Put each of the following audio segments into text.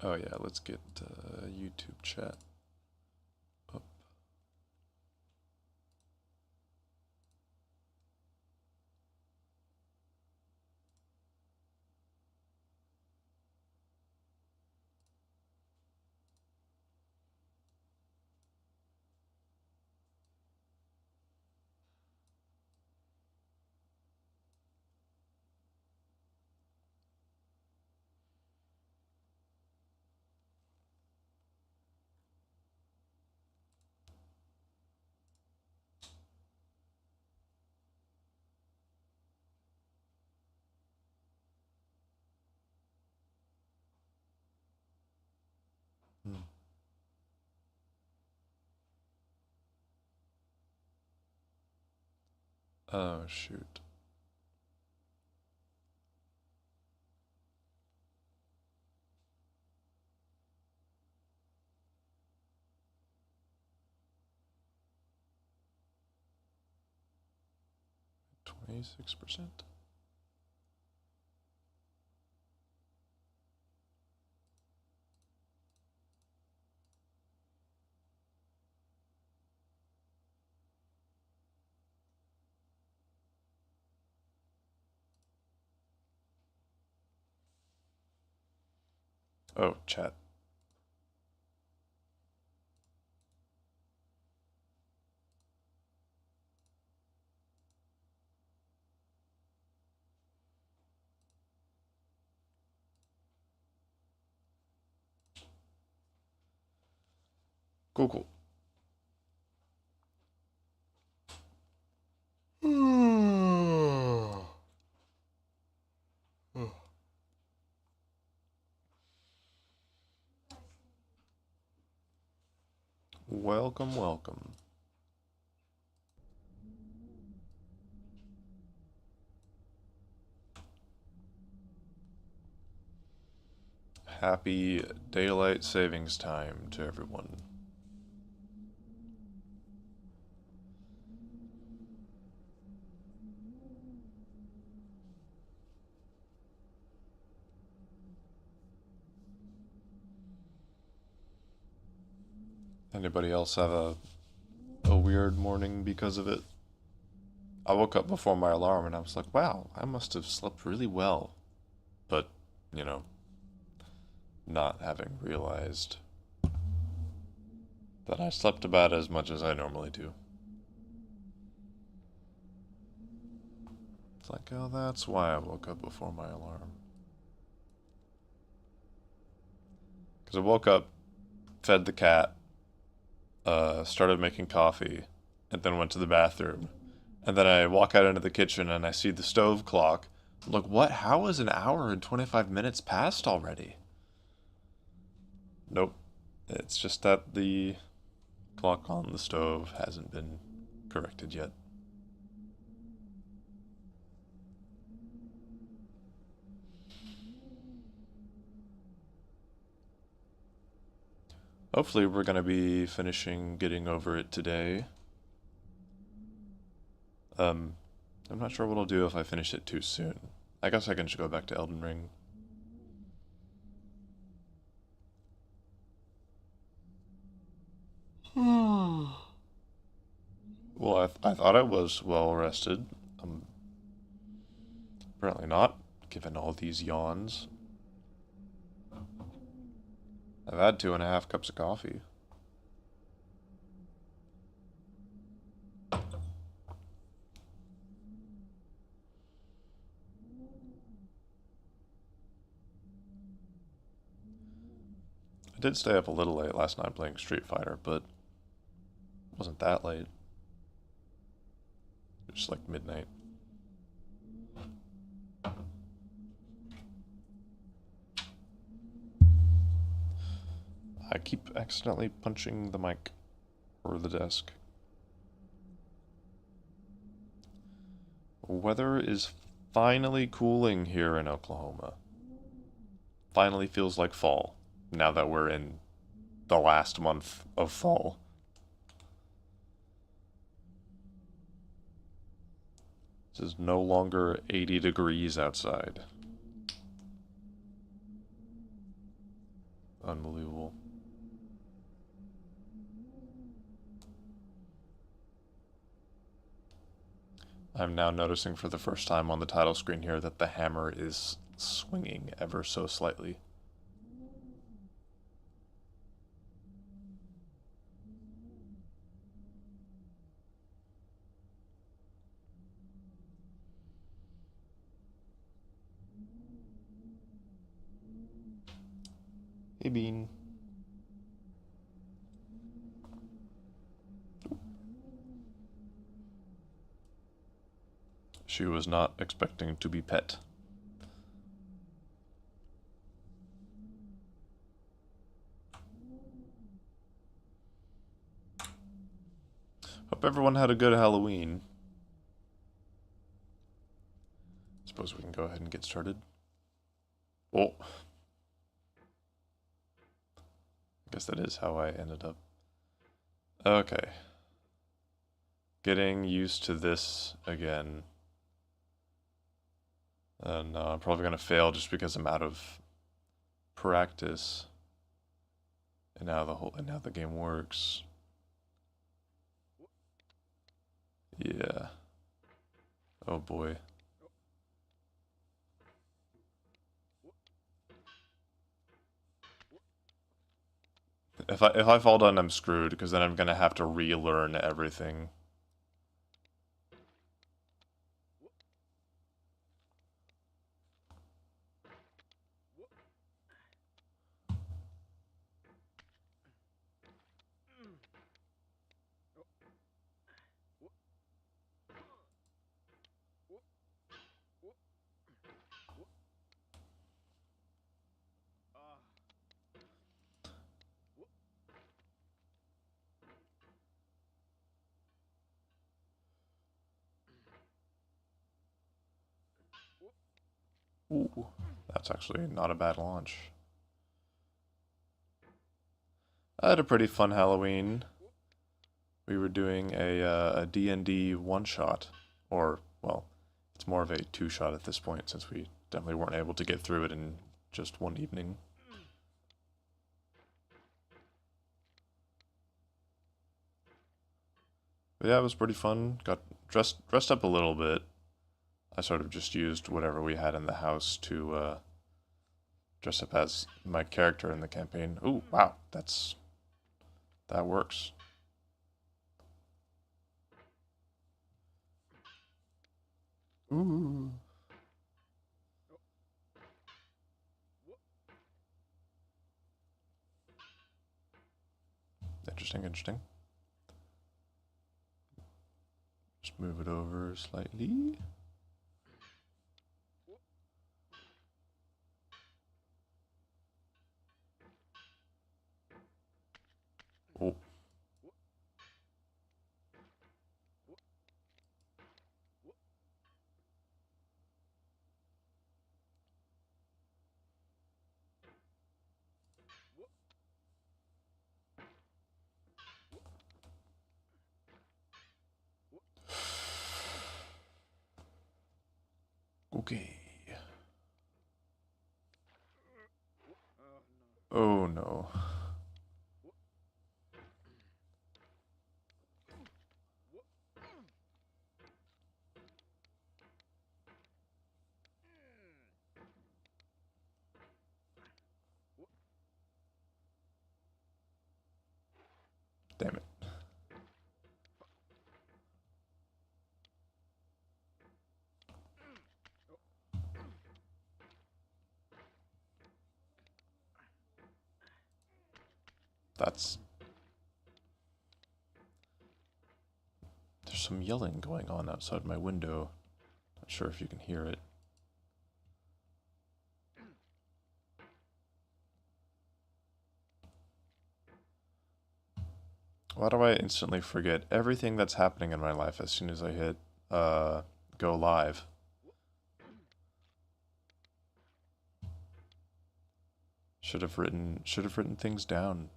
Oh yeah, let's get YouTube chat up. Hmm. Oh shoot. 26%. Oh, chat. Cool, cool. Welcome, welcome. Happy daylight savings time to everyone. Anybody else have a weird morning because of it? I woke up before my alarm and I was like, wow, I must have slept really well. But, you know, not having realized that I slept about as much as I normally do. It's like, oh, that's why I woke up before my alarm. Because I woke up, fed the cat, started making coffee, and then went to the bathroom. And then I walk out into the kitchen and I see the stove clock. I'm like, what? How is an hour and 25 minutes passed already? Nope. It's just that the clock on the stove hasn't been corrected yet. Hopefully, we're going to be finishing getting over it today. Um, I'm not sure what I'll do if I finish it too soon. I guess I can just go back to Elden Ring. Well, I thought I was well rested. Um, Apparently not, given all these yawns. I've had 2.5 cups of coffee. I did stay up a little late last night playing Street Fighter, but it wasn't that late. It was just like midnight. I keep accidentally punching the mic or the desk. Weather is finally cooling here in Oklahoma. Finally feels like fall, now that we're in the last month of fall. This is no longer 80 degrees outside. Unbelievable. I'm now noticing for the first time on the title screen here that the hammer is swinging ever so slightly. Hey, Bean. She was not expecting to be pet. Hope everyone had a good Halloween. Suppose we can go ahead and get started. Oh. I guess that is how I ended up. Okay. Getting used to this again. And I'm probably gonna fail just because I'm out of practice. And now the game works. Yeah. Oh boy. If I fall down, I'm screwed because then I'm gonna have to relearn everything. Ooh, that's actually not a bad launch. I had a pretty fun Halloween. We were doing a D&D one-shot, or, well, it's more of a two-shot at this point since we definitely weren't able to get through it in just one evening. But yeah, it was pretty fun. Got dressed up a little bit. I sort of just used whatever we had in the house to dress up as my character in the campaign. Ooh, wow, that works. Ooh. Interesting, interesting. Just move it over slightly. Oh. Okay. Oh no. Damn it. That's... There's some yelling going on outside my window. Not sure if you can hear it. Why do I instantly forget everything that's happening in my life as soon as I hit go live? Should have written things down.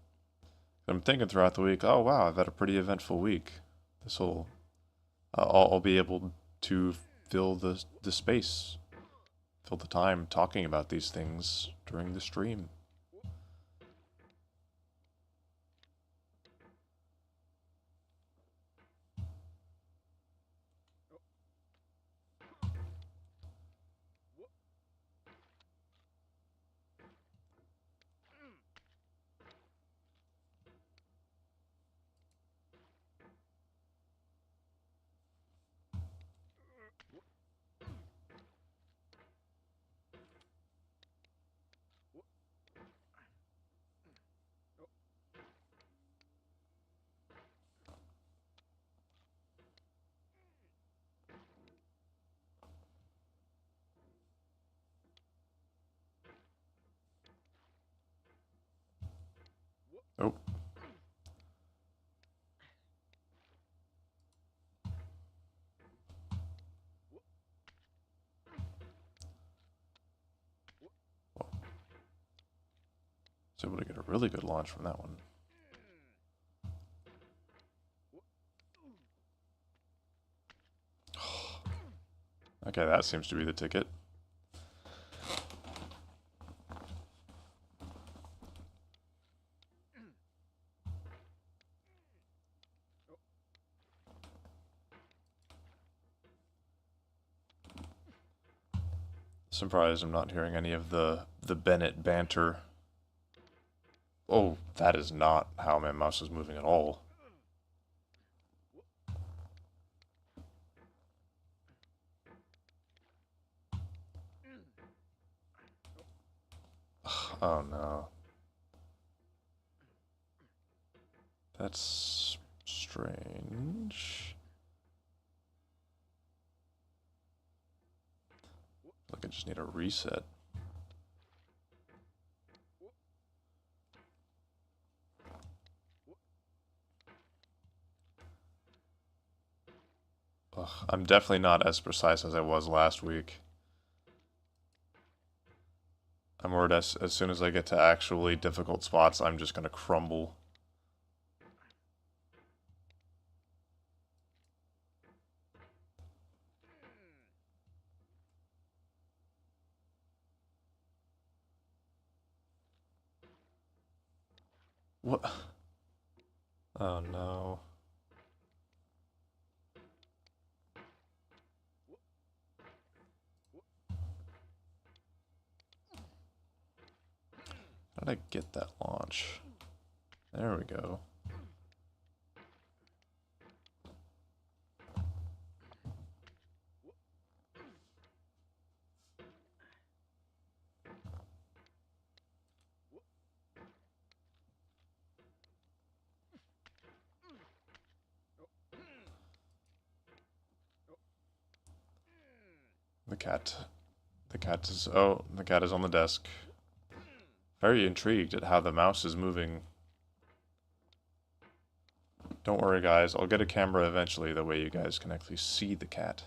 I'm thinking throughout the week, oh wow, I've had a pretty eventful week. This'll I'll be able to fill the space, fill the time talking about these things during the stream. Oh. Was able to get a really good launch from that one. Okay, that seems to be the ticket. Surprised I'm not hearing any of the Bennet banter. Oh, that is not how my mouse is moving at all. Oh no. That's strange. Like I just need a reset. Ugh, I'm definitely not as precise as I was last week. I'm worried as soon as I get to actually difficult spots, I'm just gonna crumble. What? Oh no. How did I get that launch? There we go. The cat. The cat is... Oh, the cat is on the desk. Very intrigued at how the mouse is moving. Don't worry, guys. I'll get a camera eventually, the way you guys can actually see the cat.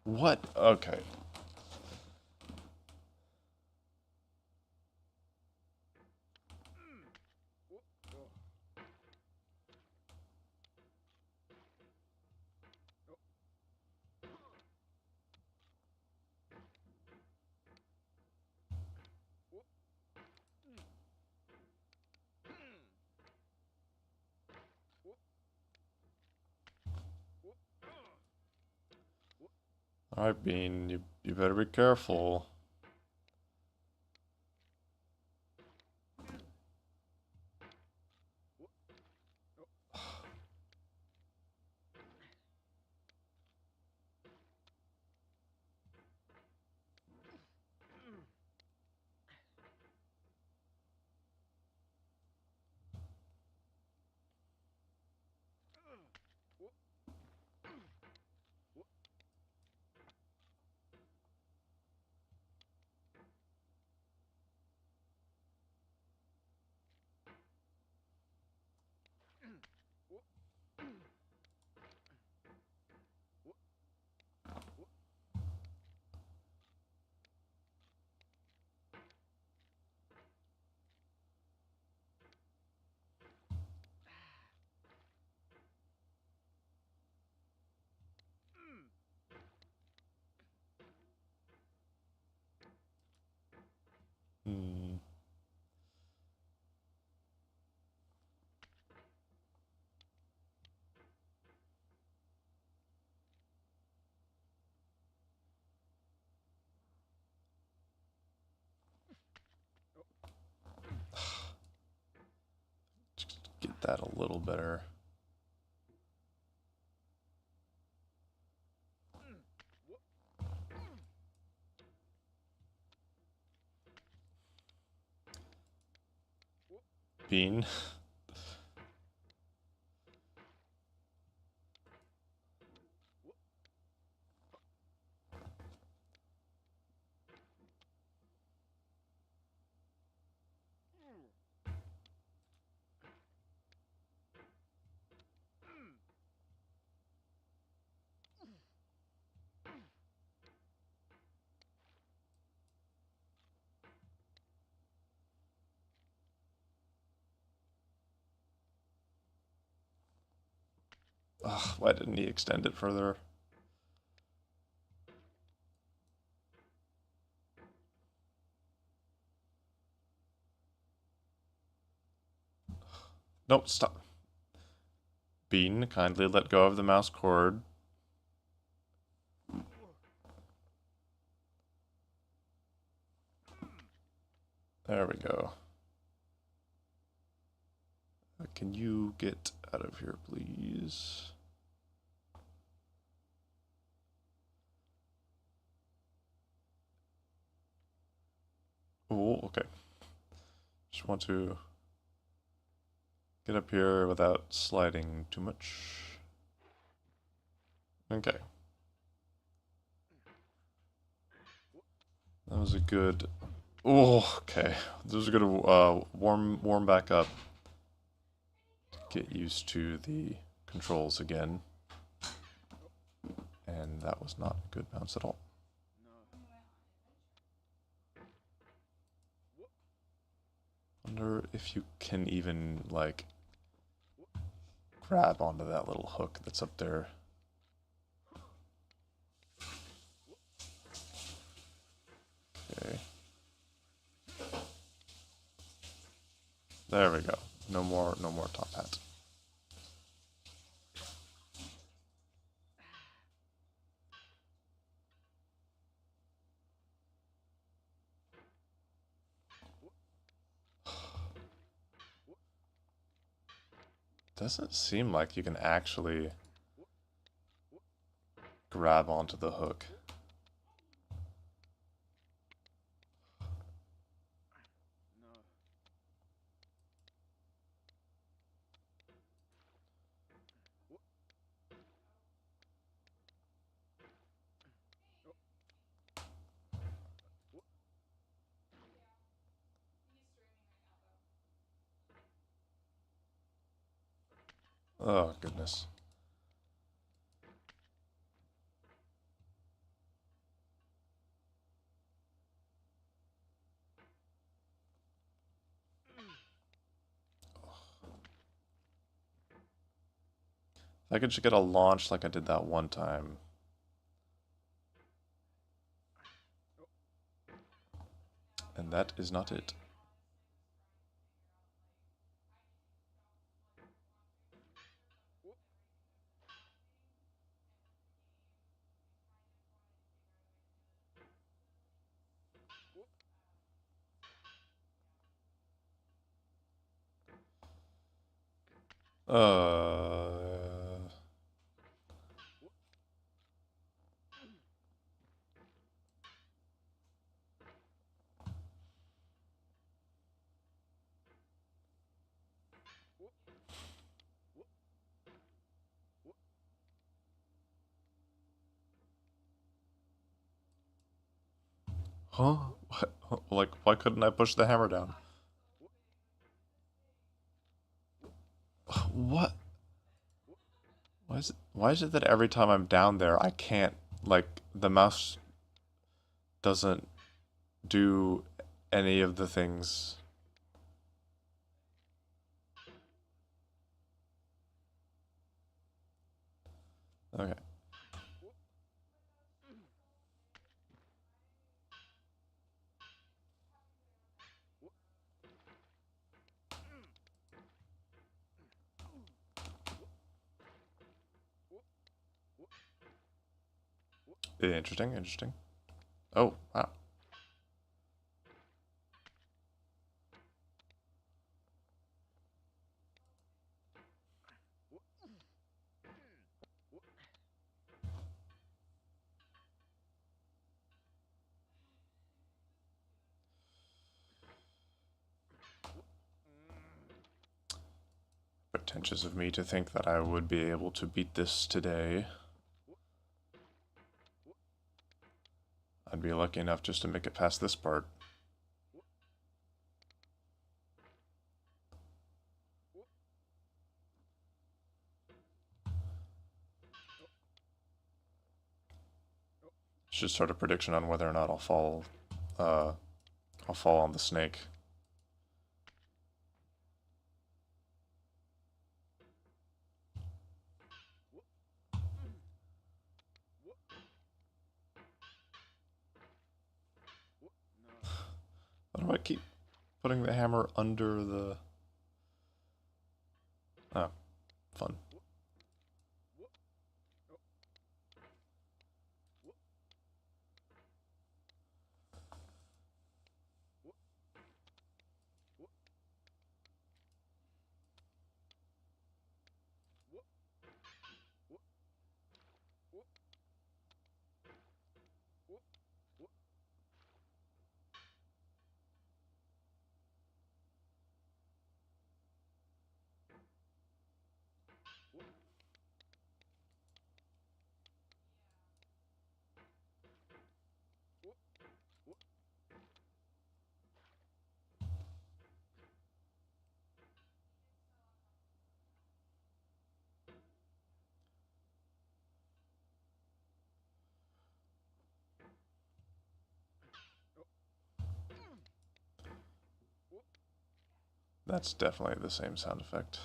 What? Okay. Alright, Bean, you better be careful. Hmm. Just get that a little better. Bean. Ugh, why didn't he extend it further? Nope, stop. Bean, kindly let go of the mouse cord. There we go. Can you get out of here, please? Oh, okay. Just want to get up here without sliding too much. Okay. That was a good... Oh, okay. This was a good warm back up. Get used to the controls again. And that was not a good bounce at all. Wonder if you can even, like, grab onto that little hook that's up there. Okay. There we go. No more top hat. Doesn't seem like you can actually grab onto the hook. Oh, goodness. If I could just get a launch like I did that one time. And that is not it. Huh? What? Like, why couldn't I push the hammer down? What? Why is it that every time I'm down there, I can't, like, the mouse doesn't do any of the things? Okay. Interesting, interesting. Oh, wow. Pretentious of me to think that I would be able to beat this today. I'd be lucky enough just to make it past this part. Should start a prediction on whether or not I'll fall on the snake. putting the hammer under the... Oh, fun. That's definitely the same sound effect.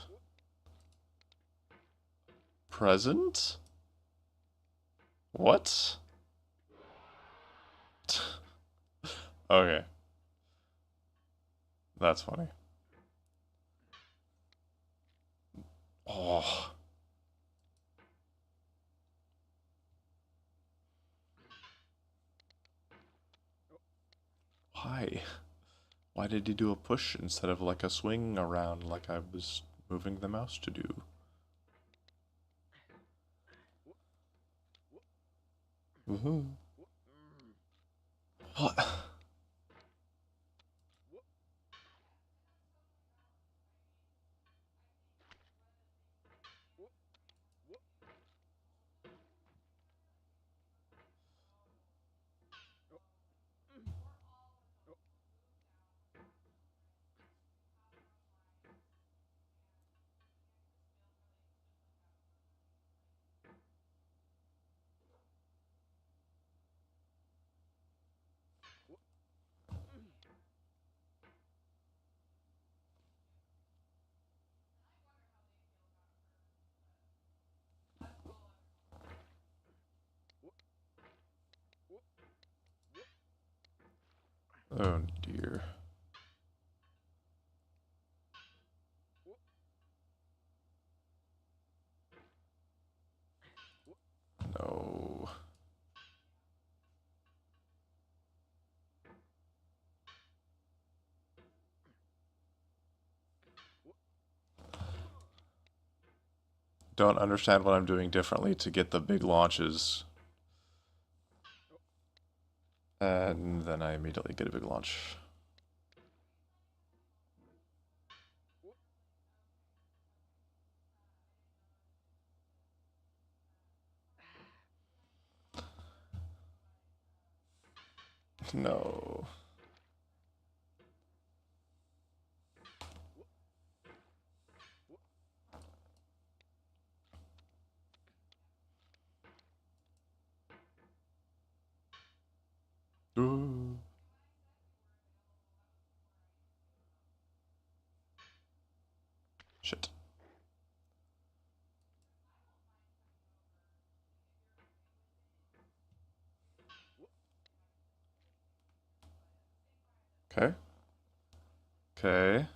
Present? What? Okay. That's funny. Oh. Why? Why did he do a push instead of like a swing around like I was moving the mouse to do? Woohoo. What? Oh dear. No. Don't understand what I'm doing differently to get the big launches. And then I immediately get a big launch. No. Ooh. Shit. Okay. Okay.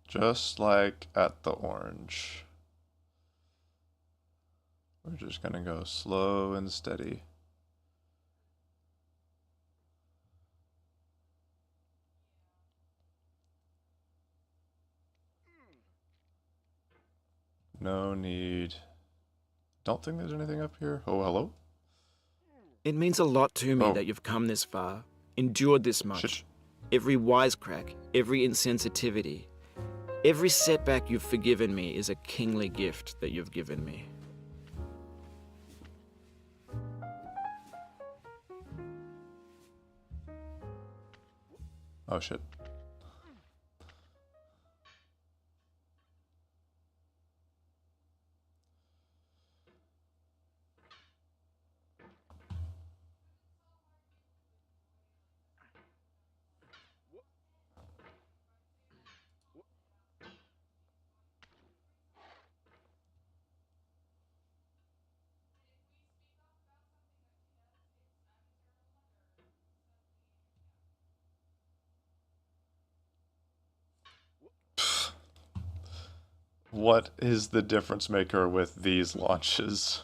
Just like at the orange. We're just gonna go slow and steady. No need. Don't think there's anything up here. Oh, hello? It means a lot to me Oh. that you've come this far, endured this much. Shit. Every wisecrack, every insensitivity, every setback you've forgiven me is a kingly gift that you've given me. Oh, shit. What is the difference maker with these launches?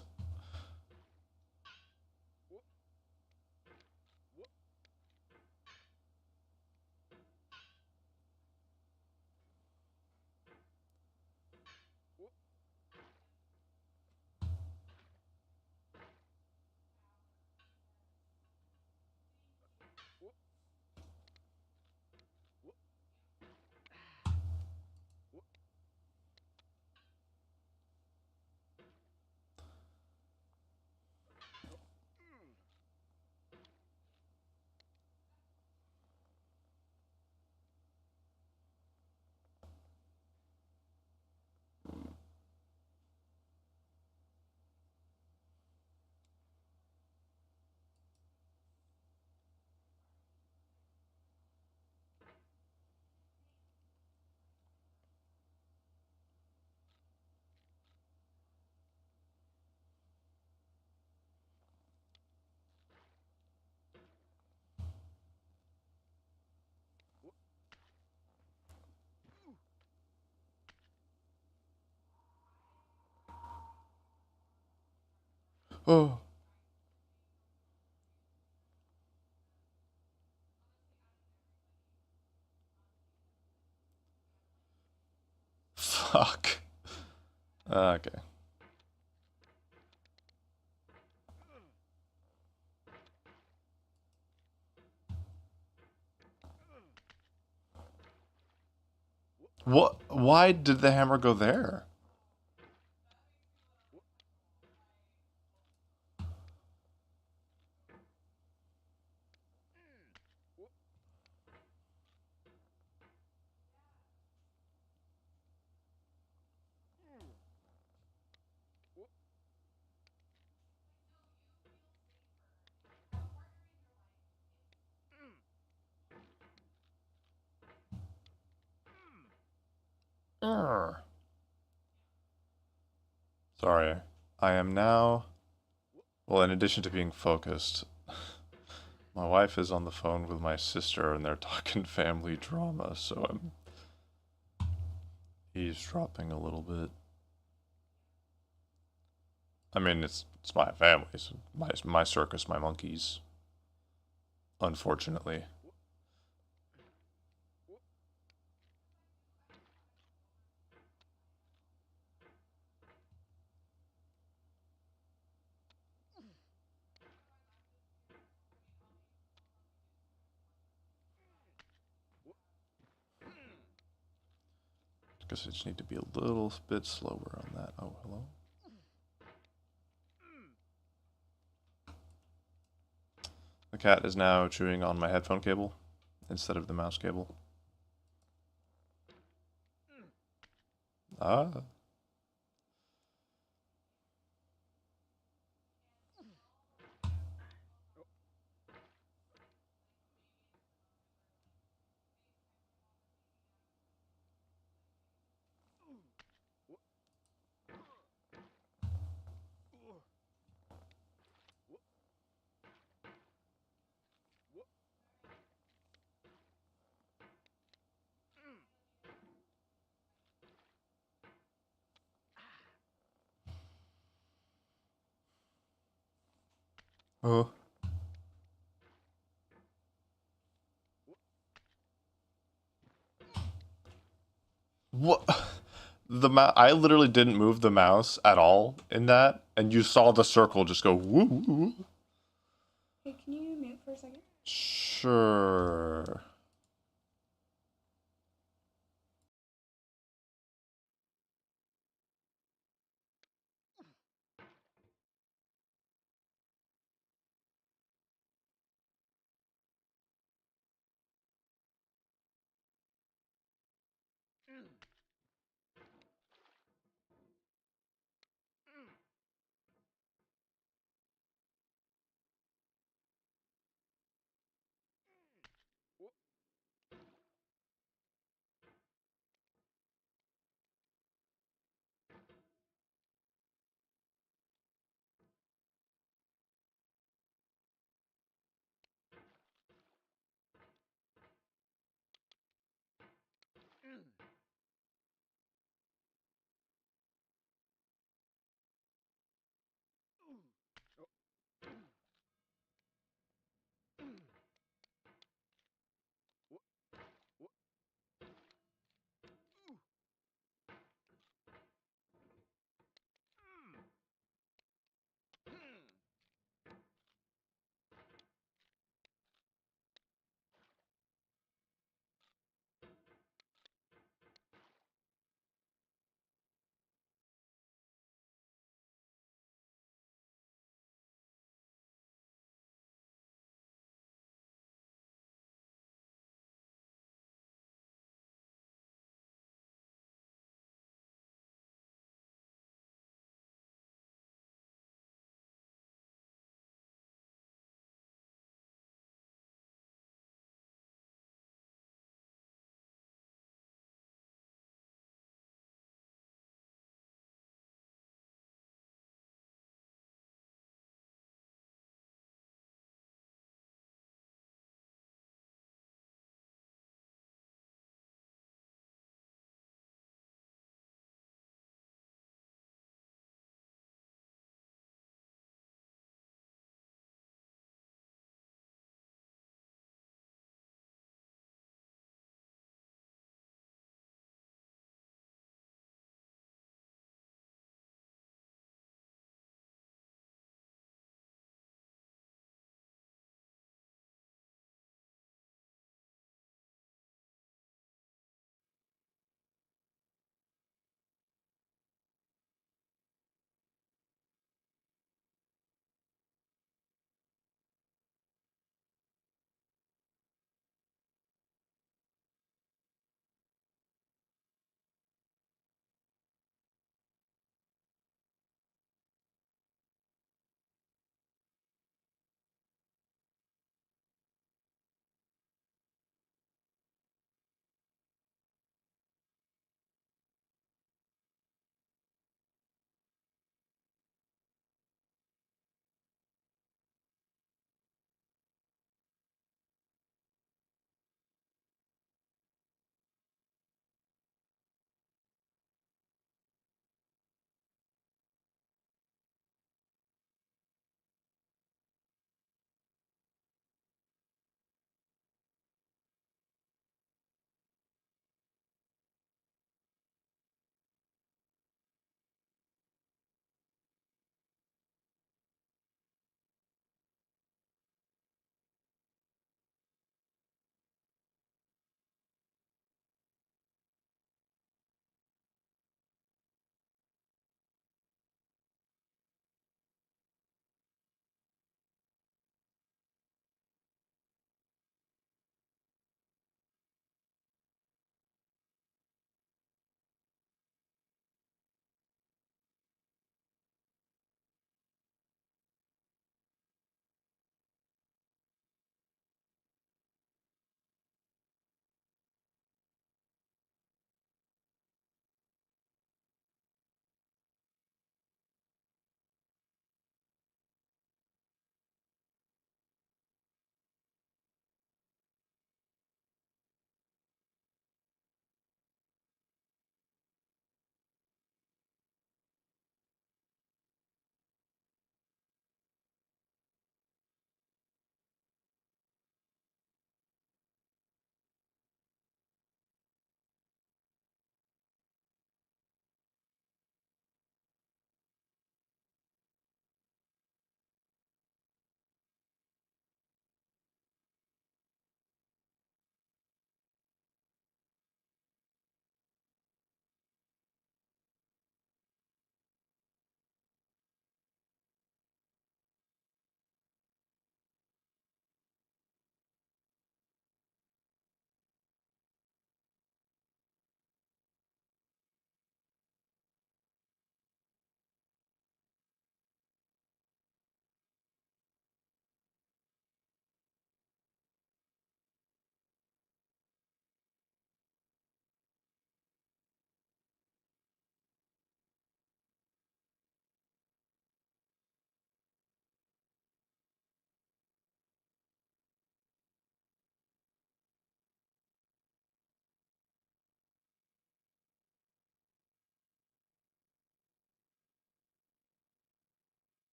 Oh, fuck. Okay. What? Why did the hammer go there? Urgh. Sorry. I am now. Well, in addition to being focused, my wife is on the phone with my sister and they're talking family drama, so I'm eavesdropping a little bit. I mean, it's my family, it's my circus, my monkeys. Unfortunately. Guess I just need to be a little bit slower on that. Oh, hello. The cat is now chewing on my headphone cable instead of the mouse cable. Ah. Oh. What? I literally didn't move the mouse at all in that, and you saw the circle just go woo woo woo. Hey, can you mute for a second? Sure.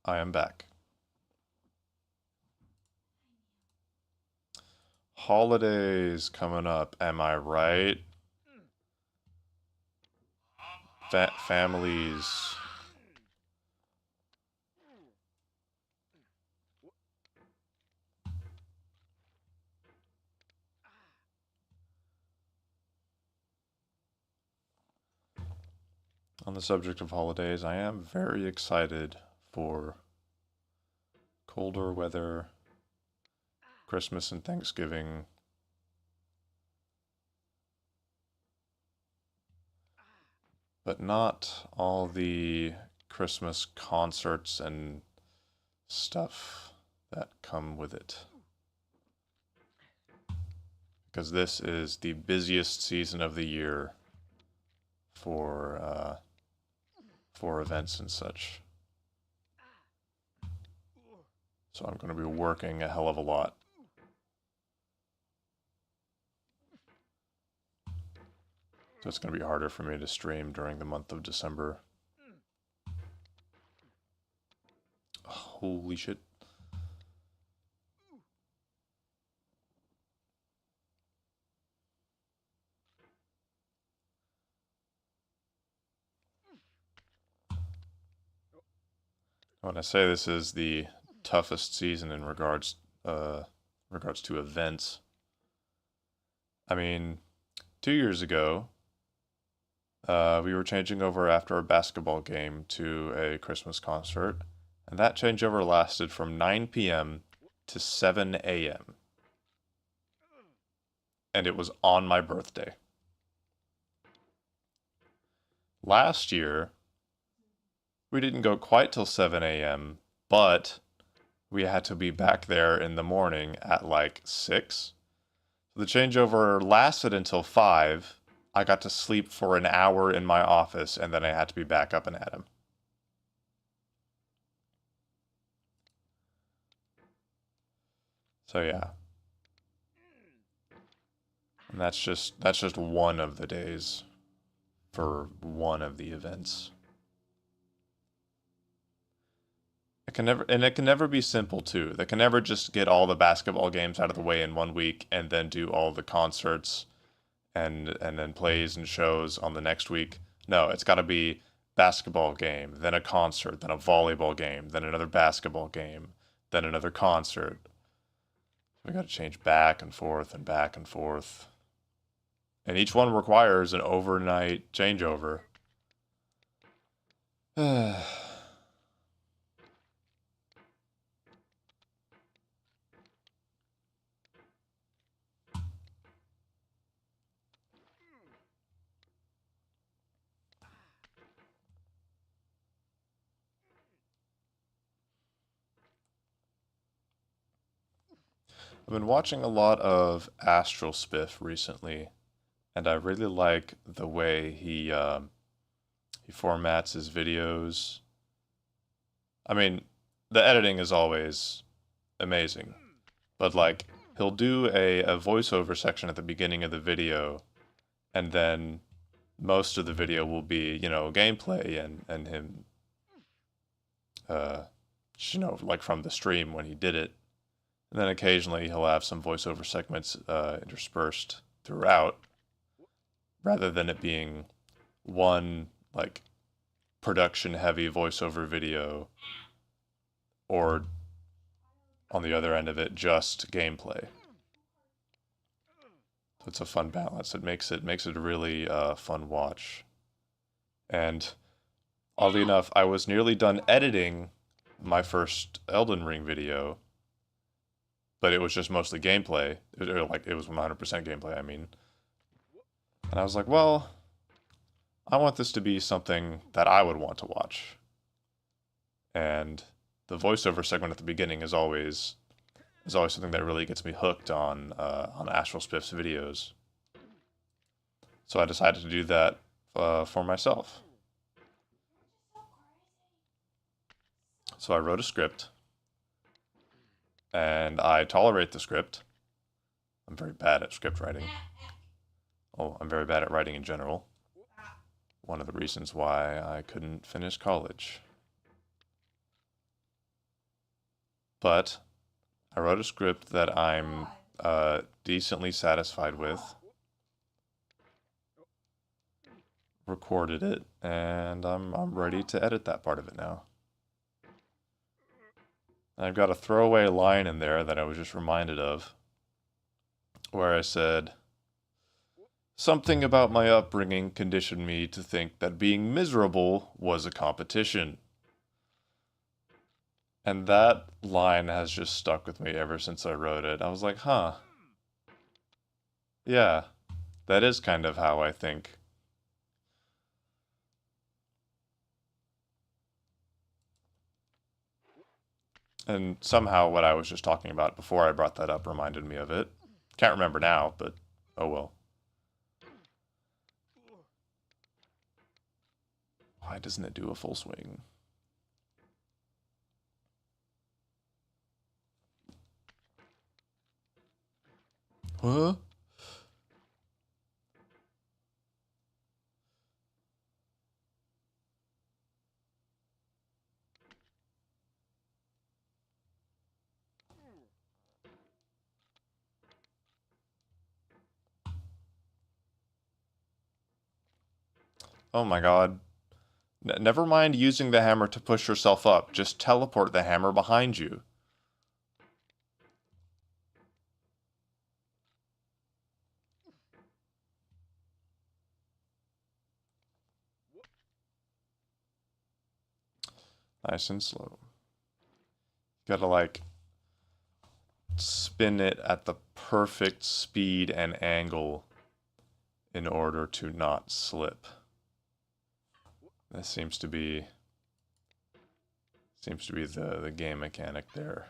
I am back. Holidays coming up, am I right? Families. On the subject of holidays, I am very excited for colder weather, Christmas and Thanksgiving. But not all the Christmas concerts and stuff that come with it. Because this is the busiest season of the year for events and such. So I'm going to be working a hell of a lot. So it's going to be harder for me to stream during the month of December. Holy shit. When I say this is the toughest season in regards to events, I mean, 2 years ago, we were changing over after a basketball game to a Christmas concert, and that changeover lasted from 9 p.m. to 7 a.m. And it was on my birthday. Last year, we didn't go quite till 7 a.m., but we had to be back there in the morning at like 6. The changeover lasted until 5. I got to sleep for an hour in my office, and then I had to be back up and at him. So yeah. And that's just one of the days for one of the events. It can never be simple too. They can never just get all the basketball games out of the way in one week and then do all the concerts and then plays and shows on the next week. No, it's got to be basketball game, then a concert, then a volleyball game, then another basketball game, then another concert. We got to change back and forth and back and forth. And each one requires an overnight changeover. I've been watching a lot of Astral Spiff recently, and I really like the way he formats his videos. I mean, the editing is always amazing, but like he'll do a voiceover section at the beginning of the video, and then most of the video will be, gameplay and him, uh, like from the stream when he did it. And then occasionally he'll have some voiceover segments interspersed throughout, rather than it being one like production heavy voiceover video, or on the other end of it just gameplay. So it's a fun balance. It makes it a really fun watch. And oddly enough, I was nearly done editing my first Elden Ring video, but it was just mostly gameplay. It was 100% gameplay, I mean. And I was like, well, I want this to be something that I would want to watch. And the voiceover segment at the beginning is always something that really gets me hooked on Astral Spiff's videos. So I decided to do that for myself. So I wrote a script, and I tolerate the script. I'm very bad at script writing. Oh, I'm very bad at writing in general. One of the reasons why I couldn't finish college. But I wrote a script that I'm decently satisfied with. Recorded it, and I'm ready to edit that part of it now. I've got a throwaway line in there that I was just reminded of, where I said, something about my upbringing conditioned me to think that being miserable was a competition. And that line has just stuck with me ever since I wrote it. I was like, huh. Yeah, that is kind of how I think. And somehow what I was just talking about before I brought that up reminded me of it. Can't remember now, but oh well. Why doesn't it do a full swing? Huh? Oh my god. Never mind using the hammer to push yourself up. Just teleport the hammer behind you. Nice and slow. Gotta like spin it at the perfect speed and angle in order to not slip. This seems to be the game mechanic there.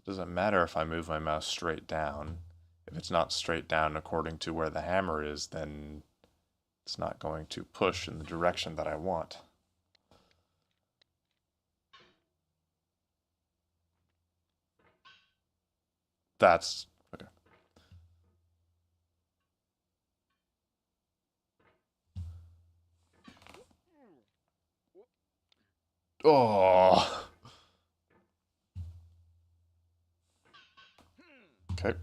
It doesn't matter if I move my mouse straight down. If it's not straight down according to where the hammer is, then it's not going to push in the direction that I want. That's okay. Oh. Okay.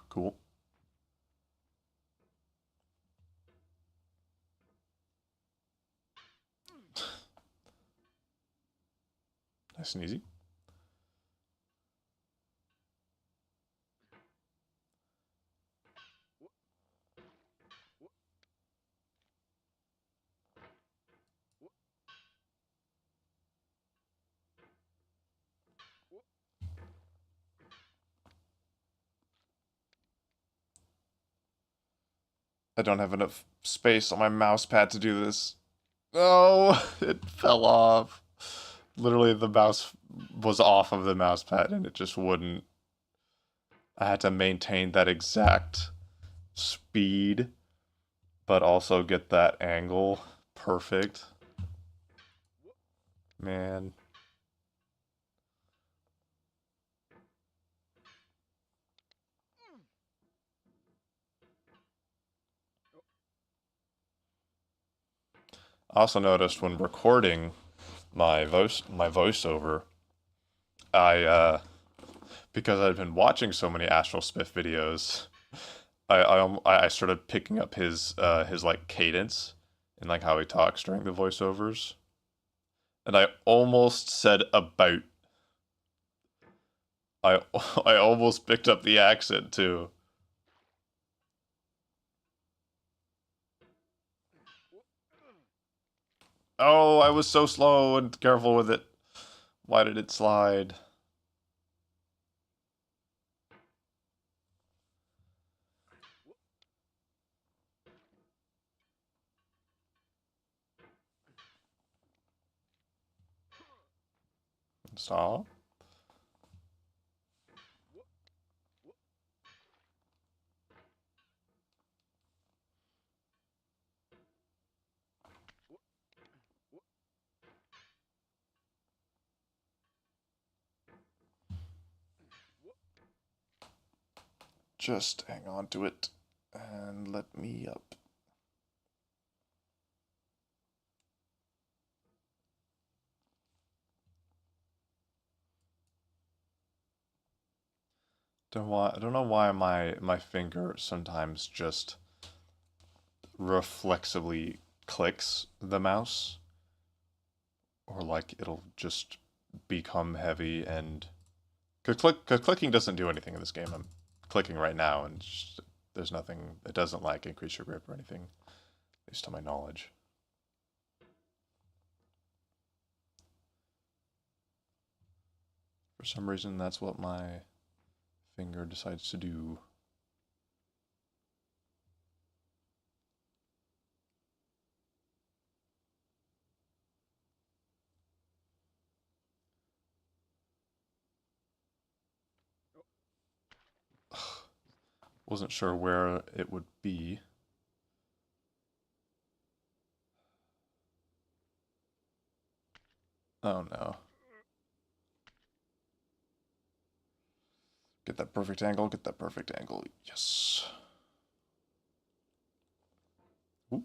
Cool. Nice and easy. I don't have enough space on my mouse pad to do this. Oh, it fell off. Literally, the mouse was off of the mouse pad and it just wouldn't. I had to maintain that exact speed, but also get that angle perfect. Man. I also noticed when recording my voiceover, I because I've been watching so many Astral Smith videos, I started picking up his like cadence and like how he talks during the voiceovers, and I almost said about. I I almost picked up the accent too. Oh, I was so slow and careful with it. Why did it slide? Stop. Just hang on to it and let me up. I don't know why my finger sometimes just reflexively clicks the mouse, or like it'll just become heavy and cause clicking doesn't do anything in this game. I'm clicking right now and just, there's nothing. It doesn't like increase your grip or anything, at least to my knowledge. For some reason, that's what my finger decides to do. Wasn't sure where it would be. Oh no. Get that perfect angle, get that perfect angle. Yes. Ooh.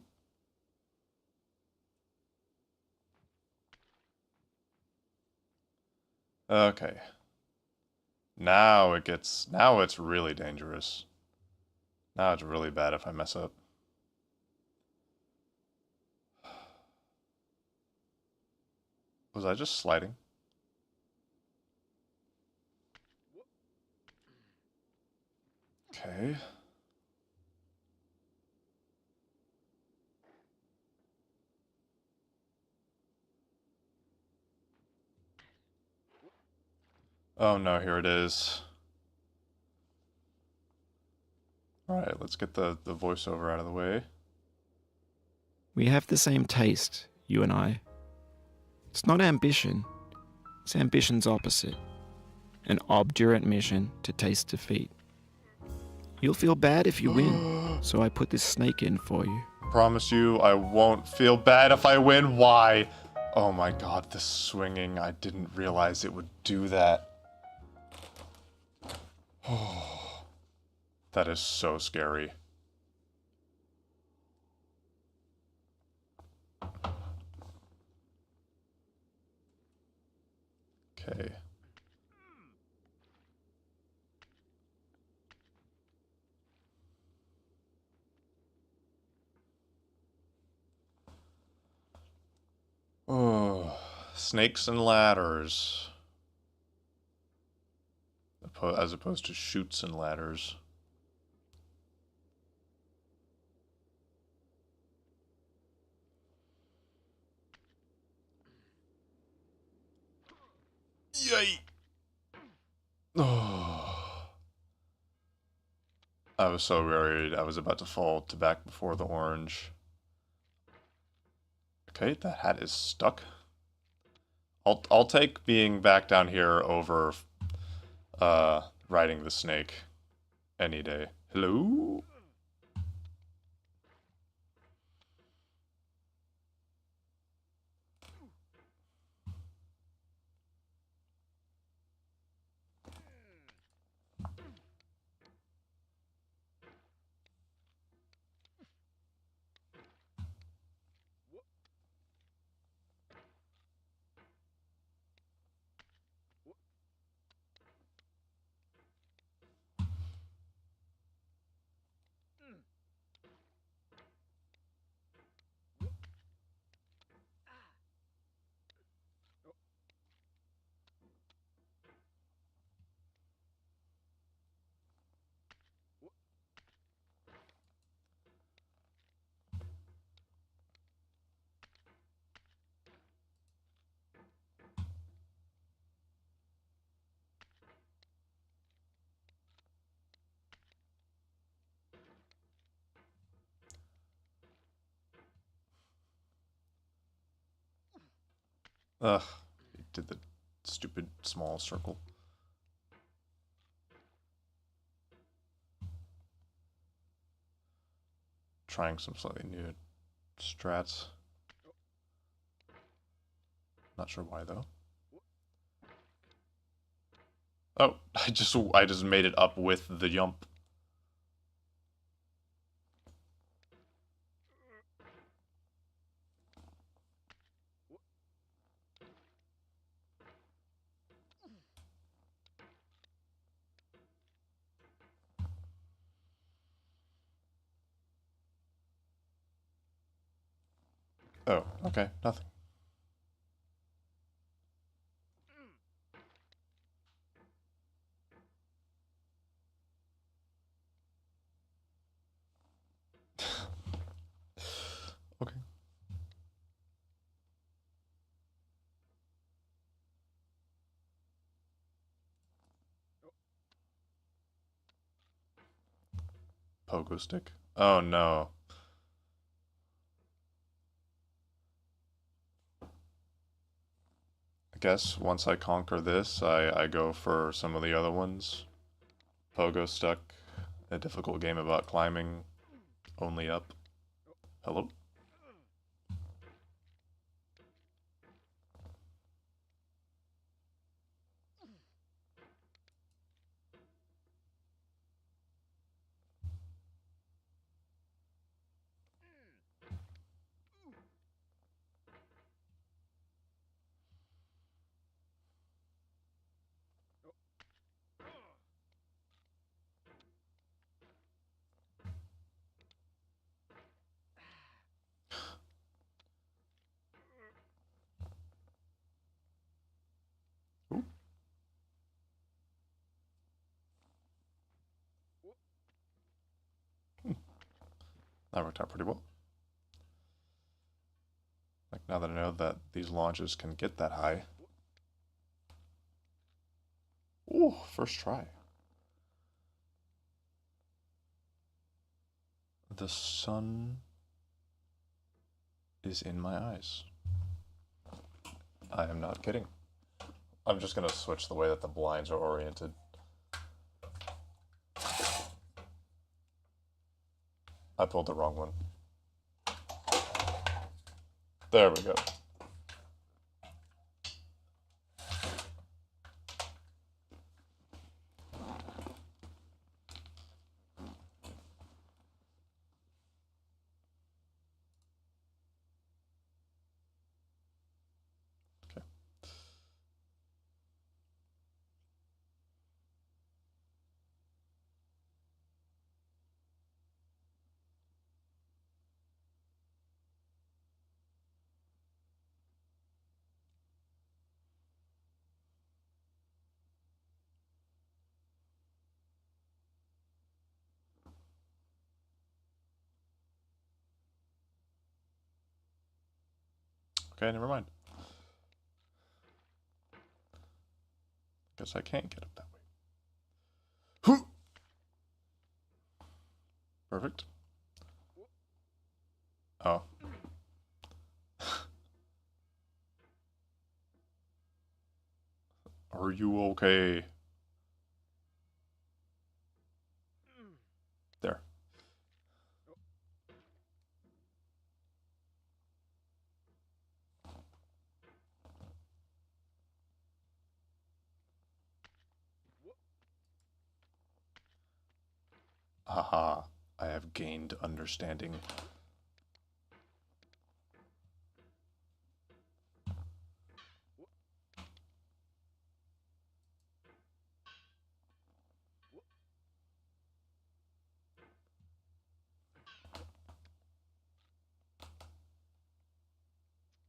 Okay. Now it's really dangerous. Now it's really bad if I mess up. Was I just sliding? Okay. Oh no, here it is. Alright, let's get the voiceover out of the way. We have the same taste, you and I. It's not ambition, it's ambition's opposite. An obdurate mission to taste defeat. You'll feel bad if you win, so I put this snake in for you. Promise you I won't feel bad if I win. Why? Oh my god, the swinging. I didn't realize it would do that. Oh, that is so scary. Okay. Oh, snakes and ladders. As opposed to chutes and ladders. Yay! Oh. I was so worried I was about to fall to back before the orange. Okay, that hat is stuck. I'll take being back down here over riding the snake any day. Hello? Ugh, it did the stupid small circle. Trying some slightly new strats. Not sure why though. Oh, I just made it up with the jump. Oh, okay, nothing. Okay. Pogo stick? Oh no. I guess once I conquer this, I go for some of the other ones. Pogo stuck. A difficult game about climbing only up. Hello? Ooh, that worked out pretty well. Like now that I know that these launches can get that high. Ooh, first try. The sun is in my eyes. I am not kidding. I'm just gonna switch the way that the blinds are oriented. I pulled the wrong one. There we go. Okay. Okay, never mind. Guess I can't get up that way. Perfect. Oh. Are you okay? There. Haha. I have gained understanding.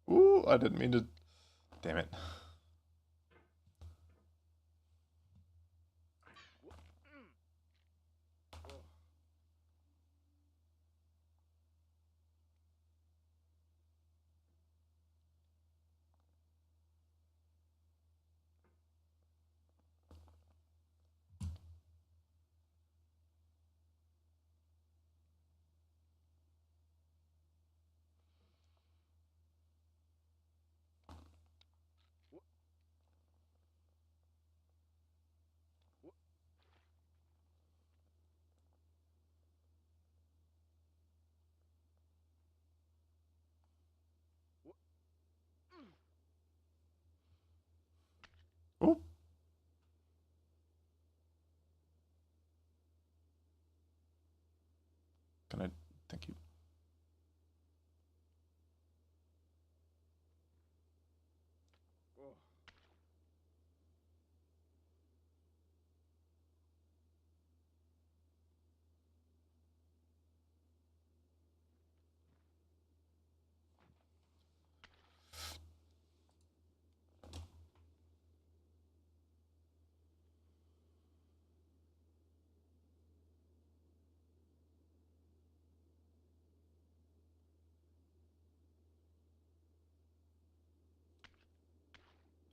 Ooh, I didn't mean to. Damn it. Oh. Can I? Thank you.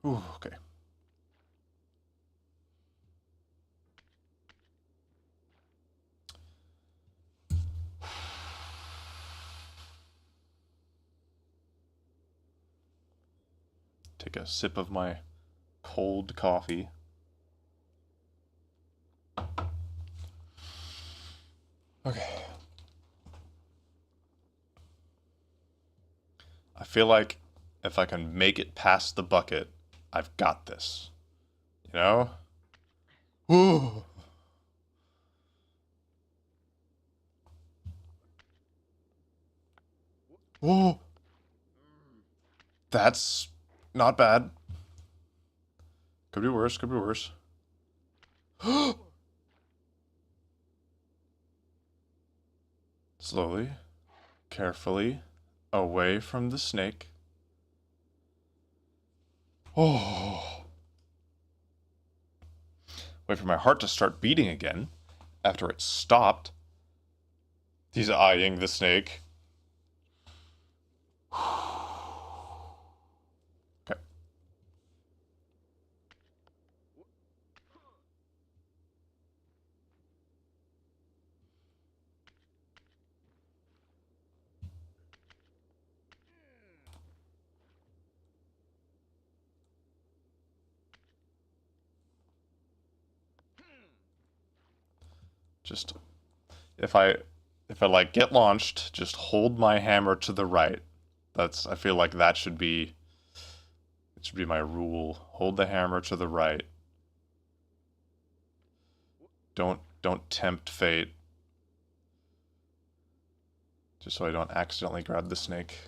Ooh, okay. Take a sip of my cold coffee. Okay. I feel like if I can make it past the bucket, I've got this. You know? Ooh. Ooh. That's not bad. Could be worse, could be worse. Slowly, carefully, away from the snake. Oh. Wait for my heart to start beating again after it stopped. He's eyeing the snake. Okay. Just if I like get launched, just hold my hammer to the right. I feel like that should be my rule. Hold the hammer to the right. Don't tempt fate. Just so I don't accidentally grab the snake.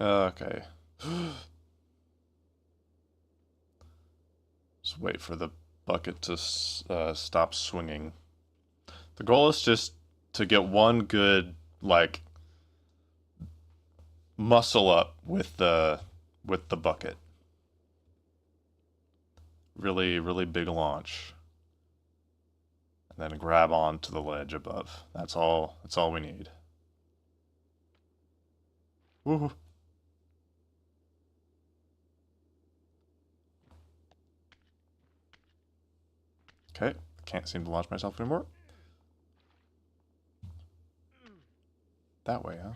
Okay. Just wait for the bucket to stop swinging. The goal is just to get one good, like, muscle up with the bucket. Really, really big launch. And then grab on to the ledge above. That's all we need. Woohoo. Okay, can't seem to launch myself anymore. That way, huh?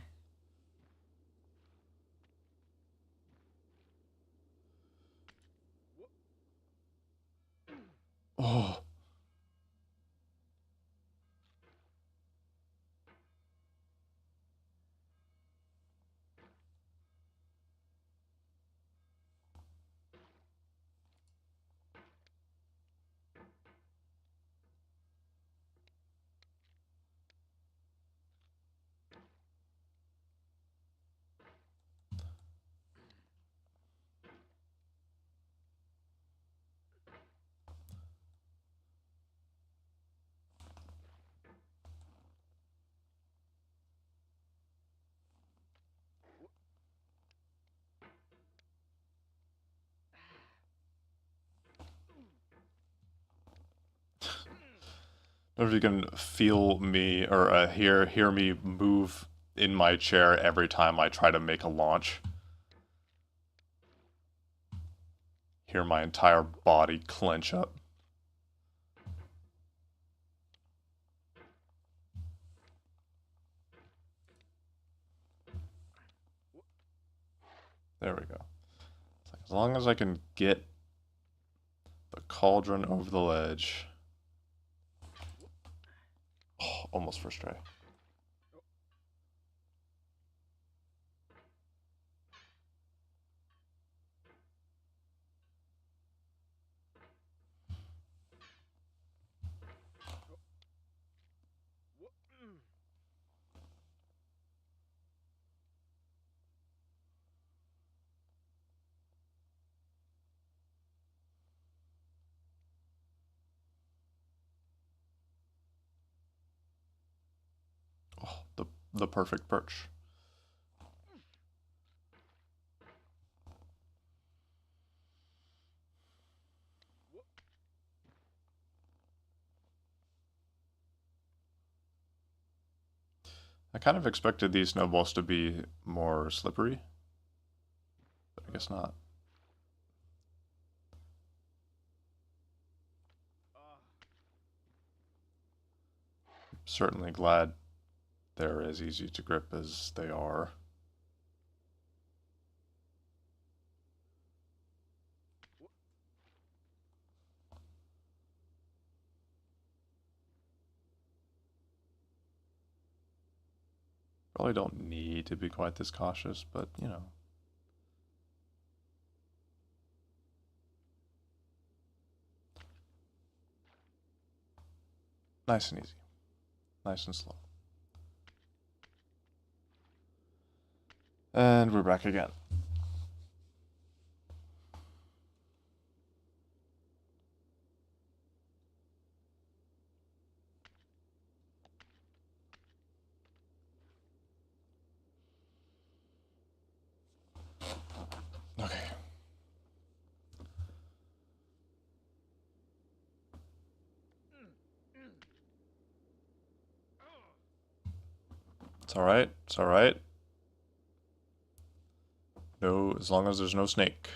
Oh. I don't know if you can feel me or hear me move in my chair every time I try to make a launch. Hear my entire body clench up. There we go. As long as I can get the cauldron over the ledge. almost first try. Oh, the perfect perch. I kind of expected these snowballs to be more slippery, but I guess not. Certainly glad they're as easy to grip as they are. Probably don't need to be quite this cautious, but you know. Nice and easy. Nice and slow. And we're back again. Okay. It's alright. It's alright. No, as long as there's no snake.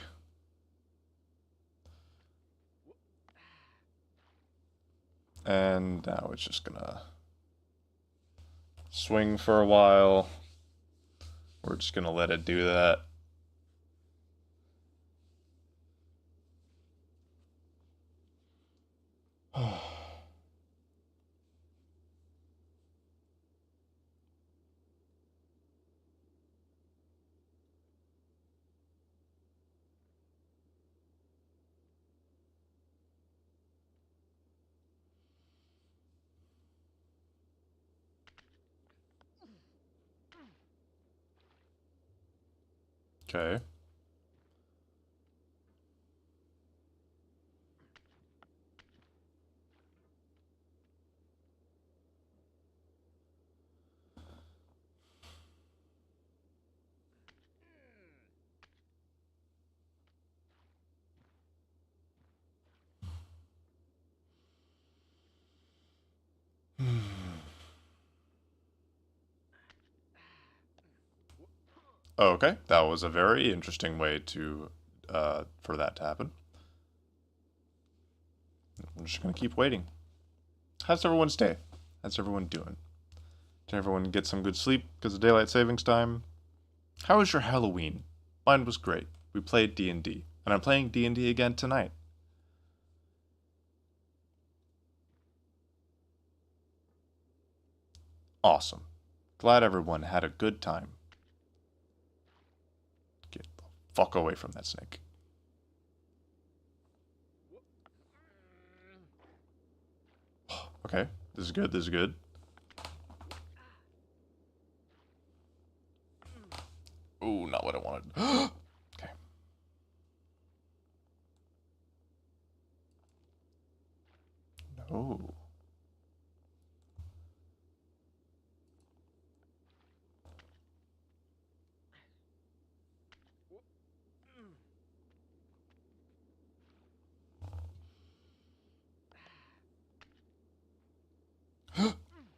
And now it's just gonna swing for a while. We're just gonna let it do that. Okay. Okay, that was a very interesting way to for that to happen. I'm just gonna keep waiting. How's everyone's day? How's everyone doing? Did everyone get some good sleep because of daylight savings time? How was your Halloween? Mine was great. We played D&D, and I'm playing D&D again tonight. Awesome. Glad everyone had a good time. Get the fuck away from that snake. Okay, this is good, this is good. Ooh, not what I wanted. Okay. No.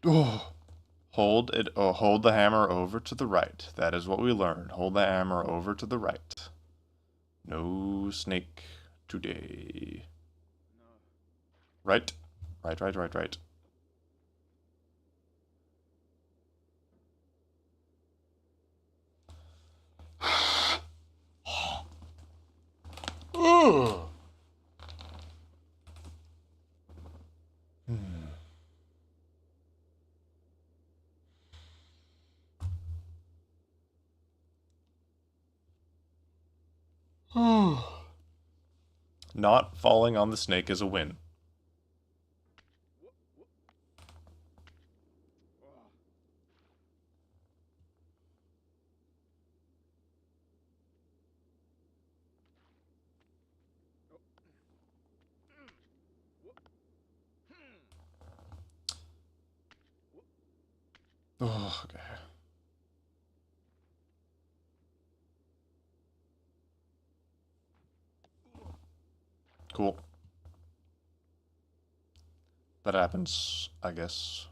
Oh. Hold it. Oh, hold the hammer over to the right. That is what we learned. Hold the hammer over to the right. No snake today. Right. Right, right, right, right. Ugh. Not falling on the snake is a win. Oh, okay. Cool. That happens, I guess.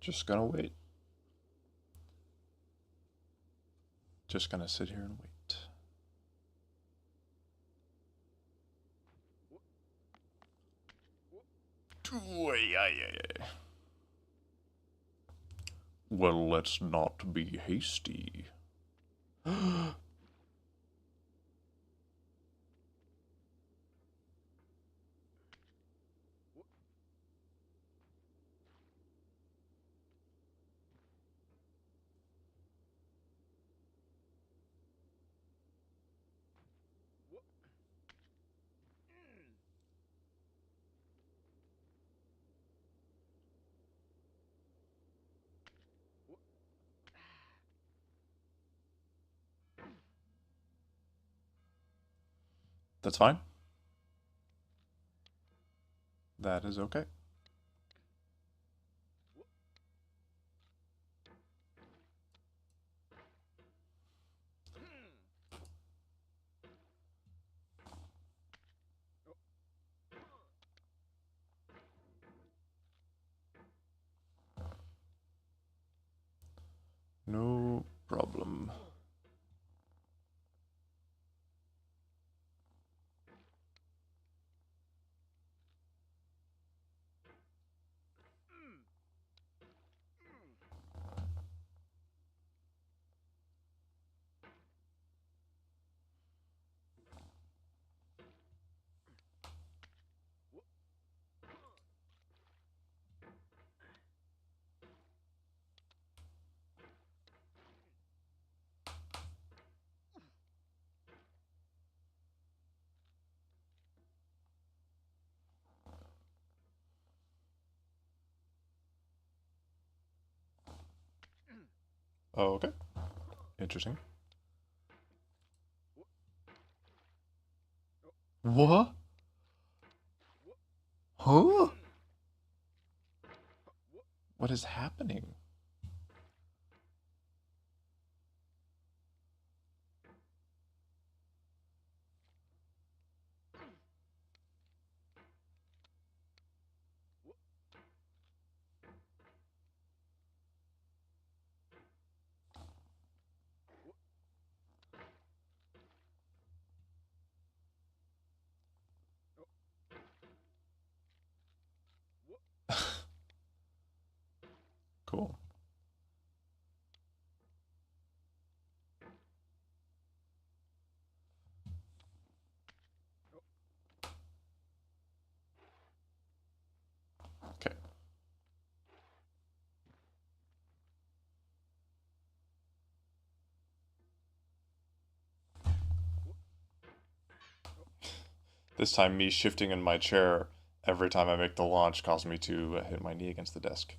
Just gonna wait. Just gonna sit here and wait. Well, let's not be hasty. That's fine. That is okay. No problem. Oh, okay. Interesting. What? Huh? What is happening? Cool. Okay. This time, me shifting in my chair every time I make the launch caused me to hit my knee against the desk.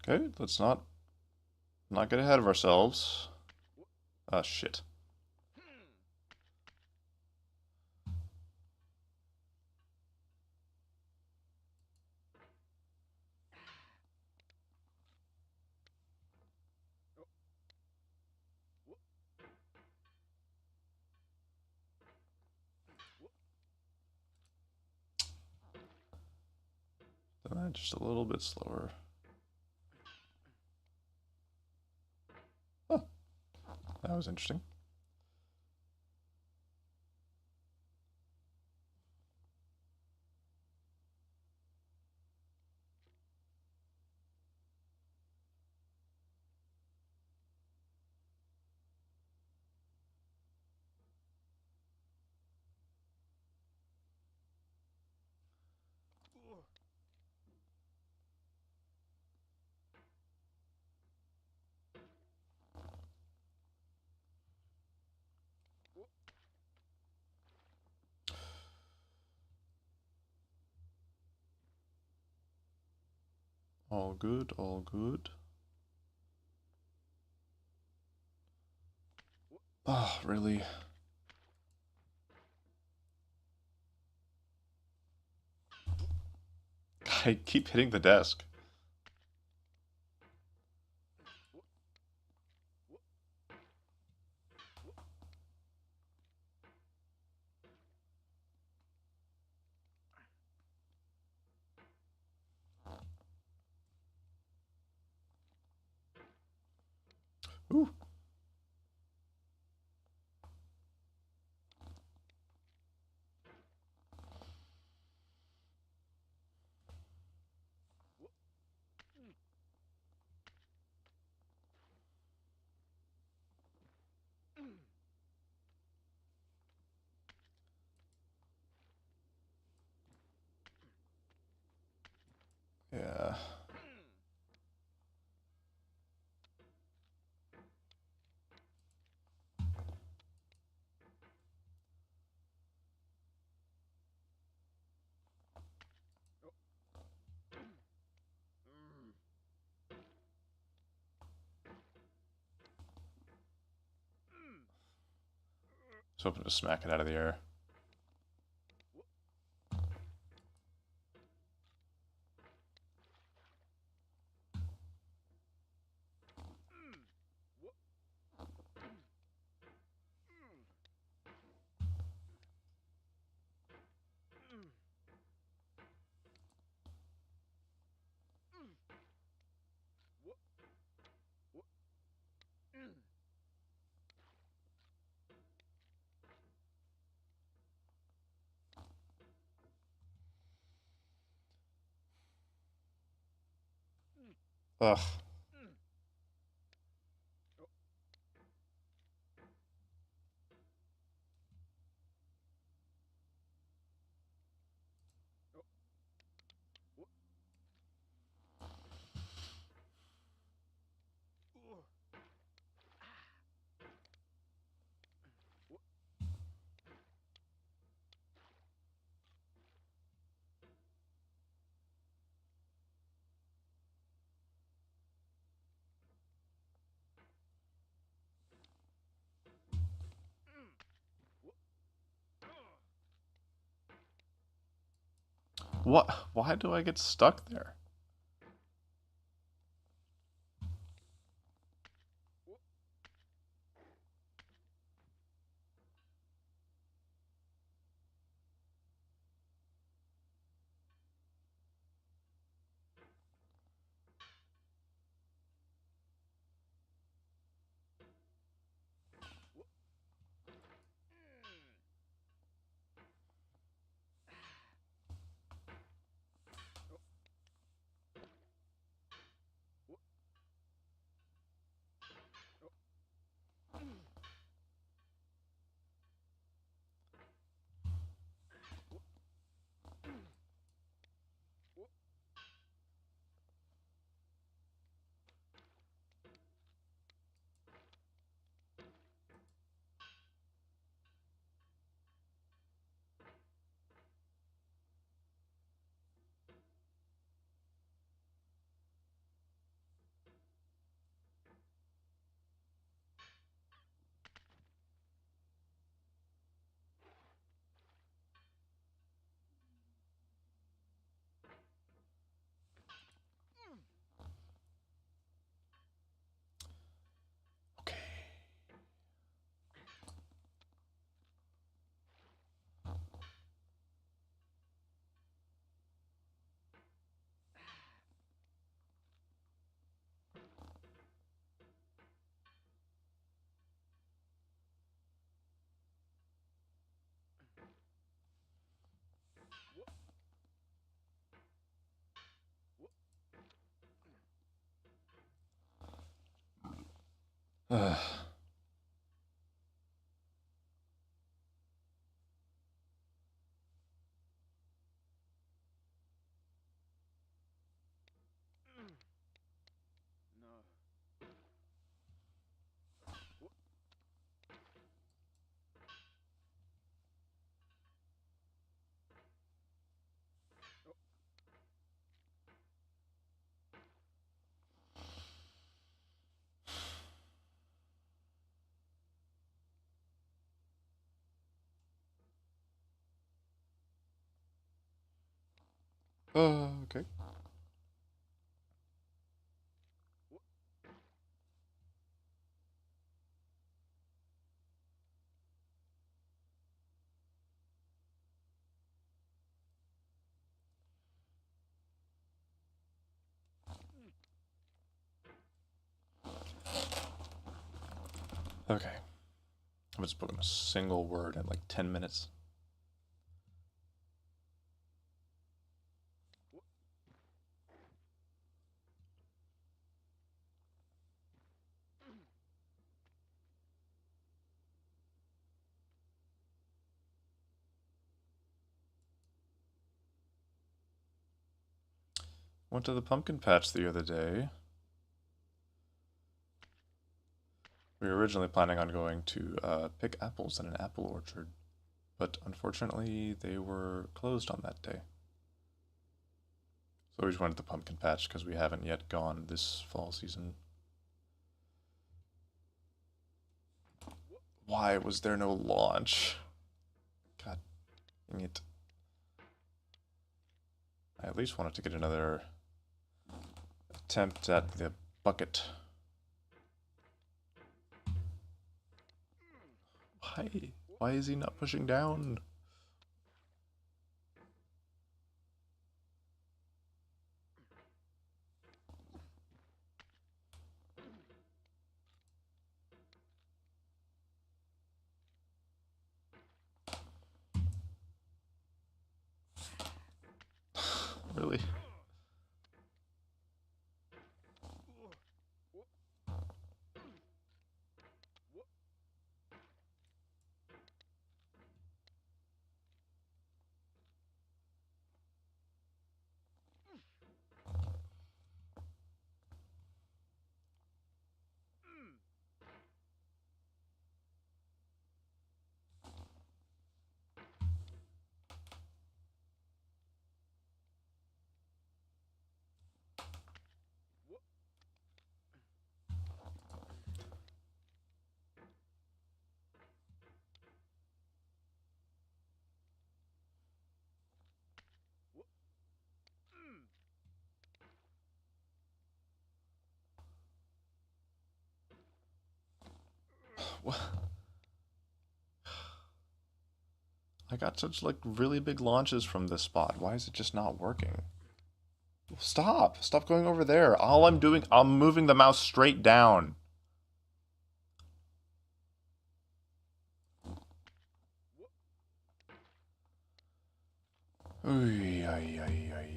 Okay, let's not get ahead of ourselves. Ah, shit. Just a little bit slower. Oh, that was interesting. All good, all good. Oh, really? I keep hitting the desk. Ooh. Yeah. Just hoping to smack it out of the air. Ugh. What? Why do I get stuck there? Ugh. Okay. Okay. I haven't spoken a single word in like 10 minutes. Went to the pumpkin patch the other day. We were originally planning on going to pick apples in an apple orchard, but unfortunately they were closed on that day. So we just went to the pumpkin patch because we haven't yet gone this fall season. Why was there no launch? God dang it. I at least wanted to get another attempt at the bucket. Why? Why is he not pushing down? Really? What? I got such like really big launches from this spot. Why is it just not working? Stop! Stop going over there. All I'm doing, I'm moving the mouse straight down. Oy, oy, oy, oy.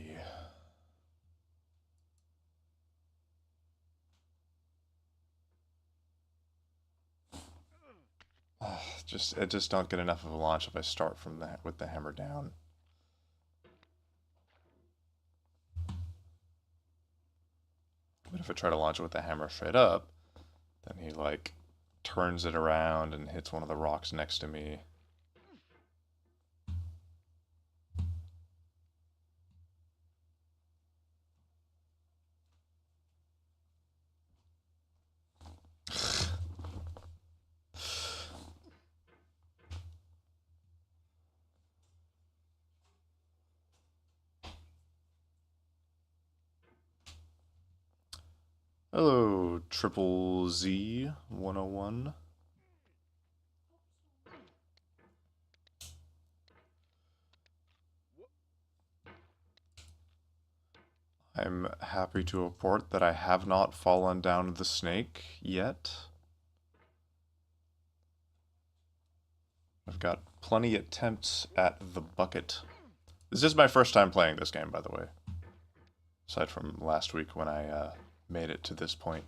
It just don't get enough of a launch if I start from that with the hammer down. But if I try to launch it with the hammer straight up, then he like turns it around and hits one of the rocks next to me. Hello, Triple Z 101. I'm happy to report that I have not fallen down the snake yet. I've got plenty attempts at the bucket. This is my first time playing this game, by the way. Aside from last week when I made it to this point.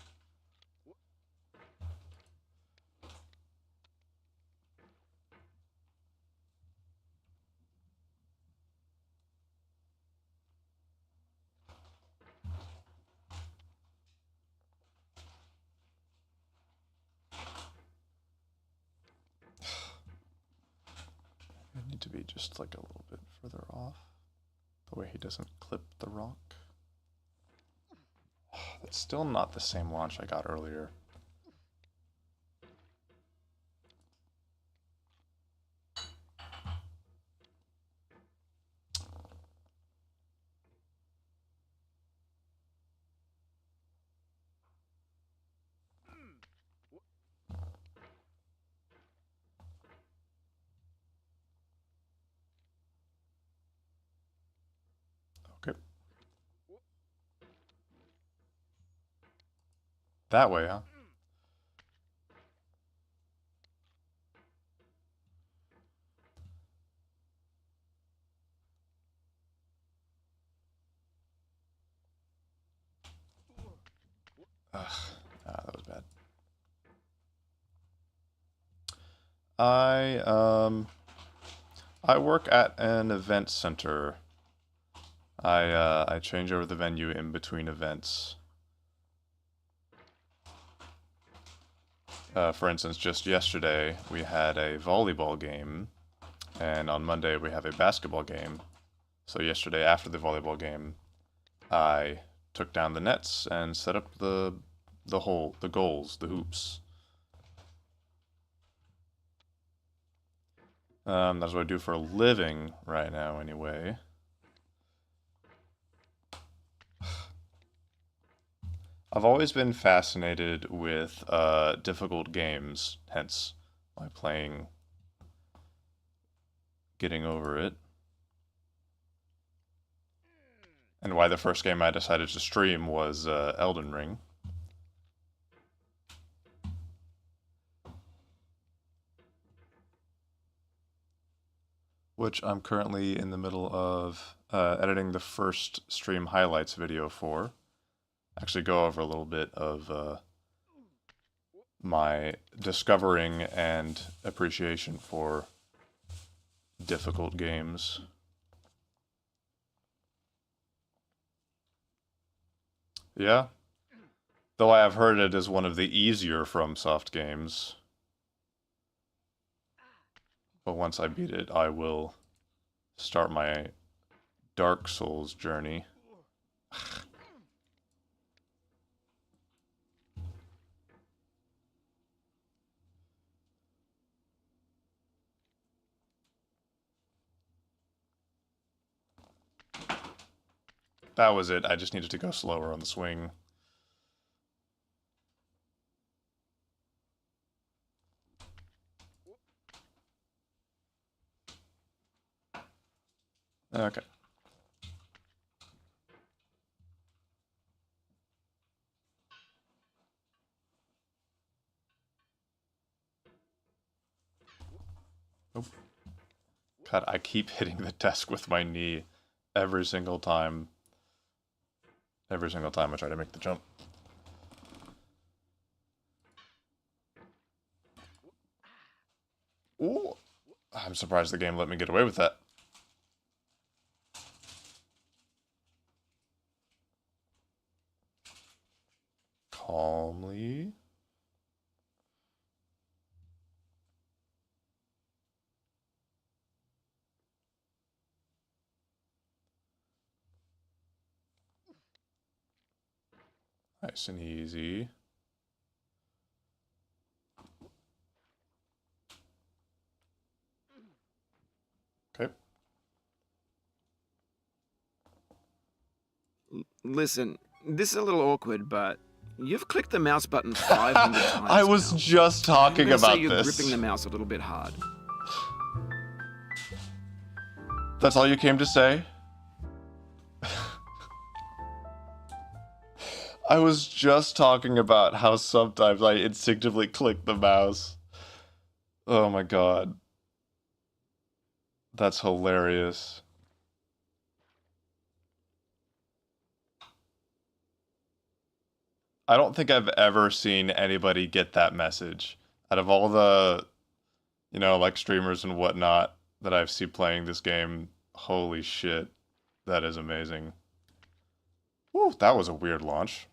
just like a little bit further off. The way he doesn't clip the rock. That's still not the same launch I got earlier. Okay. That way, huh? Ugh. Ah, that was bad. I work at an event center. I change over the venue in between events. For instance, just yesterday we had a volleyball game, and on Monday we have a basketball game. So yesterday after the volleyball game, I took down the nets and set up the goals, the hoops. That's what I do for a living right now, anyway. I've always been fascinated with difficult games, hence my playing, getting over it. And why the first game I decided to stream was Elden Ring. Which I'm currently in the middle of editing the first stream highlights video for. Actually go over a little bit of my discovering and appreciation for difficult games. Yeah. Though I have heard it is one of the easier FromSoft games. But once I beat it, I will start my Dark Souls journey. That was it. I just needed to go slower on the swing. Okay. Nope. God, I keep hitting the desk with my knee every single time. Every single time I try to make the jump. Ooh. I'm surprised the game let me get away with that. Calmly. Nice and easy. Okay. Listen, this is a little awkward, but you've clicked the mouse button 500 times. I was now. just talking I'm gonna about say you're this. gripping the mouse a little bit hard. That's all you came to say? I was just talking about how sometimes I instinctively click the mouse. Oh my god. That's hilarious. I don't think I've ever seen anybody get that message. Out of all the, like streamers and whatnot that I've seen playing this game, holy shit. That is amazing. Woo, that was a weird launch.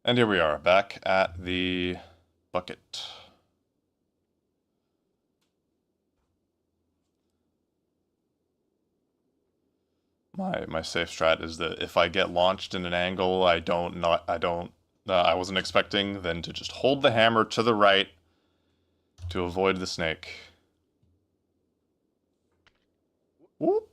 And here we are, back at the bucket. My safe strat is that if I get launched in an angle I wasn't expecting, then to just hold the hammer to the right to avoid the snake. Whoop.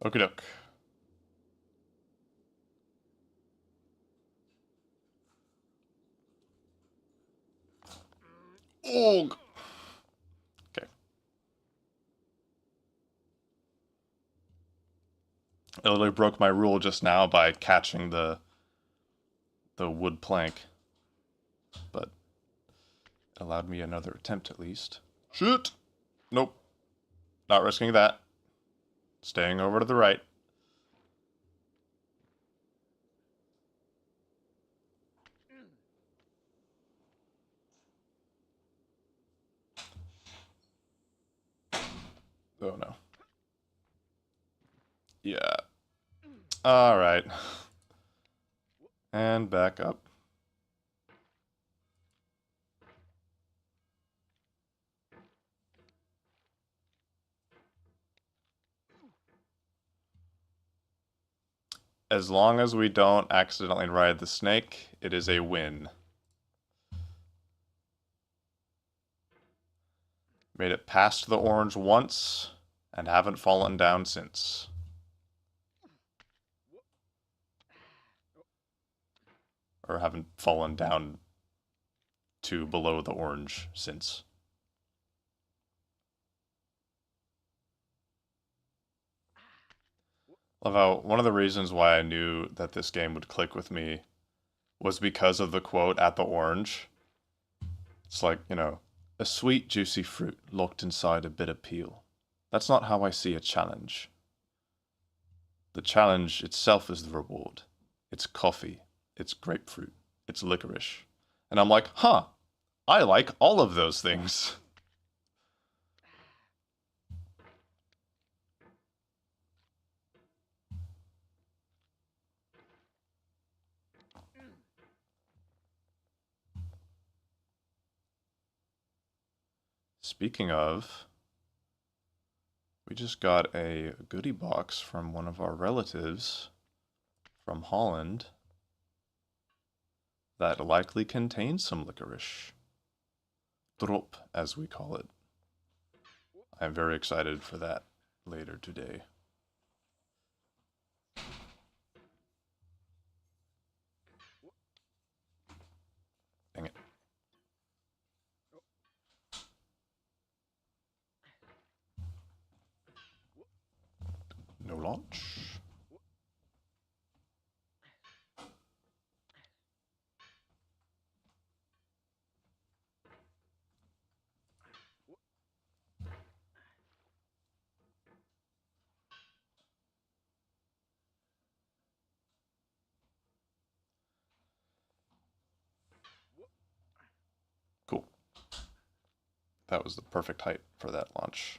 Okie doke. Oh. Okay. I literally broke my rule just now by catching the wood plank, but it allowed me another attempt at least. Shoot! Nope. Not risking that. Staying over to the right. Oh no. Yeah. Alright. And back up. As long as we don't accidentally ride the snake, it is a win. Made it past the orange once, and haven't fallen down since. Or haven't fallen down to below the orange since. Love how one of the reasons why I knew that this game would click with me was because of the quote at the orange. It's like, a sweet, juicy fruit locked inside a bitter peel. That's not how I see a challenge. The challenge itself is the reward. It's coffee. It's grapefruit. It's licorice. And I'm like, huh, I like all of those things. Speaking of, we just got a goodie box from one of our relatives from Holland that likely contains some licorice. Drop, as we call it. I'm very excited for that later today. Dang it. No launch. Cool. That was the perfect height for that launch.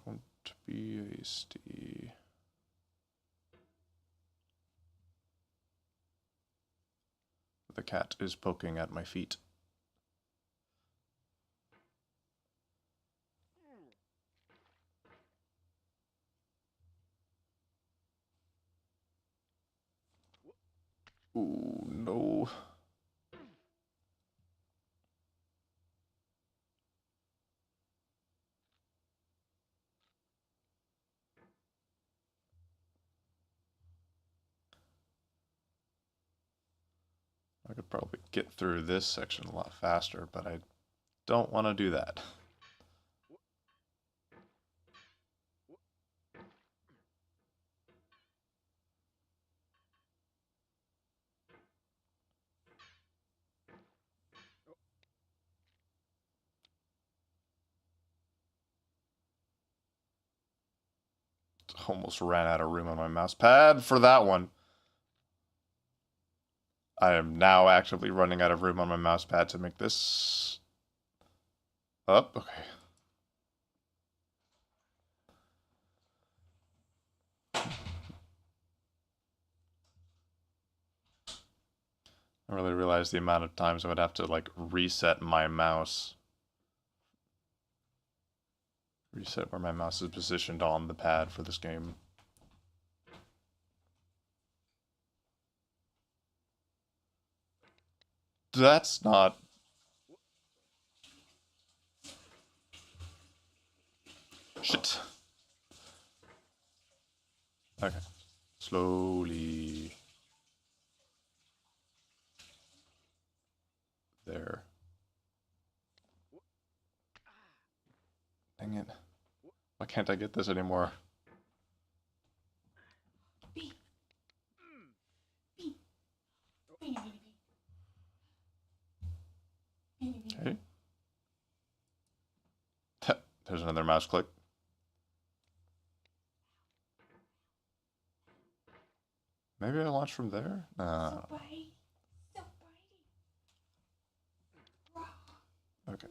Don't be hasty. The cat is poking at my feet. Ooh, no. could probably get through this section a lot faster, but I don't want to do that. Almost ran out of room on my mouse pad for that one. I am now actively running out of room on my mouse pad to make this up. Okay. I really realized the amount of times I would have to like reset my mouse. Reset where my mouse is positioned on the pad for this game. That's not... Shit. Okay. Slowly. There. Dang it. Why can't I get this anymore? B. B. B. Okay. There's another mouse click. Maybe I launch from there? So bitey. So bitey. Okay.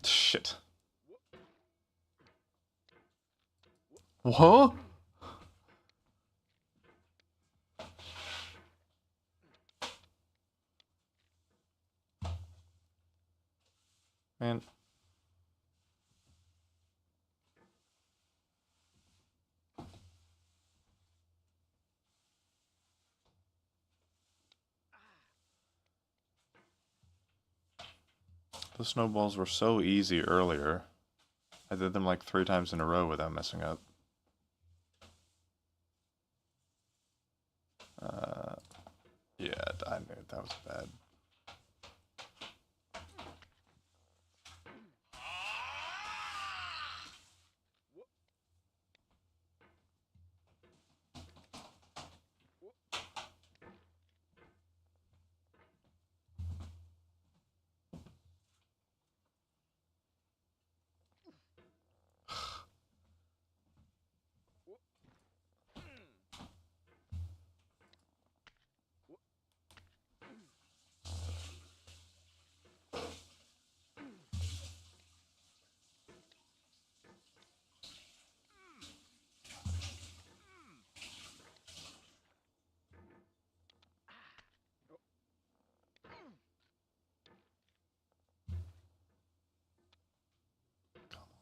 Shit. What? Man. The snowballs were so easy earlier. I did them like 3 times in a row without messing up. Yeah, I knew that was bad.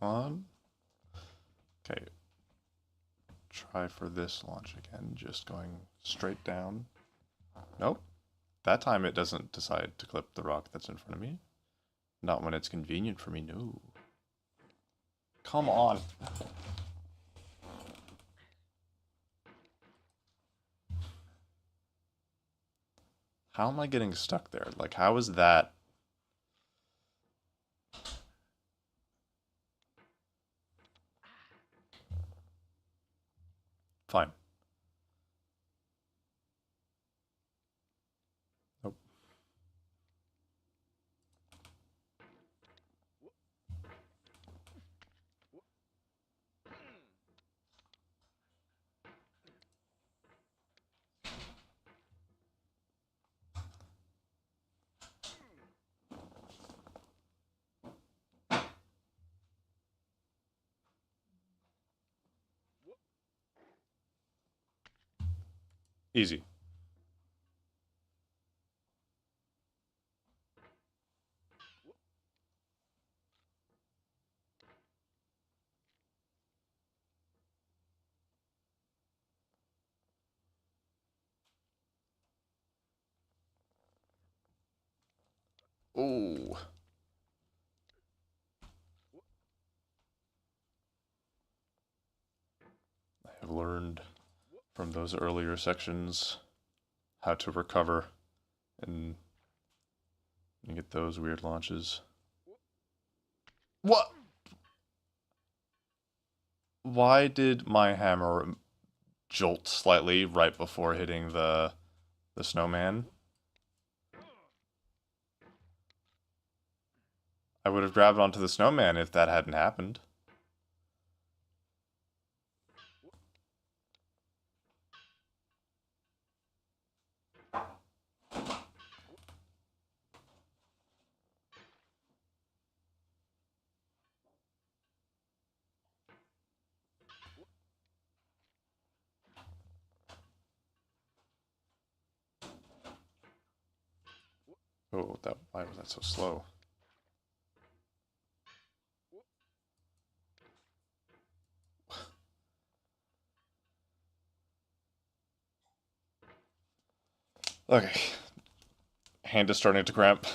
On. Okay. Try for this launch again, just going straight down. Nope. That time it doesn't decide to clip the rock that's in front of me. Not when it's convenient for me, no. Come on. How am I getting stuck there? Like, how is that? Fine. Nope. Easy. Ooh. from those earlier sections, how to recover and get those weird launches. What? Why did my hammer jolt slightly right before hitting the snowman? I would have grabbed onto the snowman if that hadn't happened. Oh, why was that so slow? Okay. Hand is starting to cramp.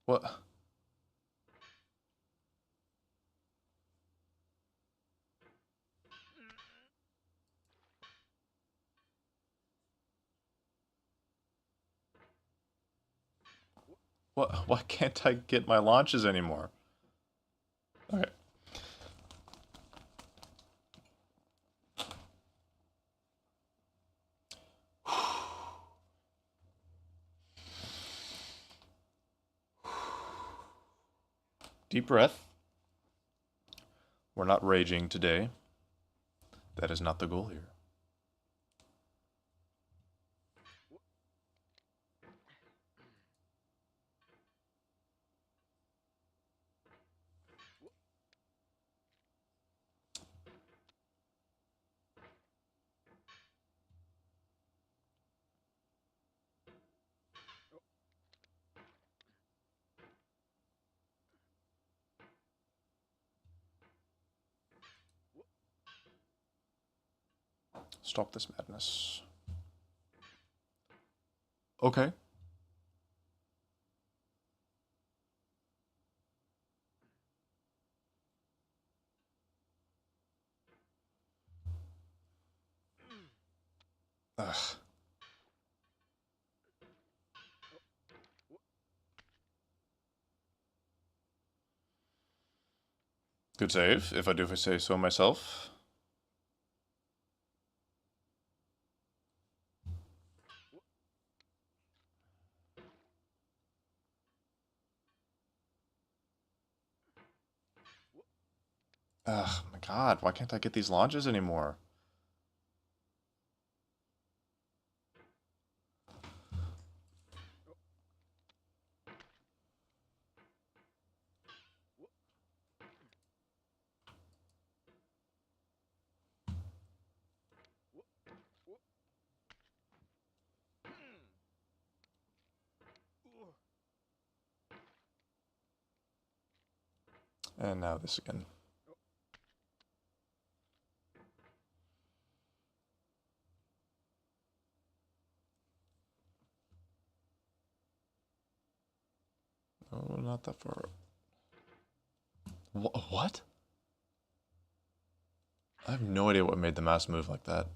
What? What? Why can't I get my launches anymore? Okay. Deep breath. We're not raging today. That is not the goal here. Stop this madness. Okay. Ugh. Good save, if I do say so myself. Ugh, my god, why can't I get these launches anymore? And now this again. Oh, not that far. What? I have no idea what made the mouse move like that.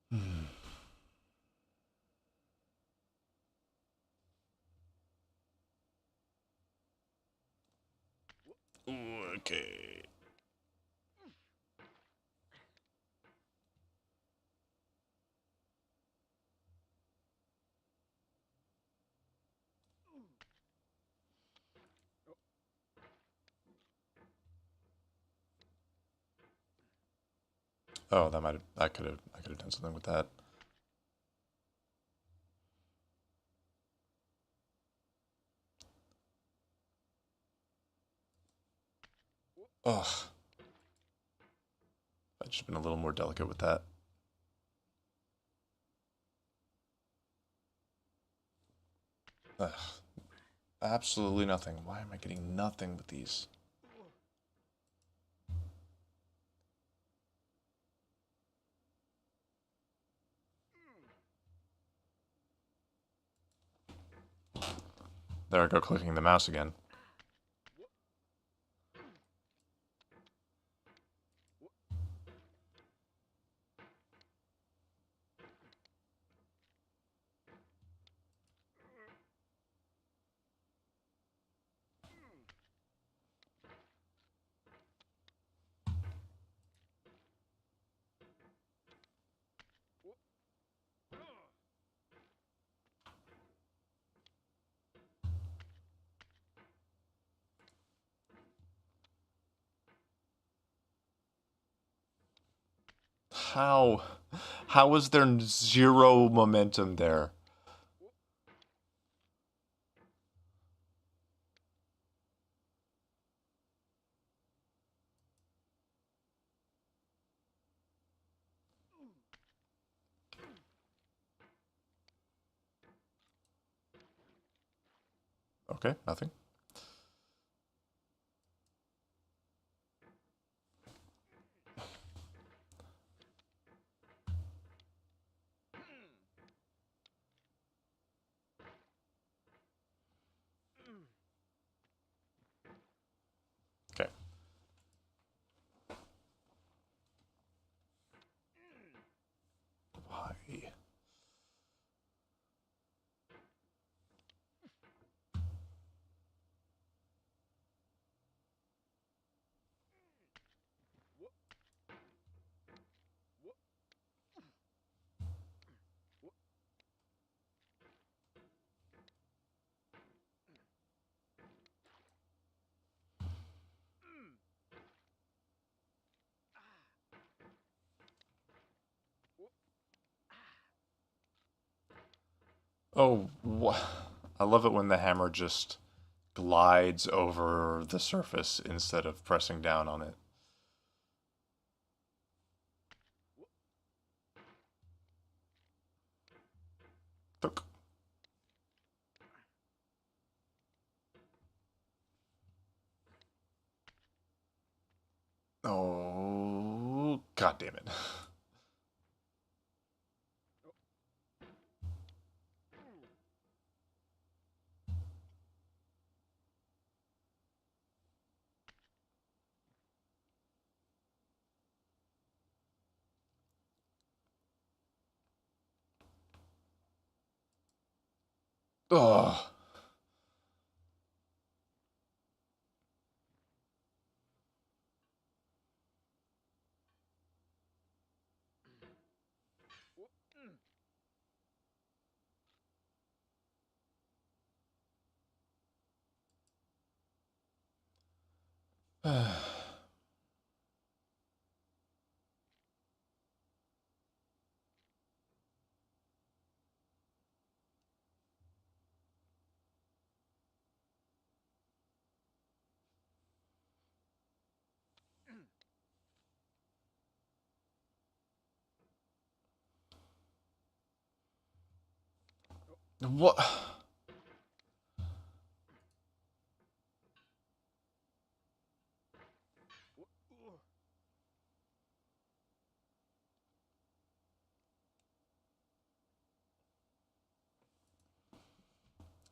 Hmm. Okay. Oh, I could have done something with that. Ugh. I've just been a little more delicate with that. Absolutely nothing. Why am I getting nothing with these? There I go, clicking the mouse again. How? How is there zero momentum there? Okay, nothing. Okay. Why? Oh, I love it when the hammer just glides over the surface instead of pressing down on it. Tuk. Oh, god damn it. Ugh. What?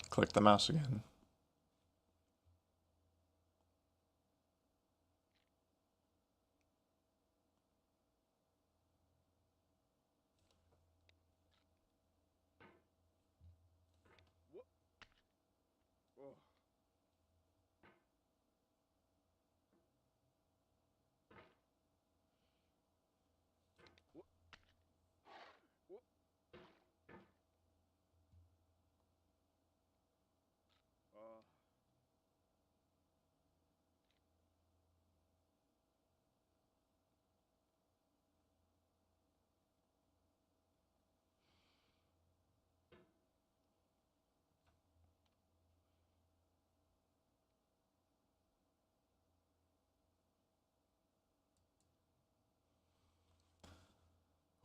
Click the mouse again.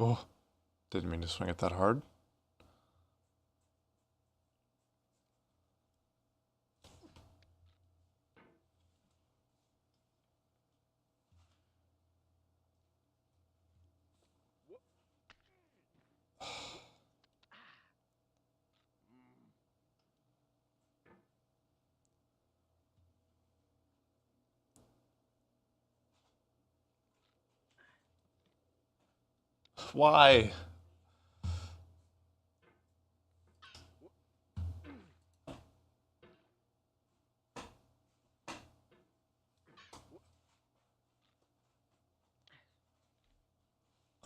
Oh, didn't mean to swing it that hard. Why?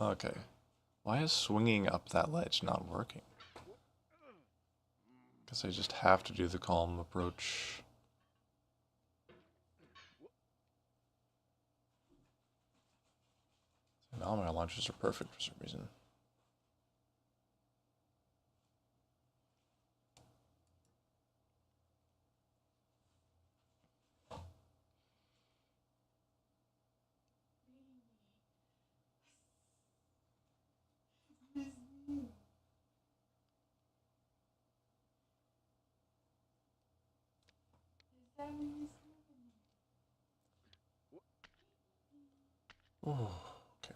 Okay. Why is swinging up that ledge not working? Guess I just have to do the calm approach. Now my launches are perfect for some reason. Ooh, okay.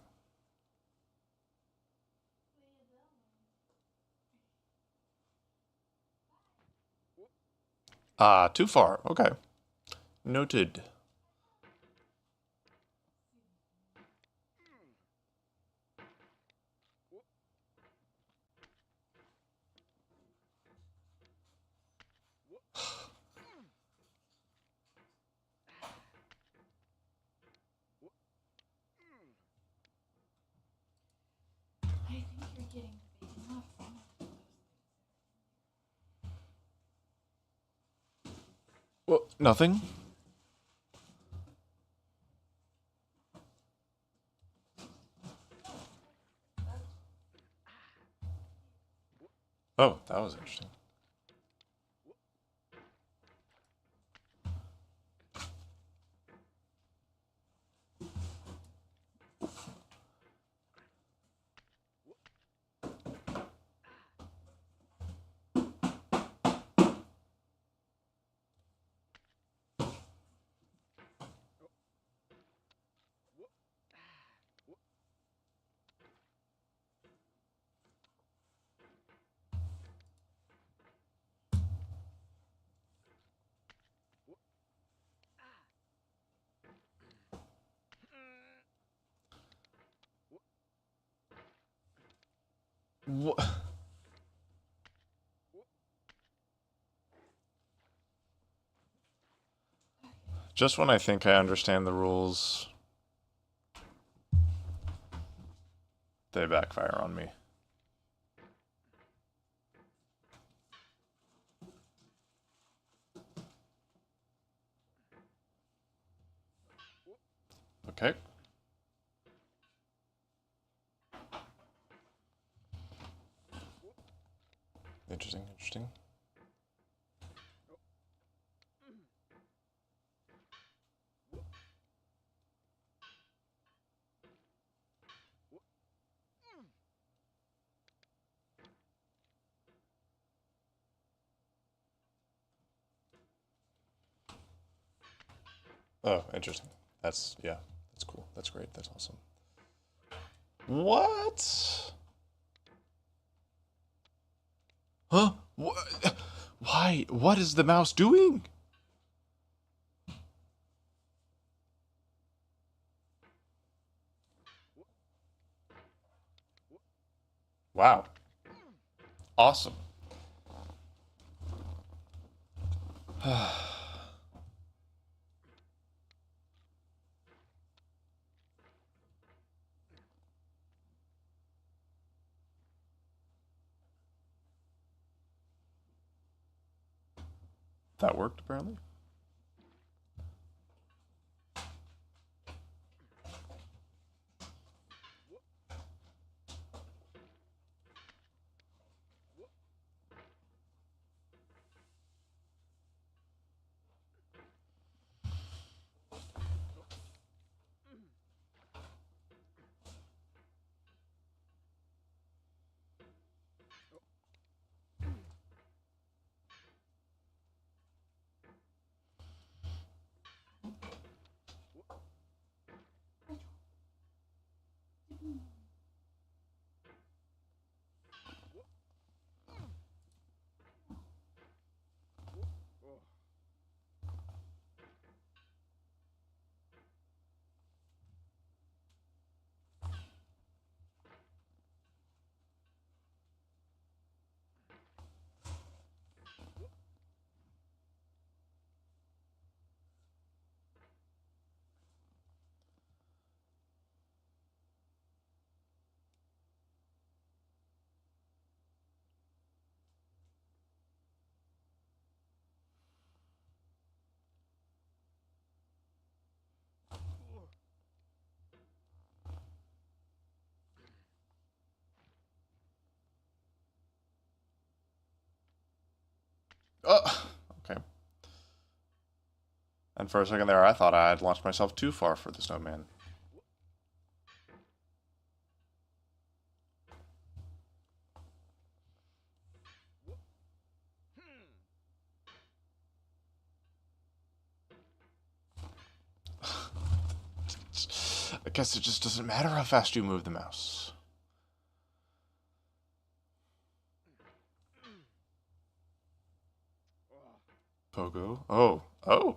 Ah, too far. Okay. Noted. I think you're getting big enough. Well, nothing. Oh, that was interesting. What? Just when I think I understand the rules, they backfire on me. Okay. Interesting, interesting. Oh, interesting. That's, yeah, that's cool. That's great. That's awesome. What? Huh? What? Why? What is the mouse doing? Wow. Awesome. That worked, apparently. Okay. And for a second there, I thought I had launched myself too far for the snowman. I guess it just doesn't matter how fast you move the mouse. Pogo. Oh. Oh.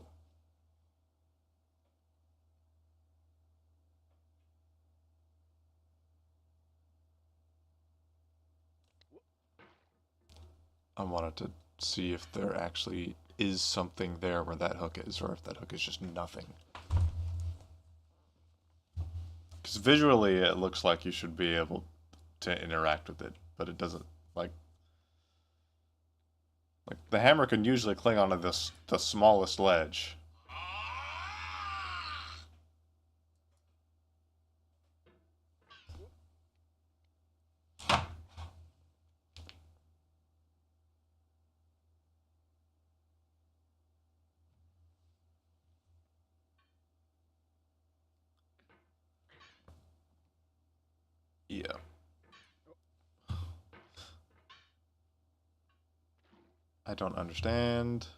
I wanted to see if there actually is something there where that hook is, or if that hook is just nothing. Because visually it looks like you should be able to interact with it, but it doesn't. Like the hammer can usually cling onto the smallest ledge. Yeah. I don't understand,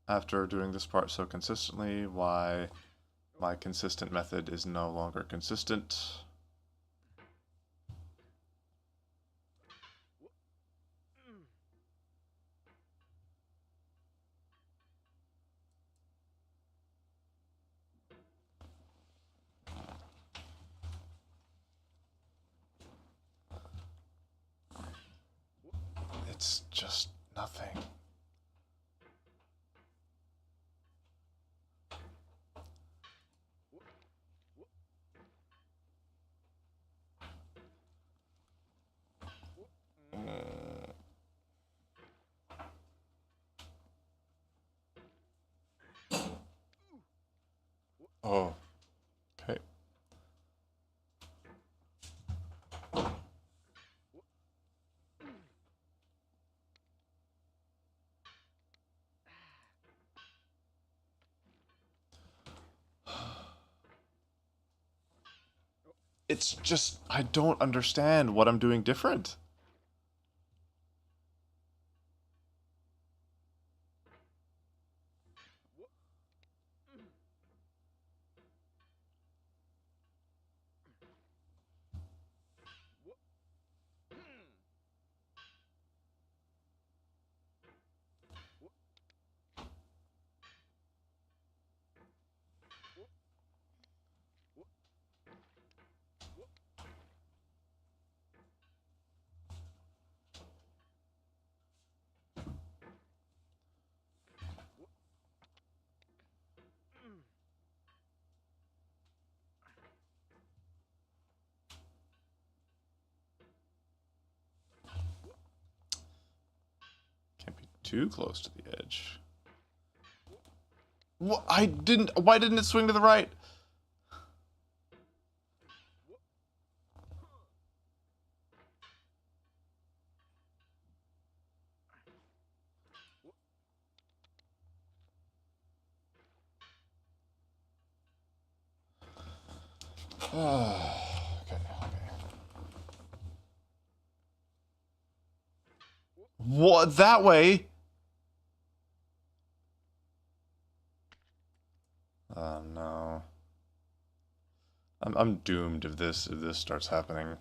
after doing this part so consistently, why my consistent method is no longer consistent. It's just nothing. Oh, okay. It's just, I don't understand what I'm doing different. Can't be too close to the edge. What? Why didn't it swing to the right? Okay. What? That way? Oh no. I'm doomed if this starts happening.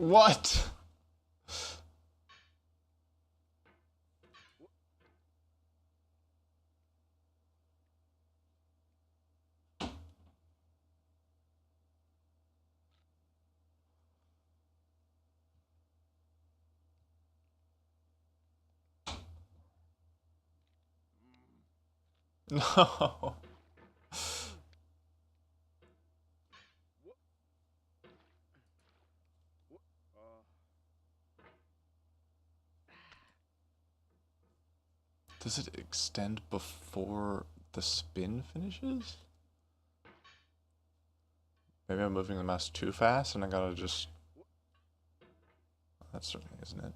What? No. Does it extend before the spin finishes? Maybe I'm moving the mouse too fast and I gotta just... That certainly isn't it.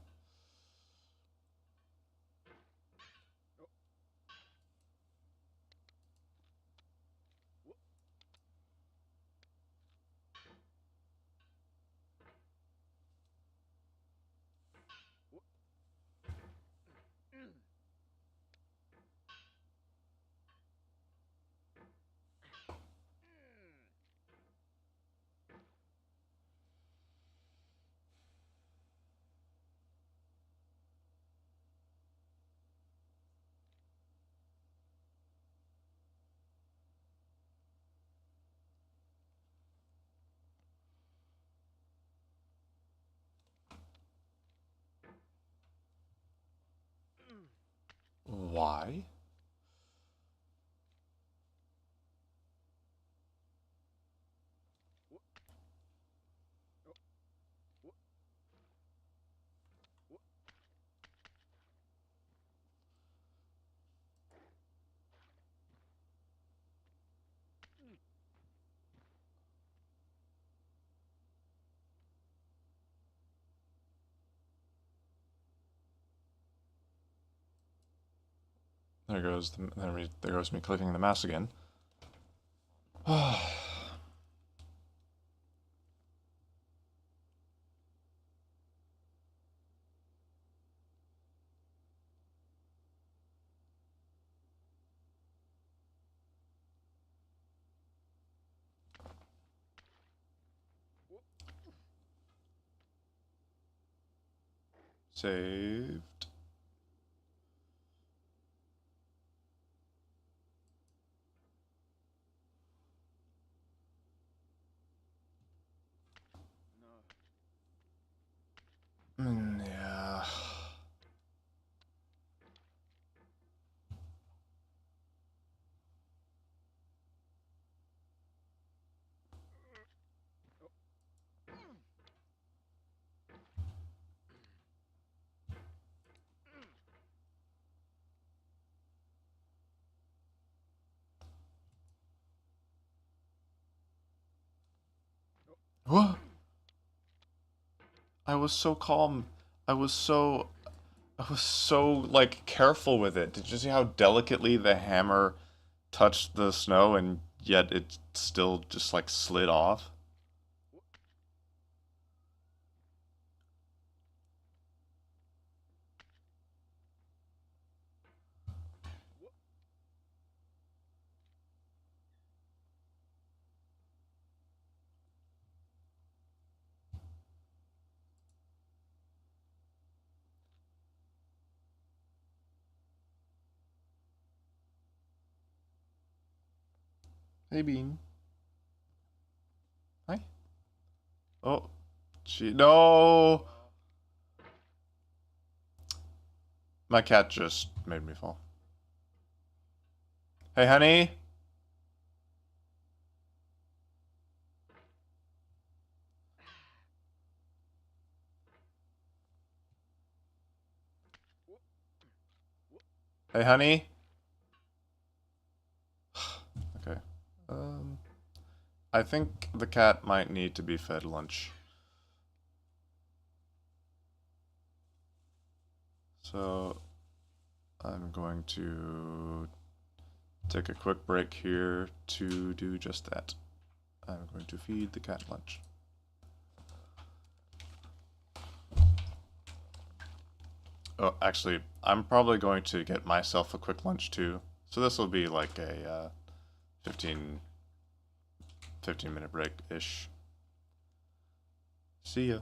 Why? There goes there goes me clicking the mouse again. Saved. Yeah. What? I was so calm. I was so like careful with it. Did you see how delicately the hammer touched the snow and yet it still just like slid off? Hey Bean. Hi. Oh, gee, no. My cat just made me fall. Hey honey. Hey honey. Okay. Um I think the cat might need to be fed lunch. So I'm going to take a quick break here to do just that. I'm going to feed the cat lunch. Oh, actually, I'm probably going to get myself a quick lunch too. So this will be like a 15 minute break-ish. See ya.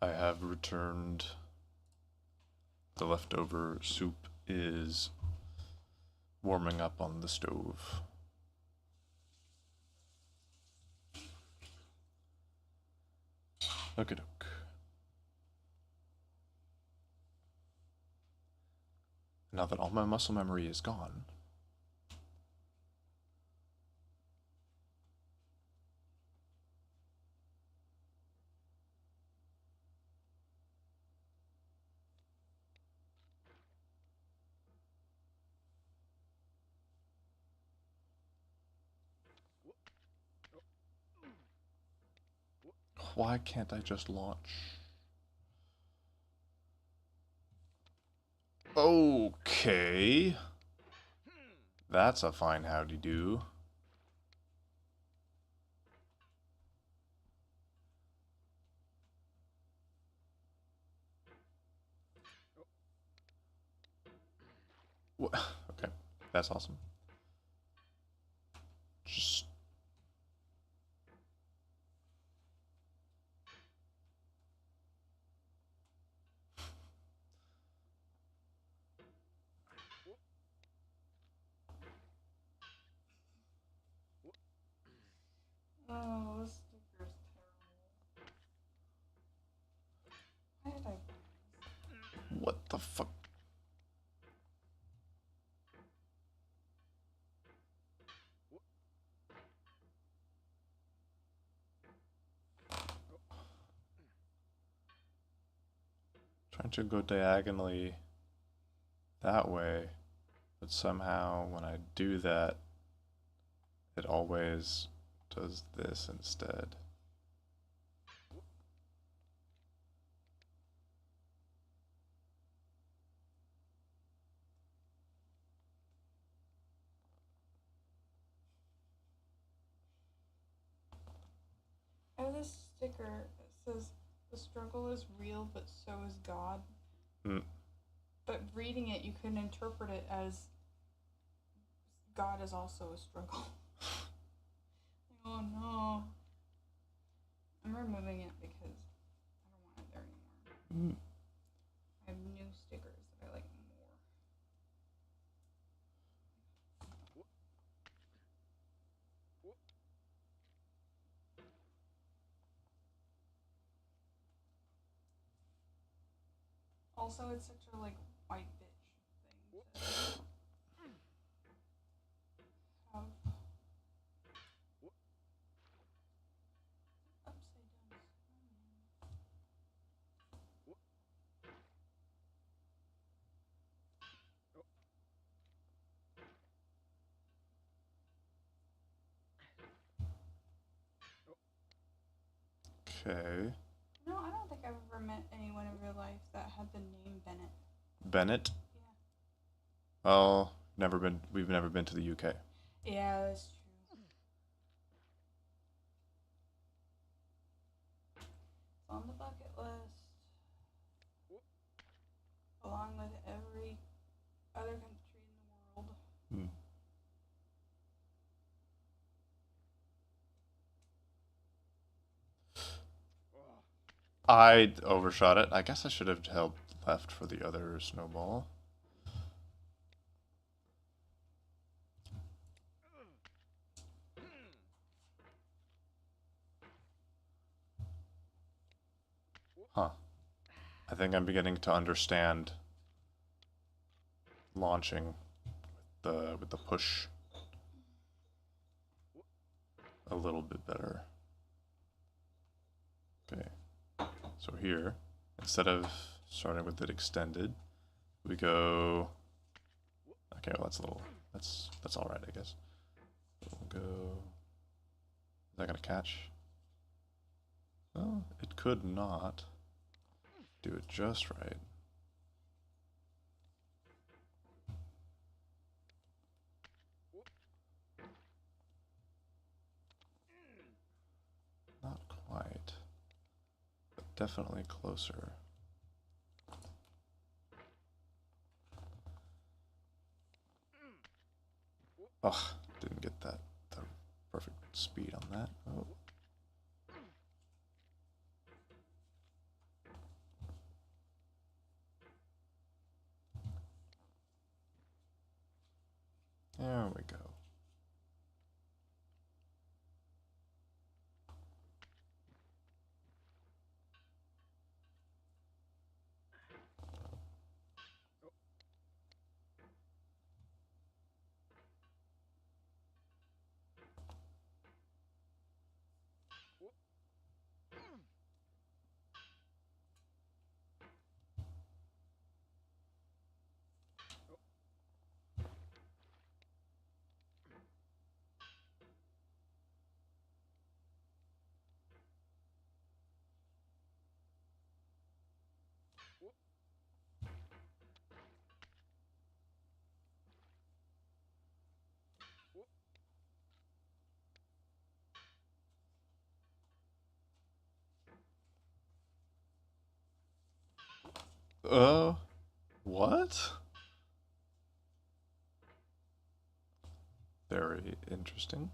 I have returned. The leftover soup is warming up on the stove. Okie doke. Now that all my muscle memory is gone, why can't I just launch? Okay. That's a fine howdy do. What? Okay, that's awesome. Just Oh, this sticker's terrible. Why did I buy this? what the fuck? Trying to go diagonally that way, but somehow when I do that, it always does this instead. I have this sticker that says the struggle is real, but so is God. Mm. But reading it, you can interpret it as God is also a struggle. Oh no. I'm removing it because I don't want it there anymore. Mm. I have new stickers that I like more. Also, it's such a like white bitch thing to have upside down snowman. Okay. No, I don't think I've ever met anyone in real life that had the name Bennet. Bennet? Yeah. Oh, never been. We've never been to the UK. Yeah, that's true. It's on the bucket list. Along with every other country in the world. Hmm. I overshot it. I guess I should have held left for the other snowball. Huh. I think I'm beginning to understand launching with the push a little bit better. Okay. So here, instead of starting with it extended, we go. Okay, well that's a little. That's all right, I guess. We'll go. Is that gonna catch? Well, it could not. Do it just right. Not quite, but definitely closer. Ugh, didn't get the perfect speed on that. Oh. What? Very interesting.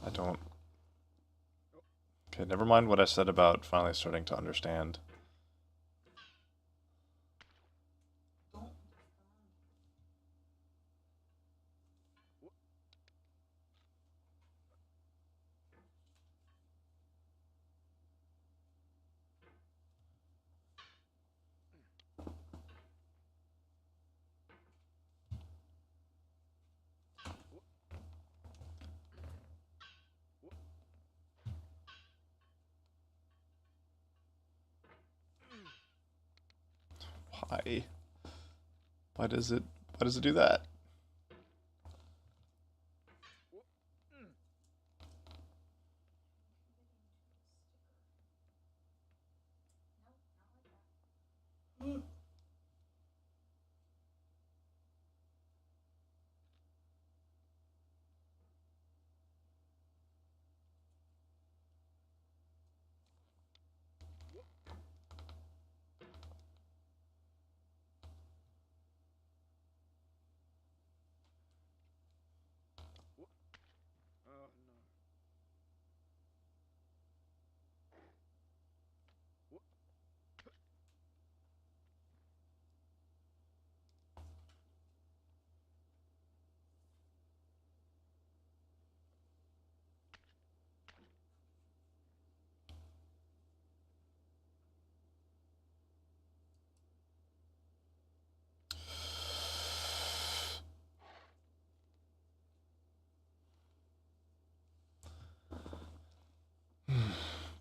I don't... Okay, never mind what I said about finally starting to understand. Why? Why does it do that?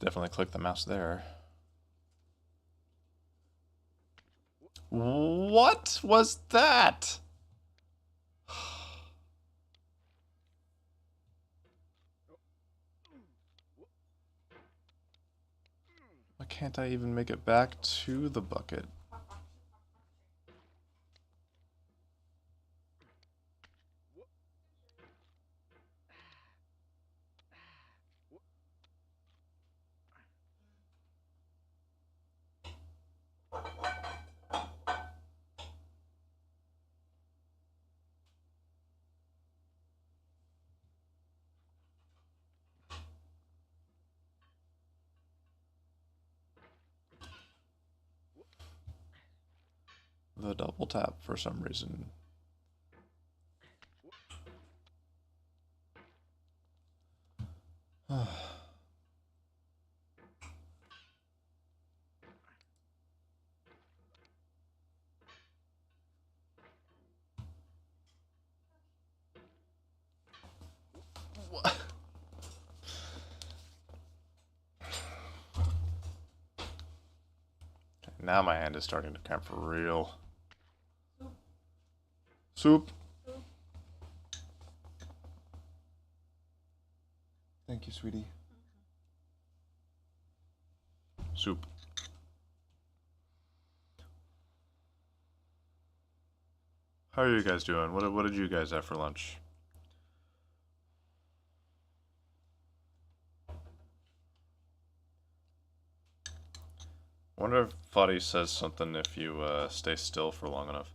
Definitely click the mouse there. What was that? Why can't I even make it back to the bucket? The double tap for some reason. What? Now my hand is starting to cramp for real. Soup. Thank you, sweetie. Soup. How are you guys doing? What did you guys have for lunch? I wonder if Foddy says something if you stay still for long enough.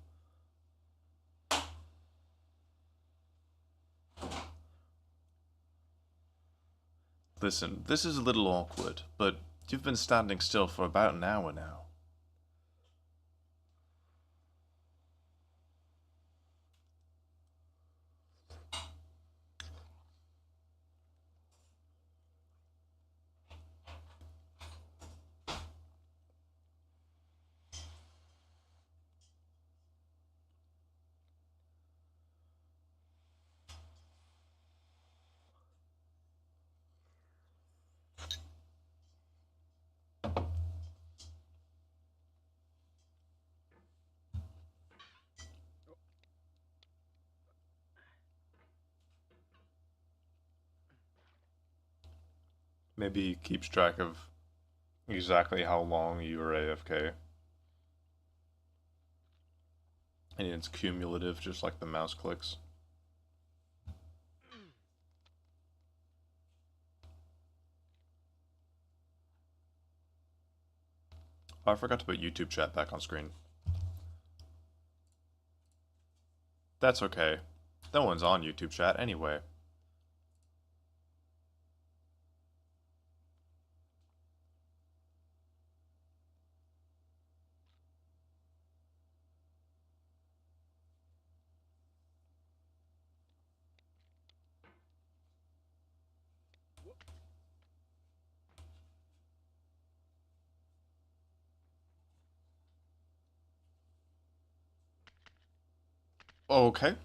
Listen, this is a little awkward, but you've been standing still for about an hour now. Maybe he keeps track of exactly how long you were AFK. And it's cumulative, just like the mouse clicks. Oh, I forgot to put YouTube chat back on screen. That's okay. No one's on YouTube chat anyway. Okay.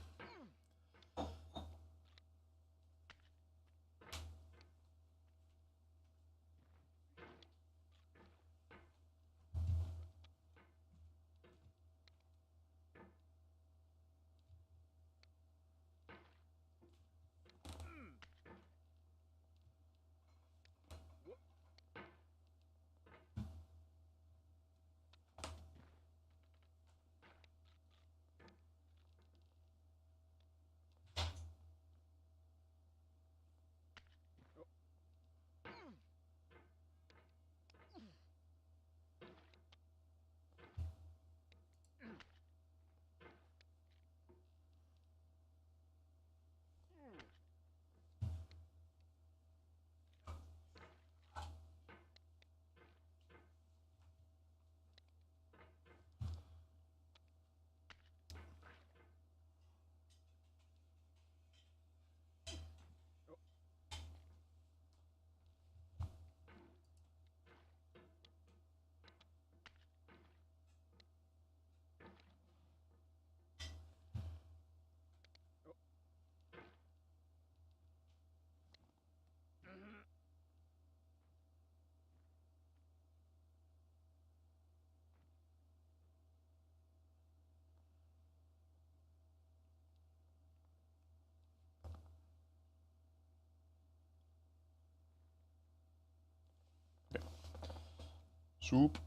Soup.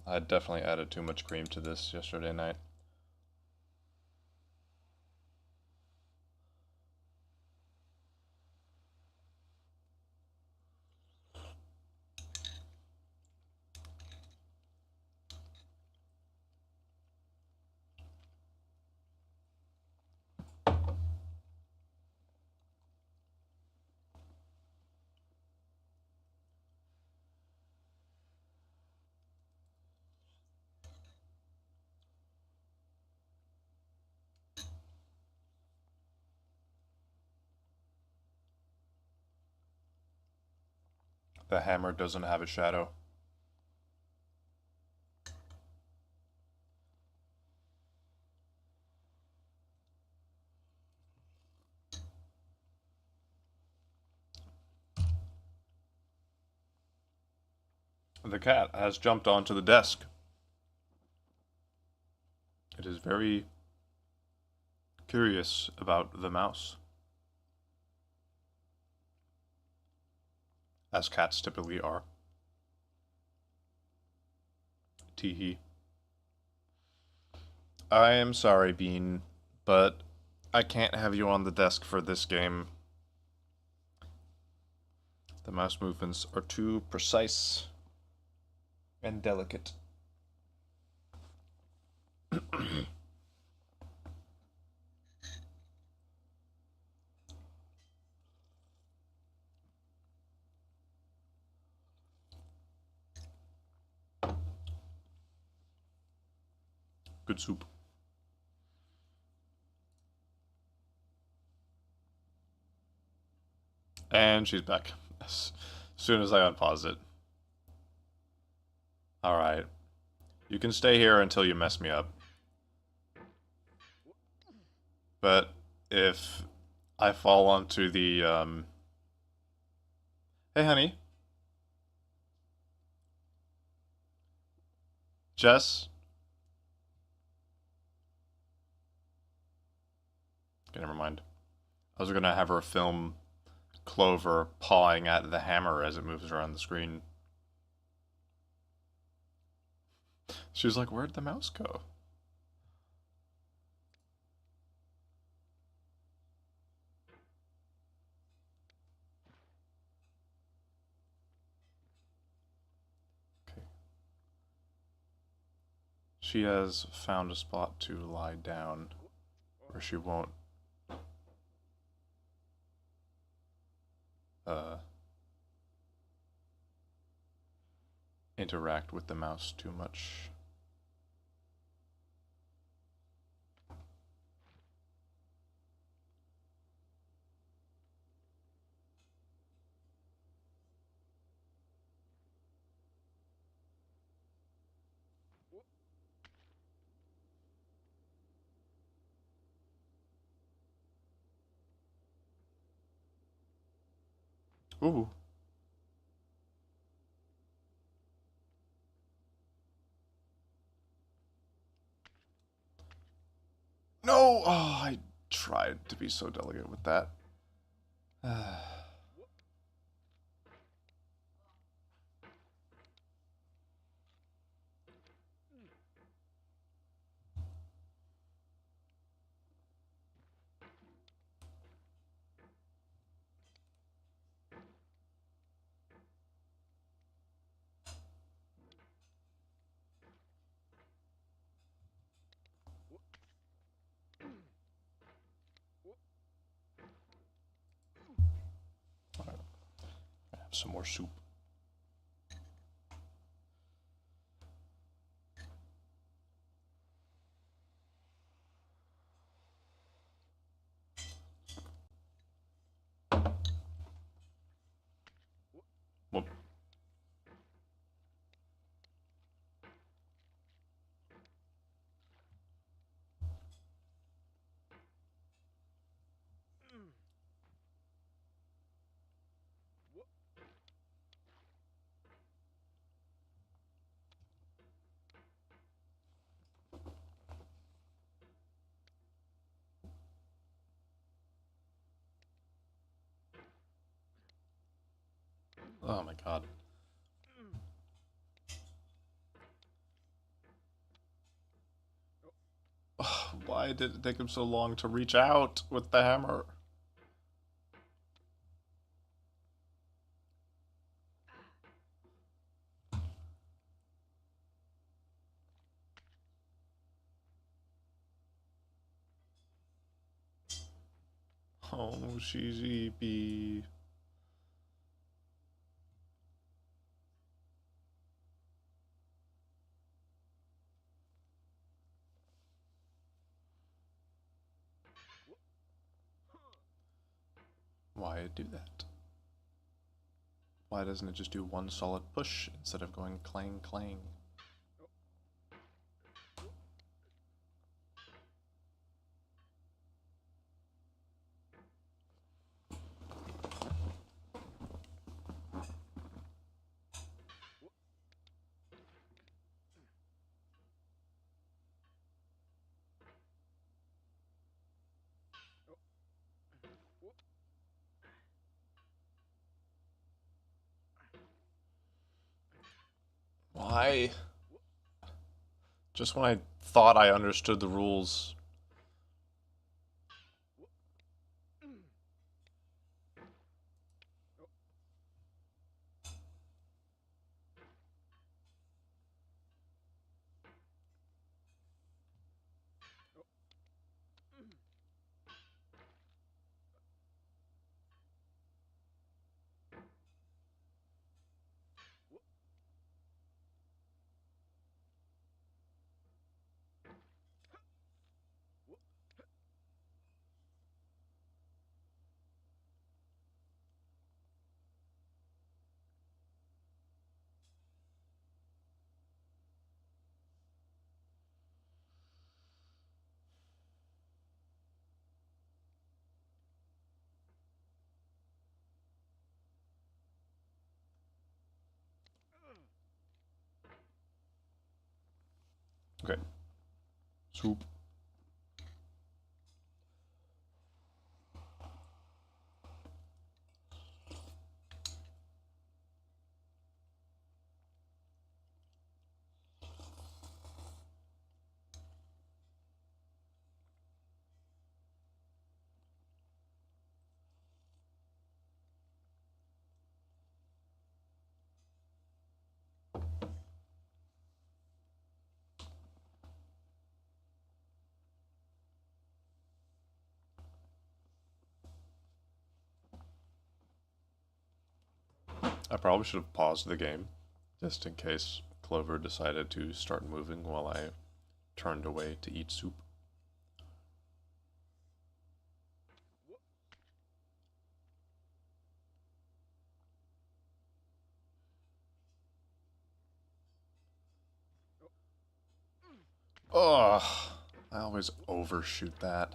I definitely added too much cream to this yesterday night. The hammer doesn't have a shadow. The cat has jumped onto the desk. It is very curious about the mouse, as cats typically are. Teehee. I am sorry, Bean, but I can't have you on the desk for this game. The mouse movements are too precise and delicate. Good soup. And she's back. As soon as I unpause it. Alright. You can stay here until you mess me up. But if I fall onto the, Hey, honey. Jess? Okay, never mind. I was gonna have her film Clover pawing at the hammer as it moves around the screen. She was like, "Where'd the mouse go?" Okay. She has found a spot to lie down where she won't uh, interact with the mouse too much. Ooh. No! Oh, I tried to be so delicate with that. Have some more soup. Well, oh my god. Why did it take him so long to reach out with the hammer? Oh, she's eepy. Why do that? Why doesn't it just do one solid push instead of going clang clang? Why? Just when I thought I understood the rules. Okay. Soup. I probably should have paused the game, just in case Clover decided to start moving while I turned away to eat soup. Ugh, I always overshoot that.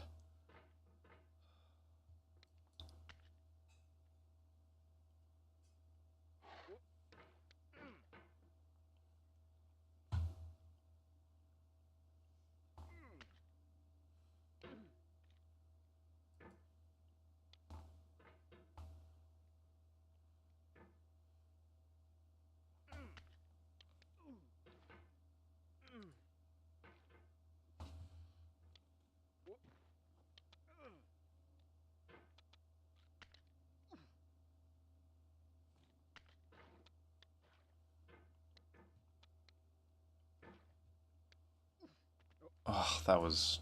Ugh, that was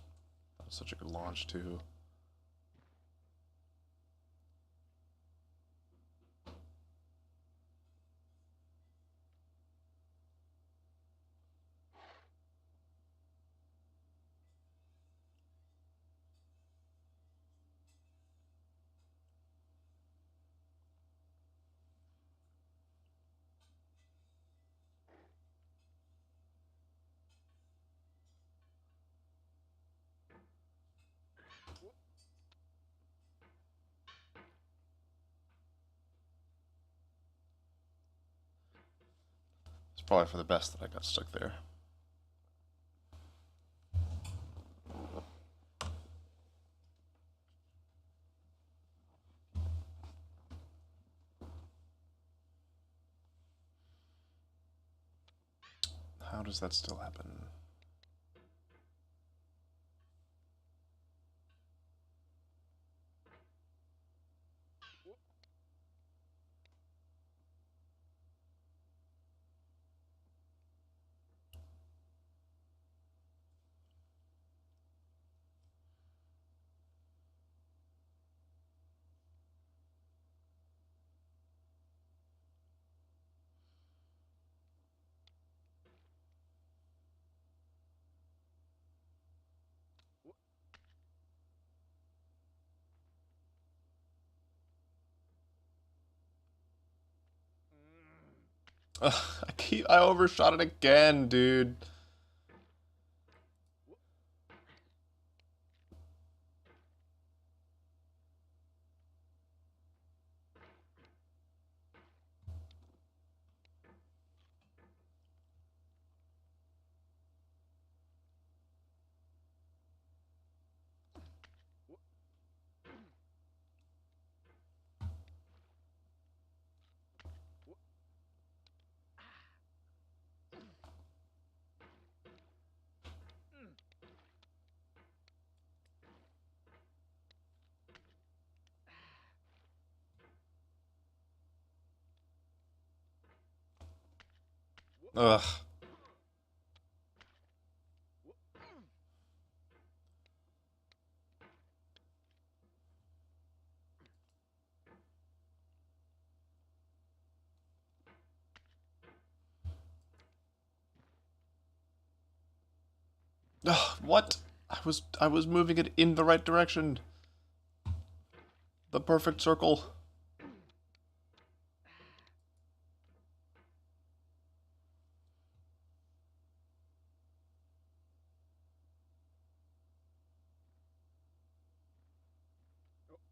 such a good launch too. It's probably for the best that I got stuck there. How does that still happen? Ugh, I overshot it again, dude. Ugh. Ugh, what? I was moving it in the right direction. The perfect circle.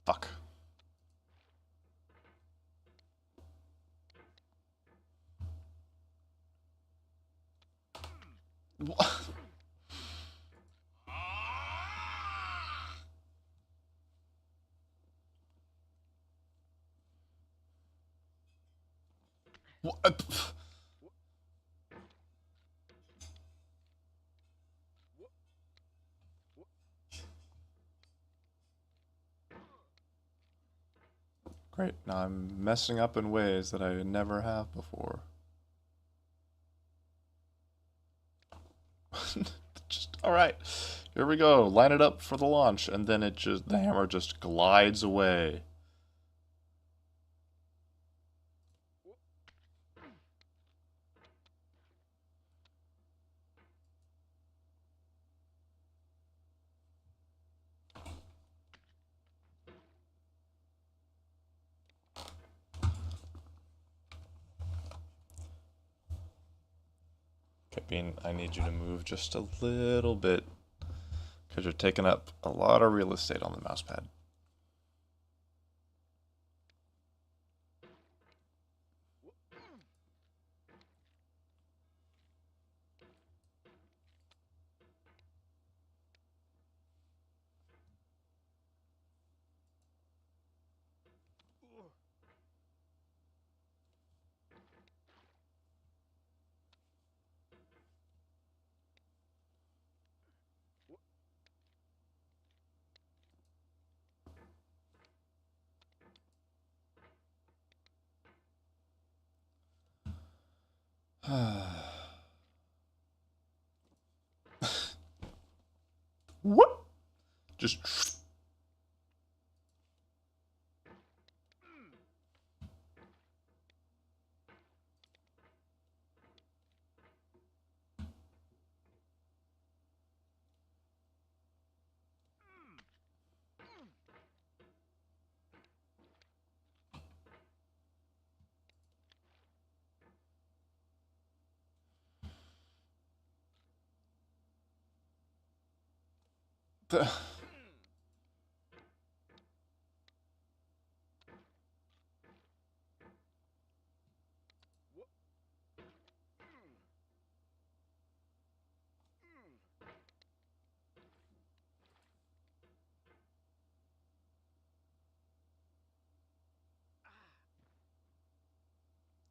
Fuck. What? What? Great. Now I'm messing up in ways that I never have before. All right, here we go. Line it up for the launch, and then the hammer just glides away. Okay, Bean, I need you to move just a little bit because you're taking up a lot of real estate on the mouse pad. What? Just.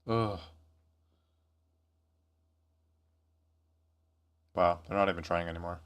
Ugh. Wow, they're not even trying anymore.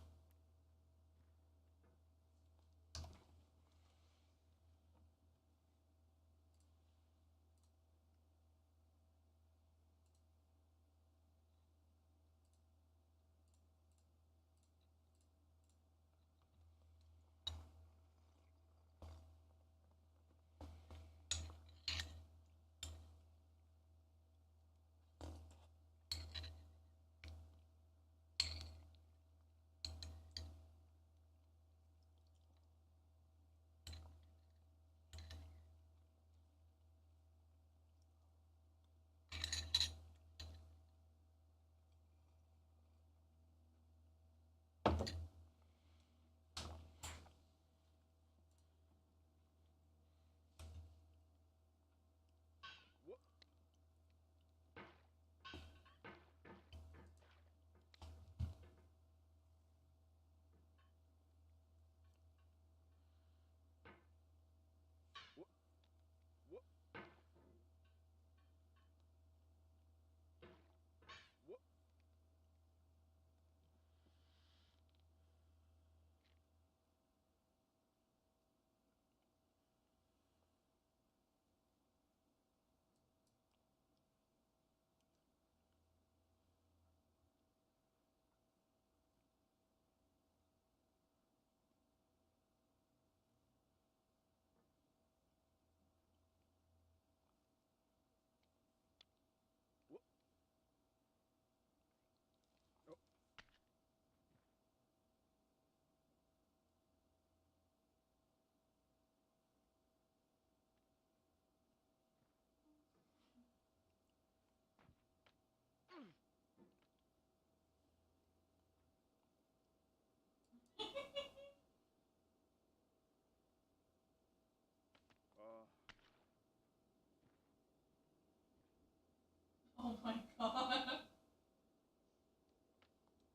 Oh my god.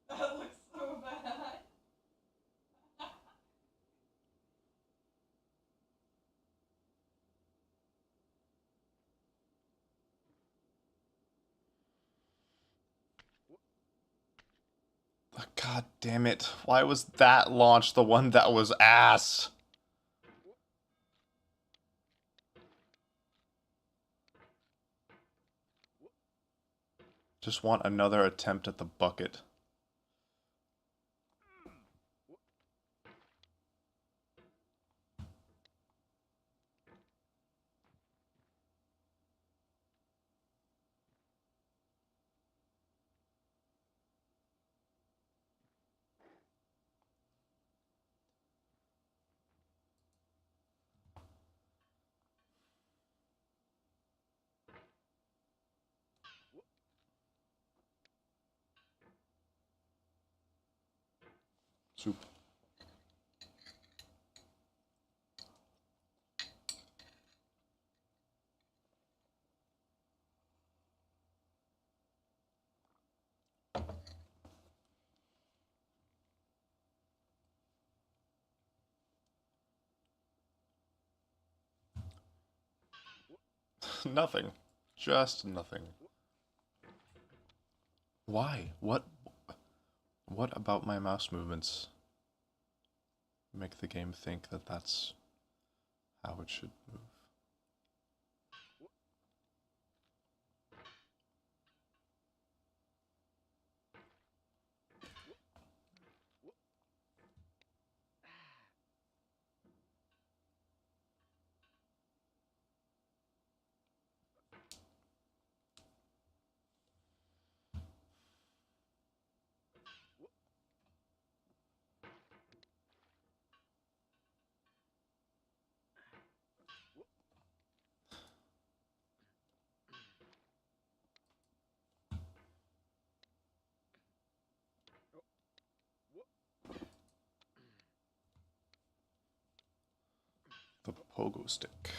That looks so bad. God damn it. Why was that launch the one that was ass? Just want another attempt at the bucket. soup. Nothing. Just nothing. Why? What about my mouse movements make the game think that that's how it should move? The pogo stick.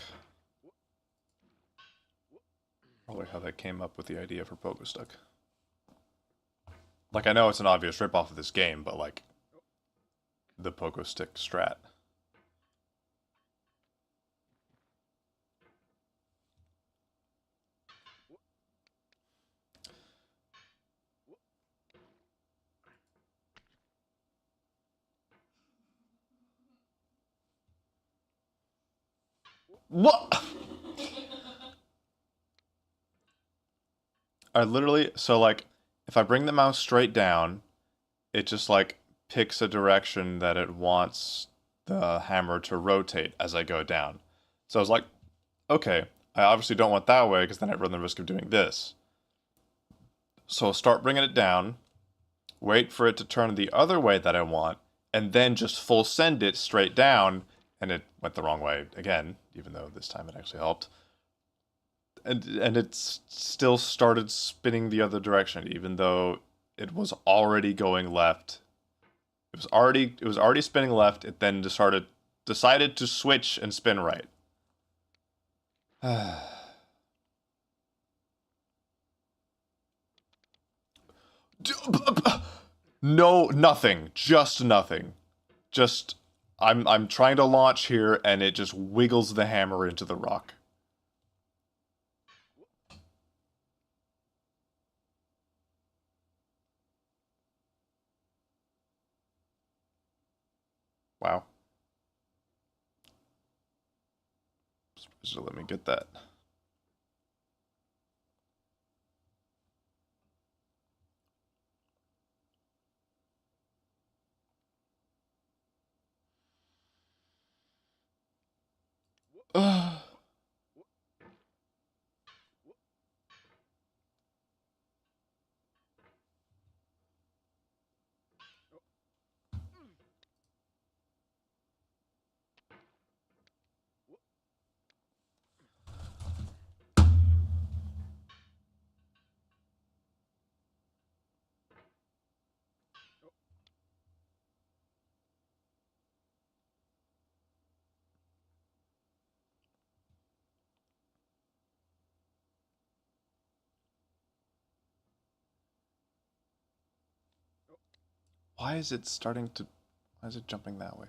Probably how they came up with the idea for pogo stick. Like, I know it's an obvious ripoff of this game, but like, the pogo stick strat. What? I literally, so like, if I bring the mouse straight down, it just like picks a direction that it wants the hammer to rotate as I go down. So I was like, okay, I obviously don't want that way because then I run the risk of doing this. So I'll start bringing it down, wait for it to turn the other way that I want, and then just full send it straight down, and it went the wrong way again, even though this time it actually helped. And it still started spinning the other direction, even though it was already going left. It was already spinning left. It then decided to switch and spin right. No, nothing. Just nothing. Just I'm trying to launch here and it just wiggles the hammer into the rock. Wow. So let me get that. Why is it starting to... Why is it jumping that way?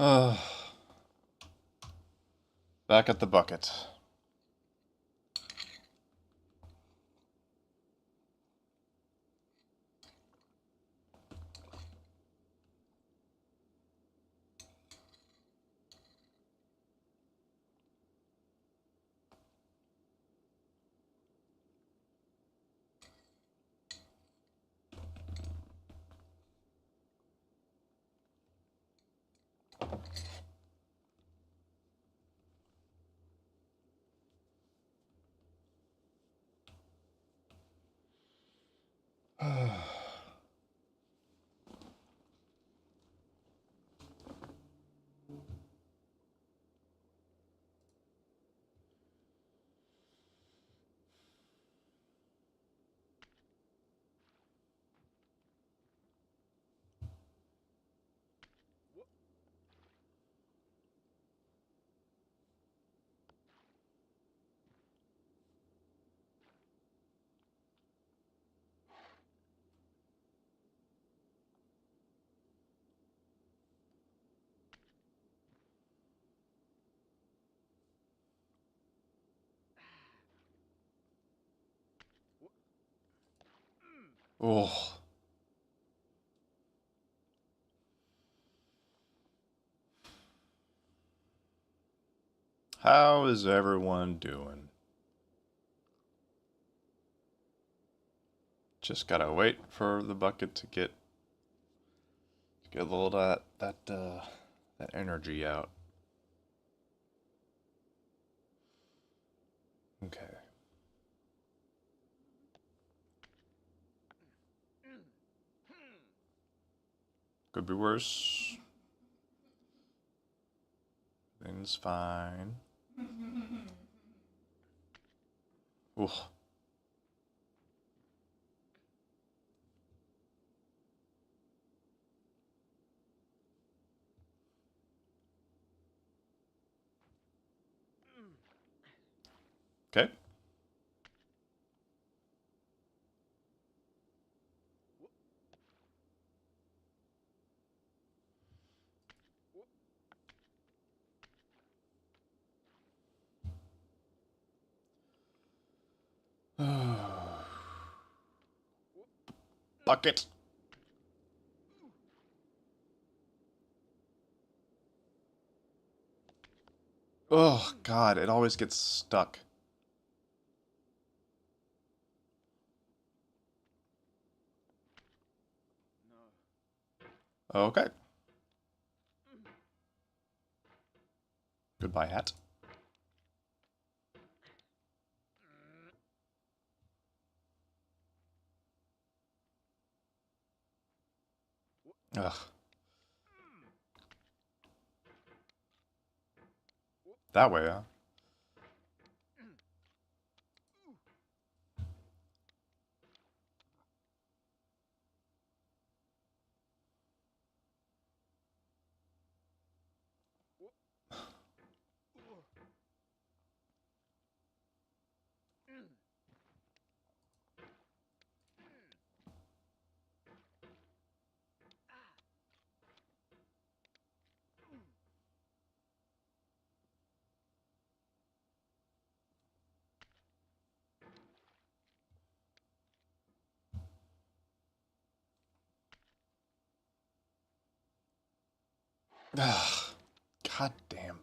Back at the bucket. Oh. How is everyone doing? Just gotta wait for the bucket to get a little that energy out. Okay. Could be worse. Things fine. Ooh. Okay. Bucket. Oh God, it always gets stuck. Okay. Goodbye, hat. Ugh. That way, huh? Ugh. God damn.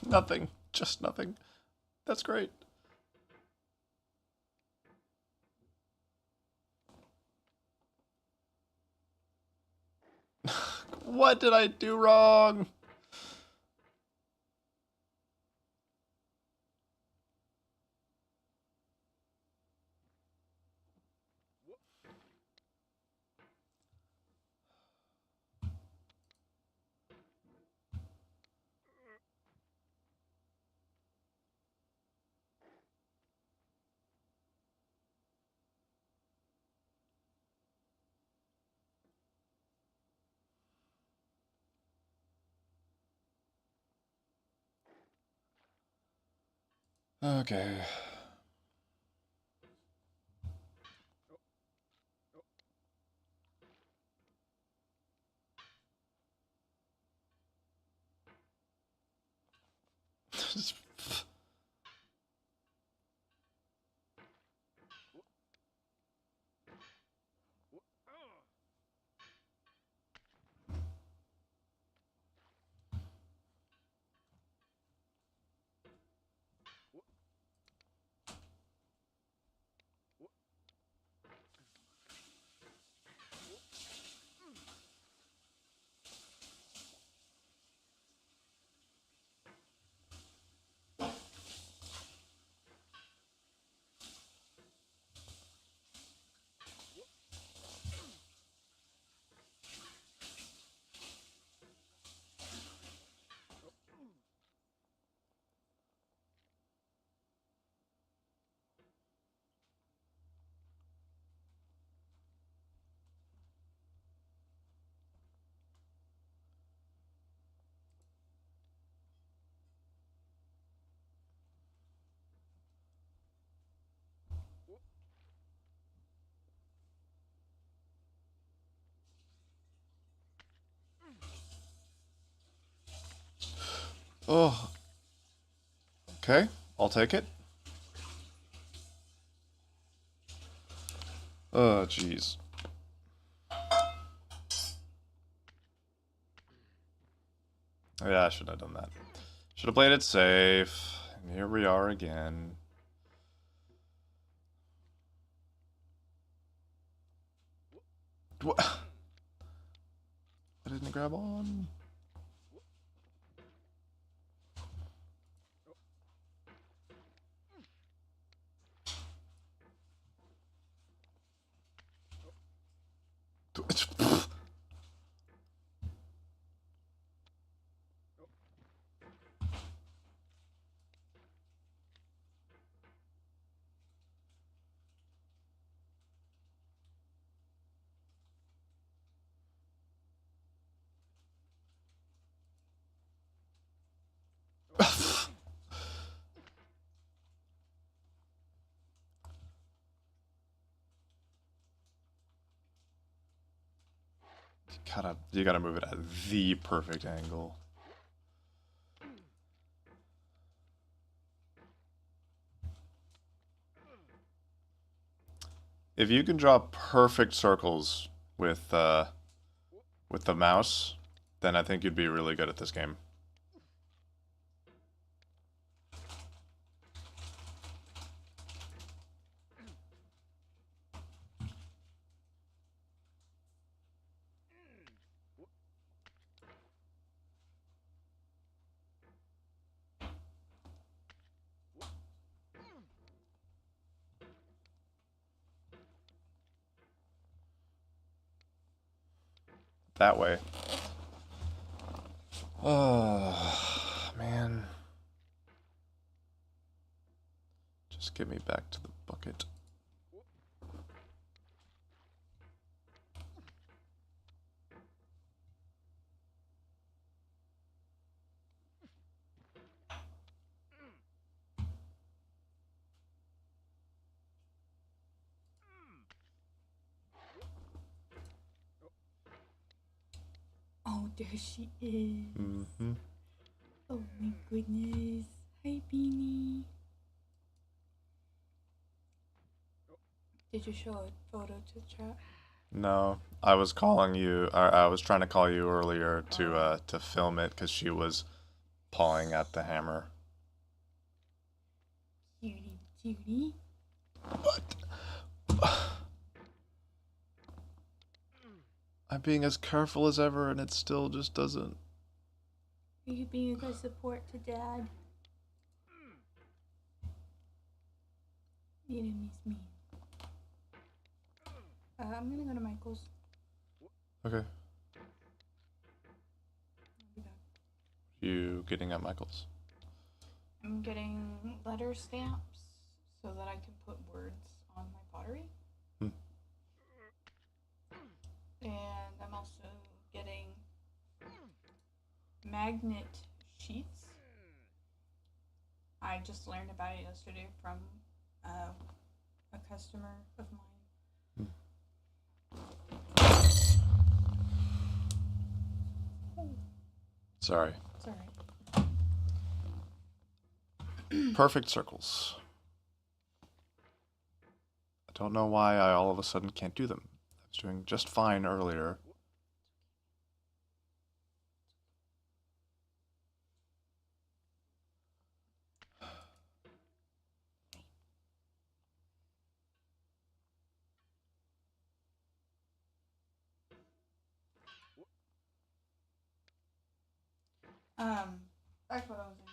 Nothing. Just nothing. That's great. What did I do wrong? Okay. Oh, okay. I'll take it. Oh, jeez. Yeah, I should have done that. Should have played it safe. And here we are again. What? I didn't grab on. You gotta move it at the perfect angle. If you can draw perfect circles with the mouse, then I think you'd be really good at this game. That way. Oh, man. Just get me back to the bucket. Oh, there she is. Mm-hmm. Oh my goodness. Hi, Beanie. Did you show a photo to chat? No, I was calling you. Or I was trying to call you earlier to film it because she was pawing at the hammer. Cutie, cutie. What? I'm being as careful as ever, and it still just doesn't. Are you being a good support to Dad? You didn't miss me. I'm gonna go to Michael's. Okay. I'll be back. You getting at Michael's? I'm getting letter stamps so that I can put words on my pottery. Hmm. And I'm also getting magnet sheets. I just learned about it yesterday from a customer of mine. Sorry. It's alright. Perfect circles. I don't know why I all of a sudden can't do them. I was doing just fine earlier. That's what I was in.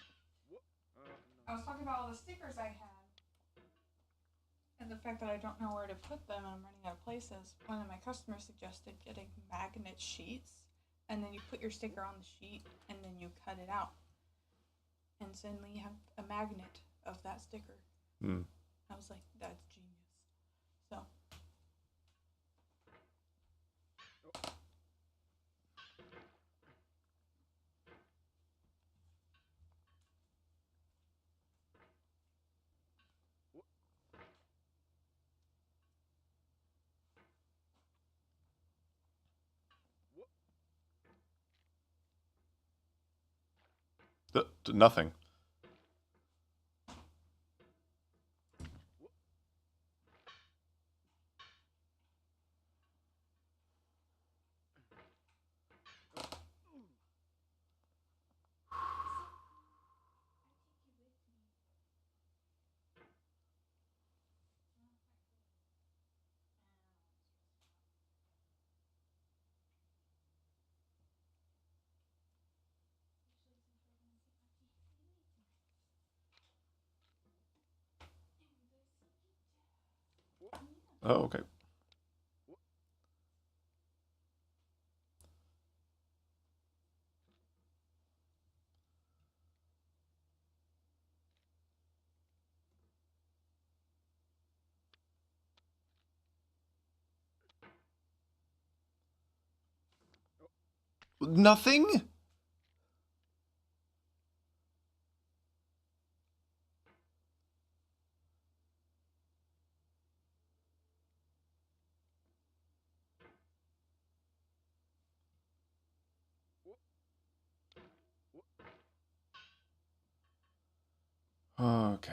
I was talking about all the stickers I had. And the fact that I don't know where to put them and I'm running out of places. One of my customers suggested getting magnet sheets, and then you put your sticker on the sheet and then you cut it out. And suddenly you have a magnet of that sticker. Hmm. I was like, that's genius. So. Nothing. Oh, okay. Nothing? Okay.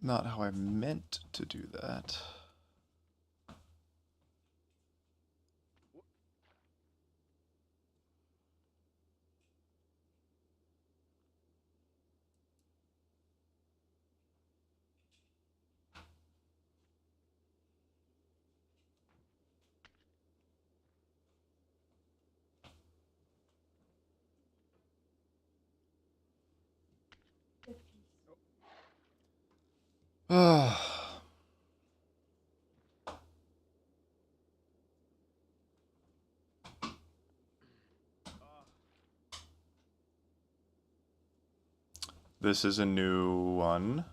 Not how I meant to do that. This is a new one.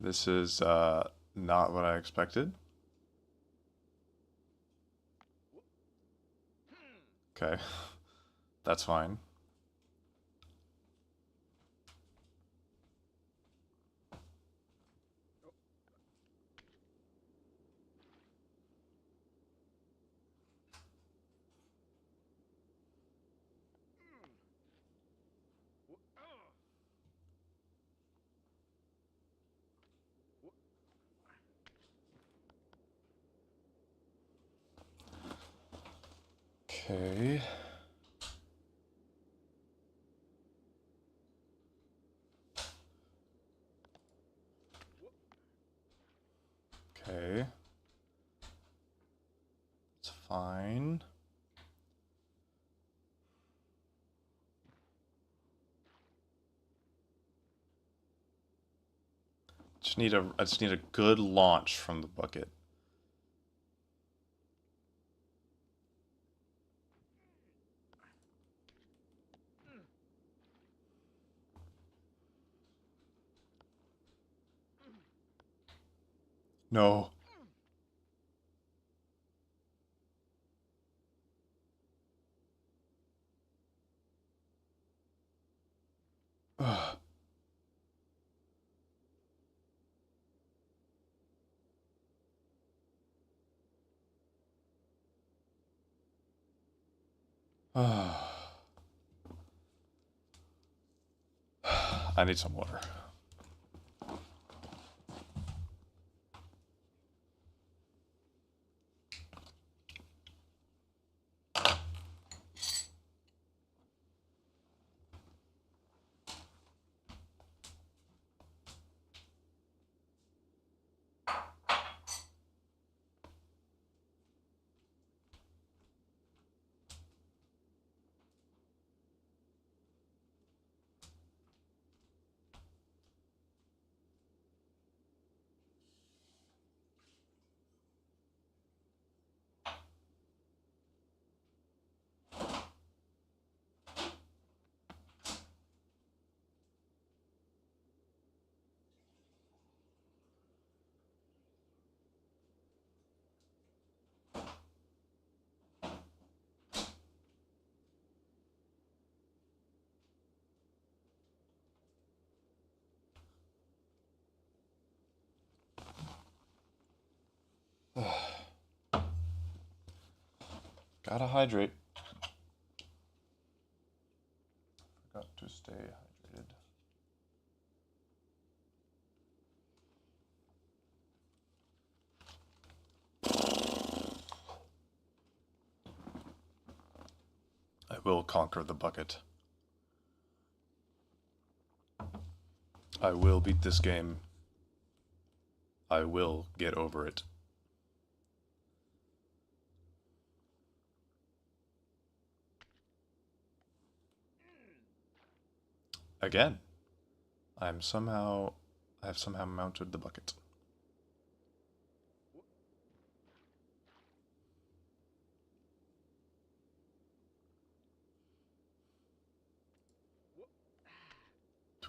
This is not what I expected. Okay, that's fine. Okay. Okay. It's fine. I just need a good launch from the bucket. No. Ugh. I need some water. Gotta hydrate. Forgot to stay hydrated. I will conquer the bucket. I will beat this game. I will get over it. Again. I have somehow mounted the bucket.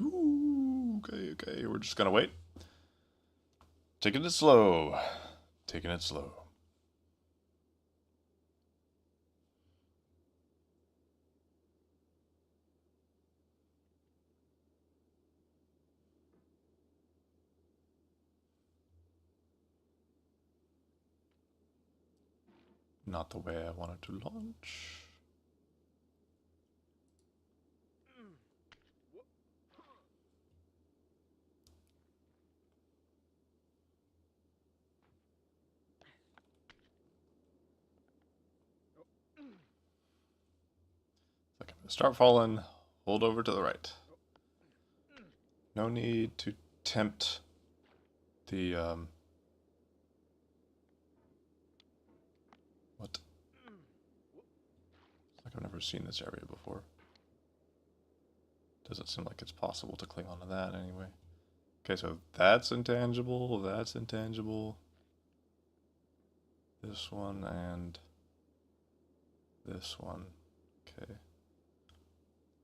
Ooh, okay, we're just gonna wait. Taking it slow. Taking it slow. Not the way I wanted to launch. Okay, I'm gonna start falling. Hold over to the right. No need to tempt the, what? It's like I've never seen this area before. Doesn't seem like it's possible to cling onto that anyway. Okay, so that's intangible, that's intangible. This one and this one. Okay.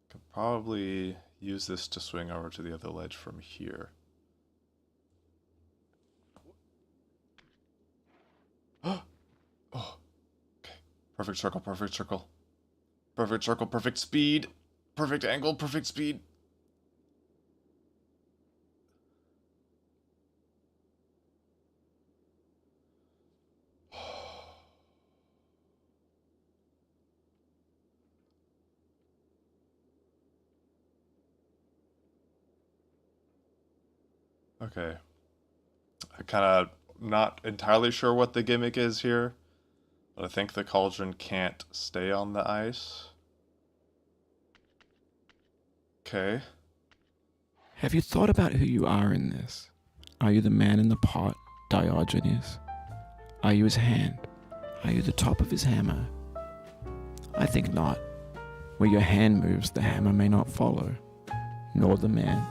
Could probably use this to swing over to the other ledge from here. Oh, okay. Perfect circle, perfect circle. Perfect circle, perfect speed. Perfect angle, perfect speed. Okay. I kind of not entirely sure what the gimmick is here. But I think the cauldron can't stay on the ice. Okay. Have you thought about who you are in this? Are you the man in the pot, Diogenes? Are you his hand? Are you the top of his hammer? I think not. Where your hand moves, the hammer may not follow, nor the man,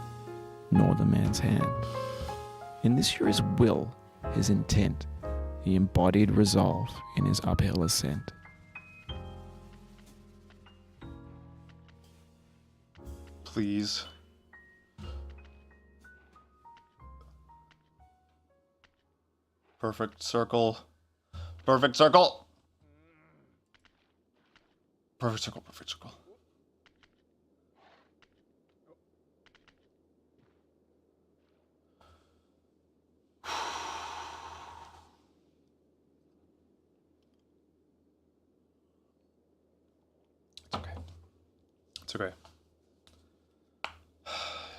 nor the man's hand. In this you're his will, his intent, the embodied resolve in his uphill ascent. Please. Perfect circle. Perfect circle! Perfect circle, perfect circle. It's okay. It's okay.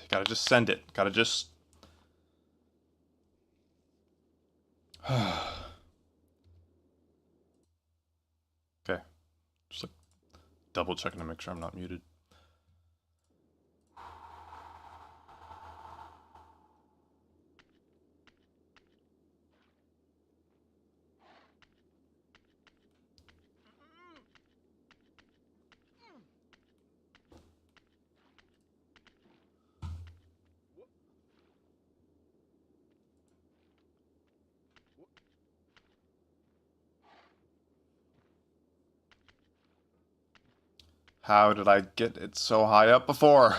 Gotta just send it. Gotta just... Okay. Just like double checking to make sure I'm not muted. How did I get it so high up before?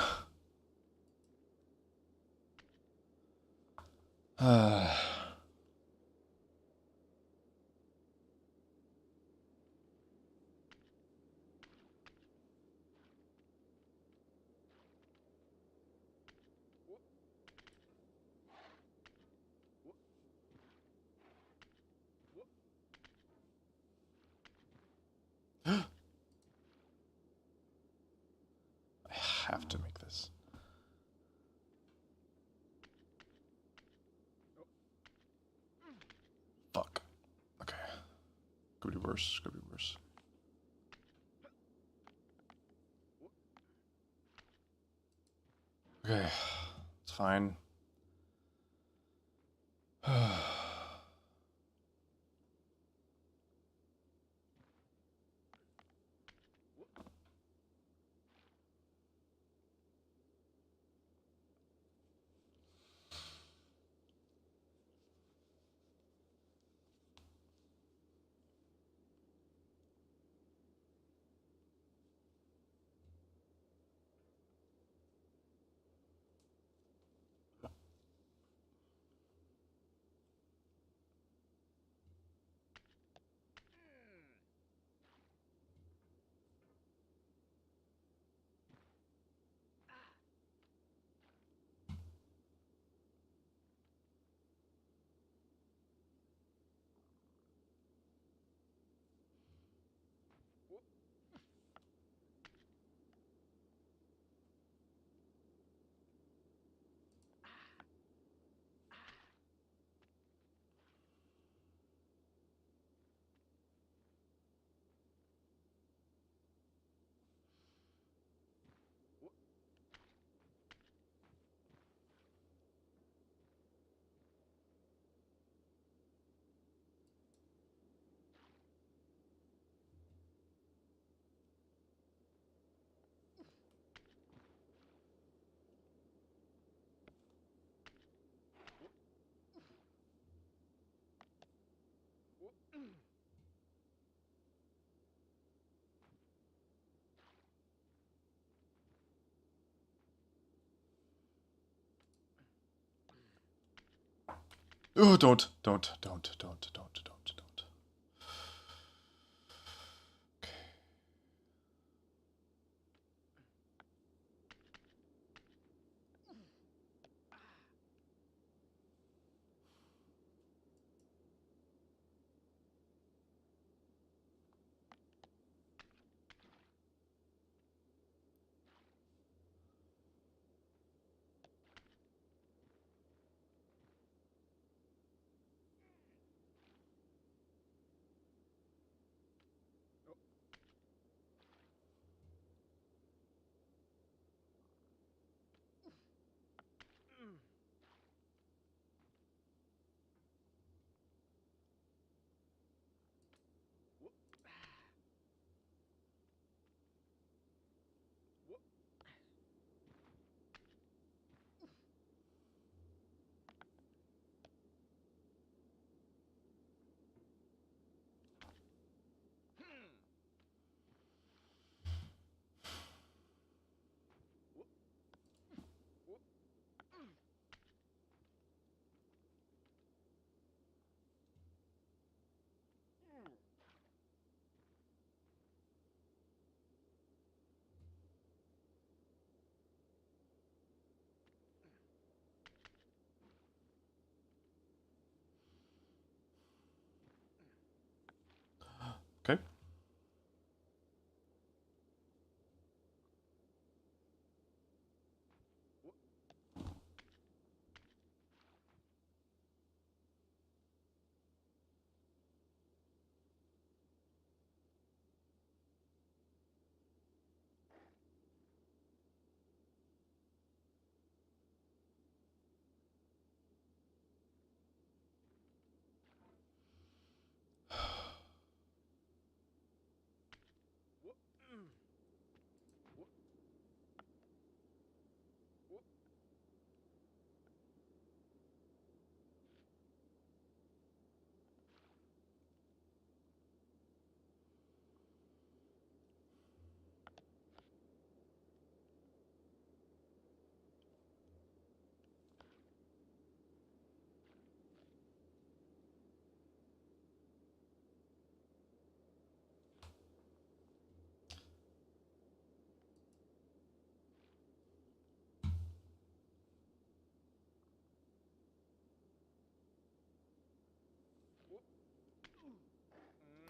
I have to make this. Fuck. Okay. Could be worse. Could be worse. Okay. It's fine. Oh, don't. Okay.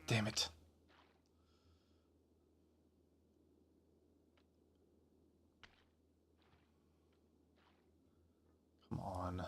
Damn it. Come on.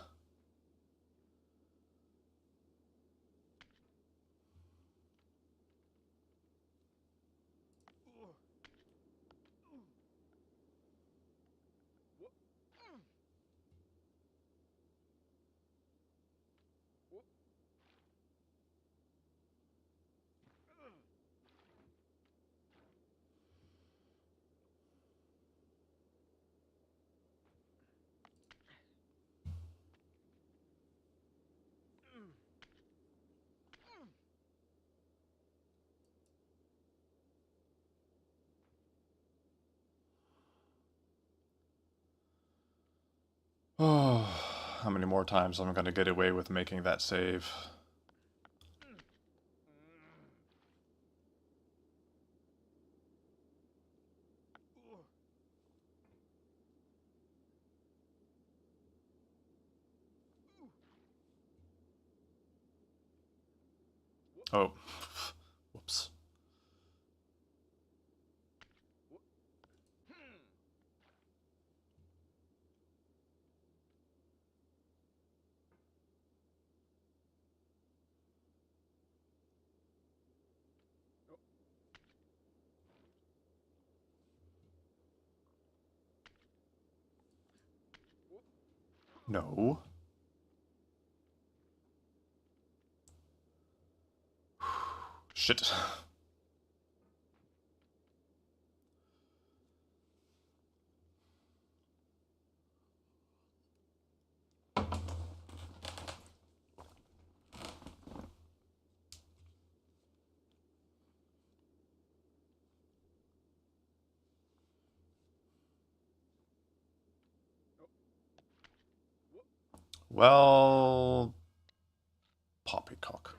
Oh, how many more times am I going to get away with making that save? Oh, whoops. No. Shit. Well, poppycock.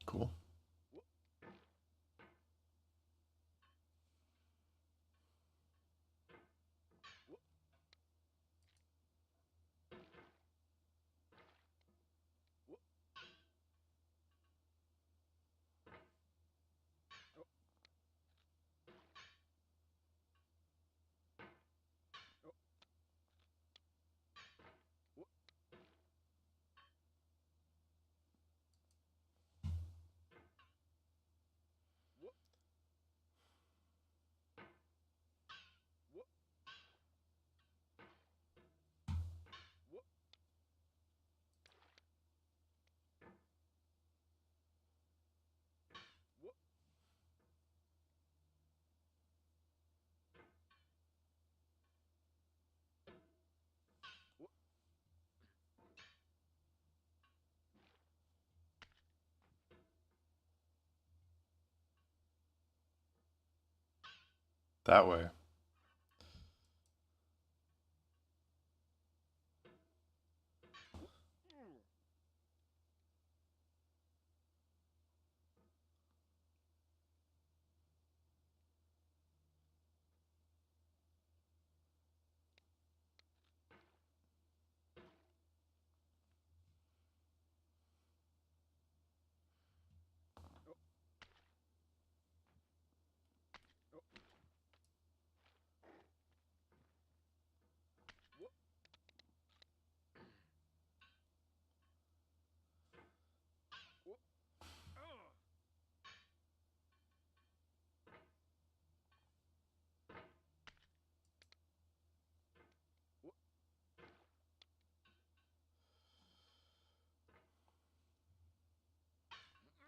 Cool. That way.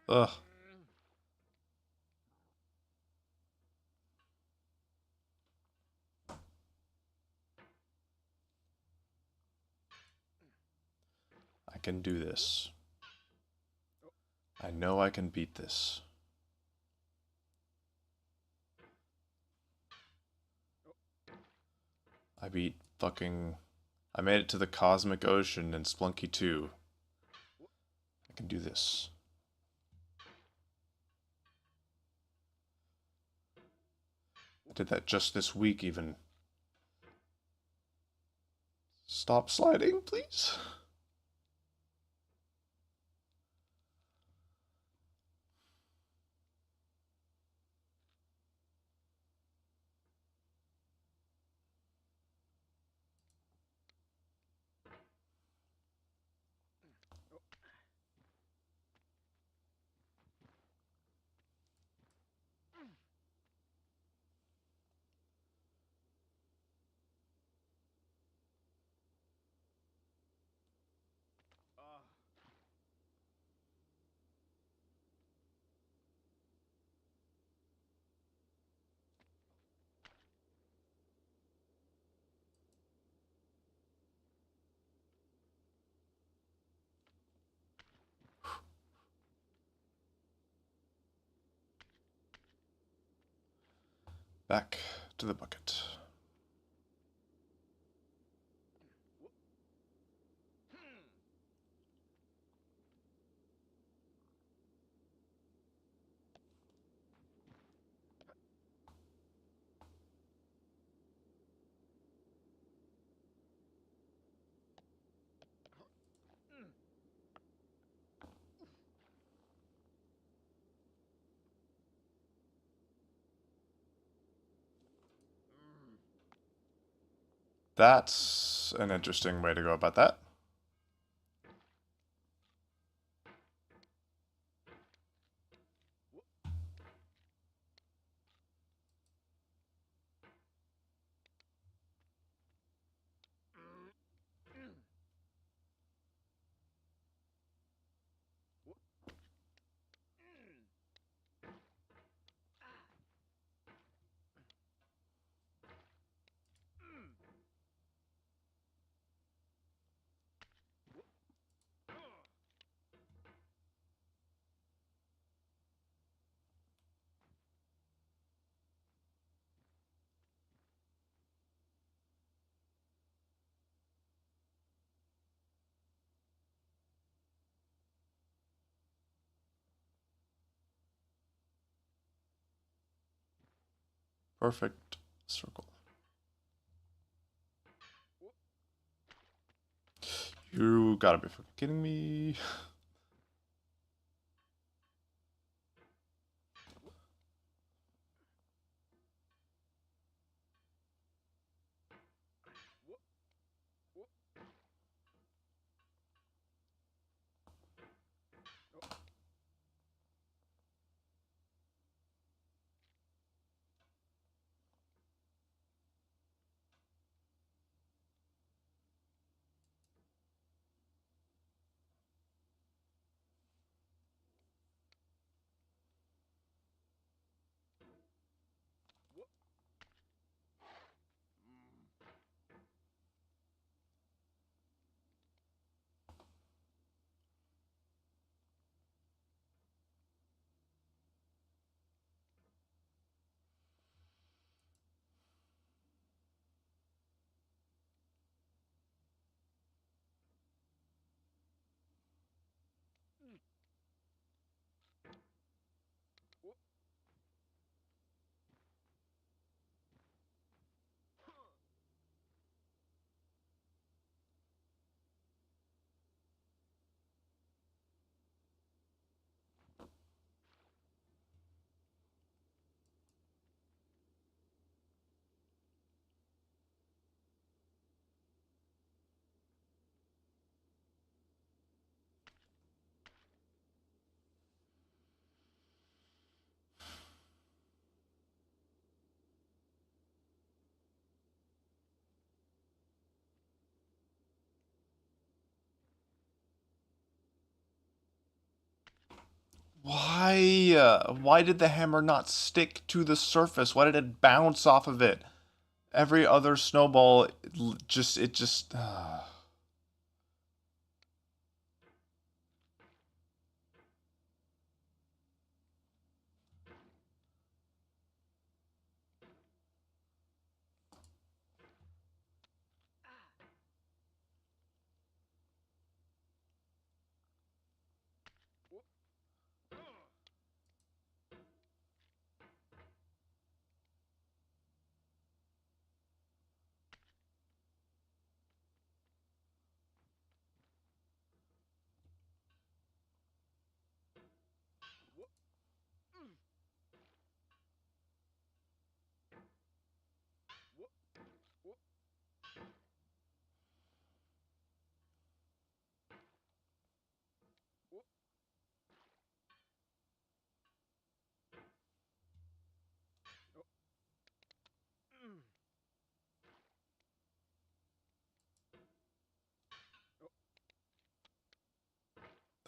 Ugh. I can do this. I know I can beat this. I beat fucking... I made it to the Cosmic Ocean in Splunky 2. I can do this. I did that just this week, even. Stop sliding, please. Back to the bucket. That's an interesting way to go about that. Perfect circle. You gotta be fucking kidding me. Why? Why did the hammer not stick to the surface? Why did it bounce off of it? Every other snowball, it just.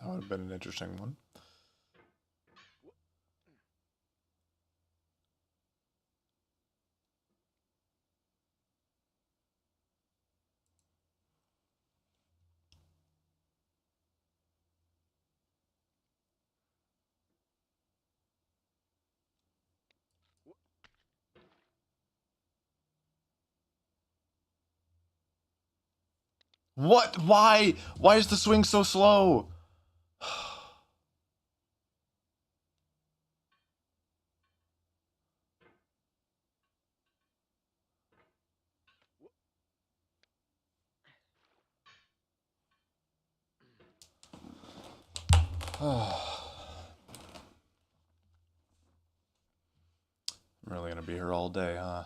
That would have been an interesting one. What? Why? Why is the swing so slow? I'm really gonna be here all day, huh?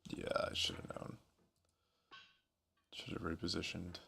Yeah, I should have known. Should have repositioned.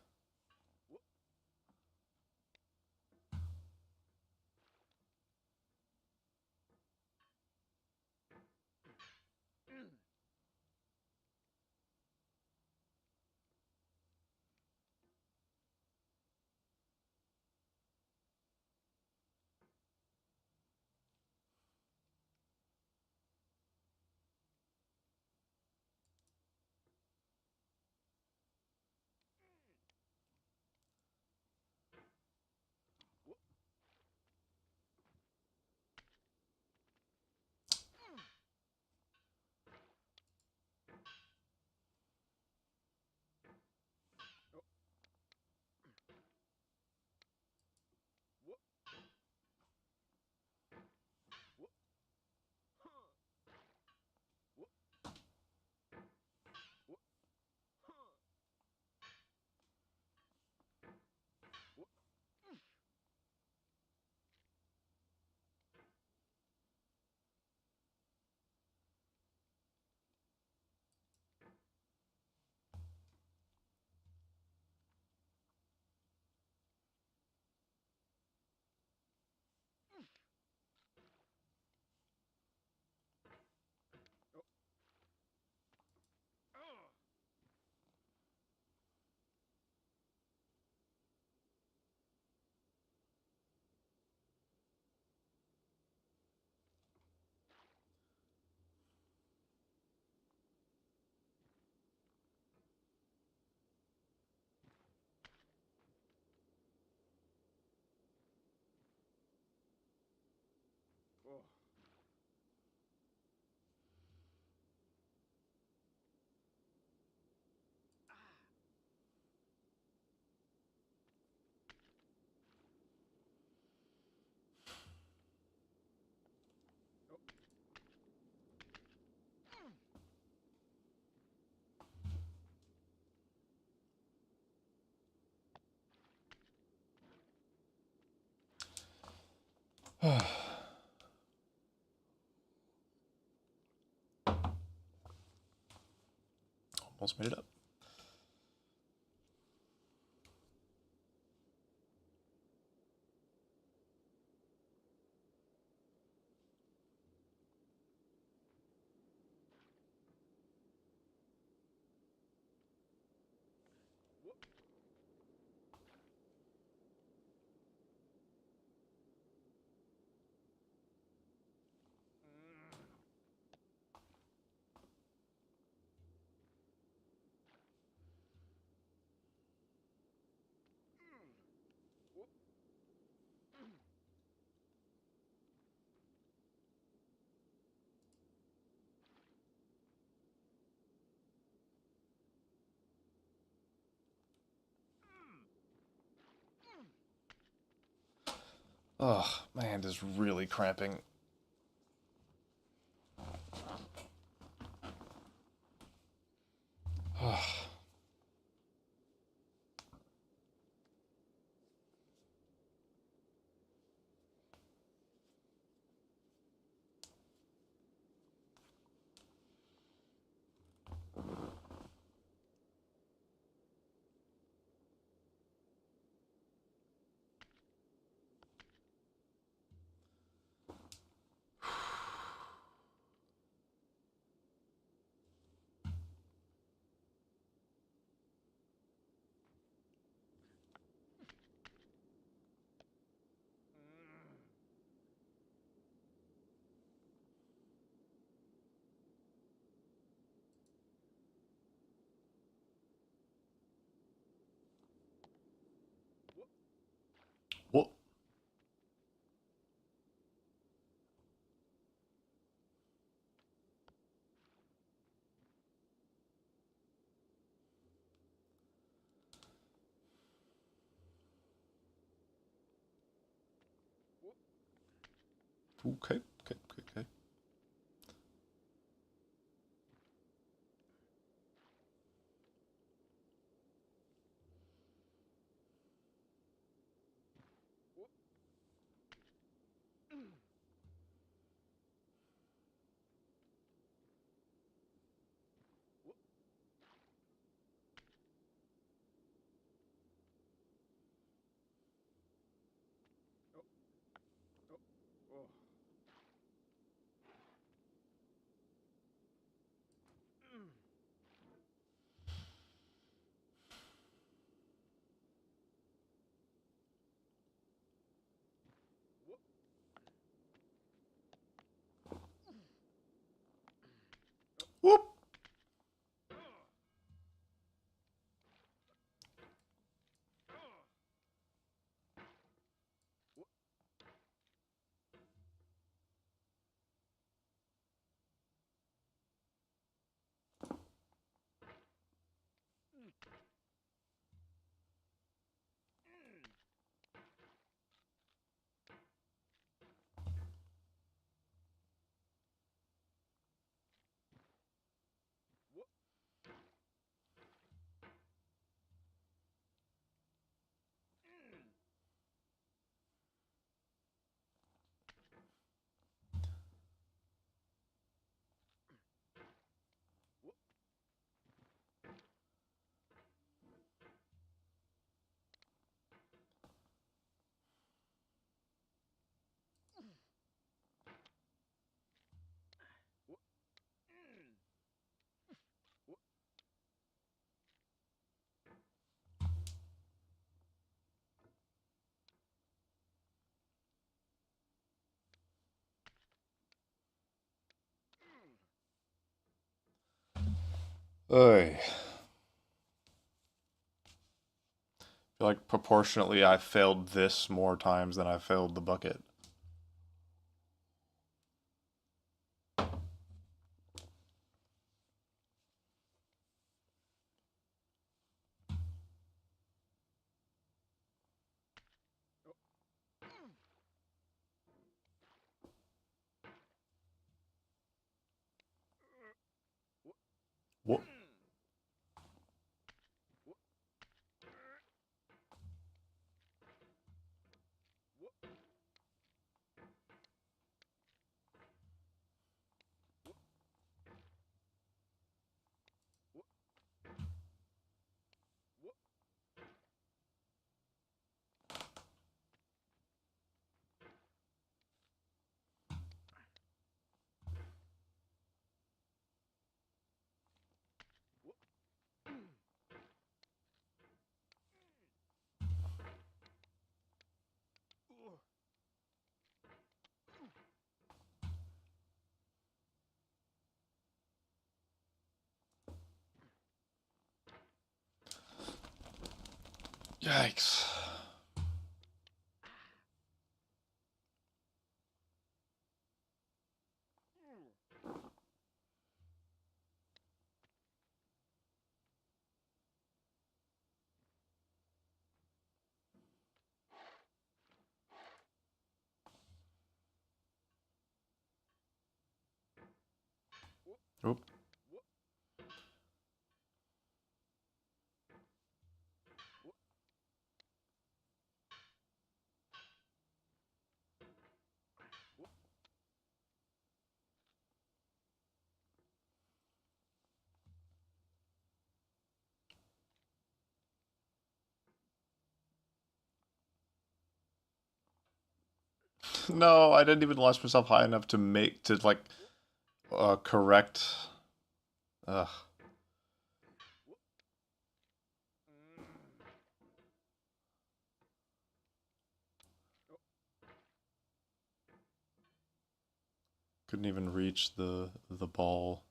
Almost made it up. Ugh, my hand is really cramping. Ugh. What? Okay, okay, okay, okay. Whoop! Oy. I feel like proportionately I failed this more times than I failed the bucket. What? Yikes. Oop. No, I didn't even launch myself high enough to like correct. Ugh. Couldn't even reach the ball.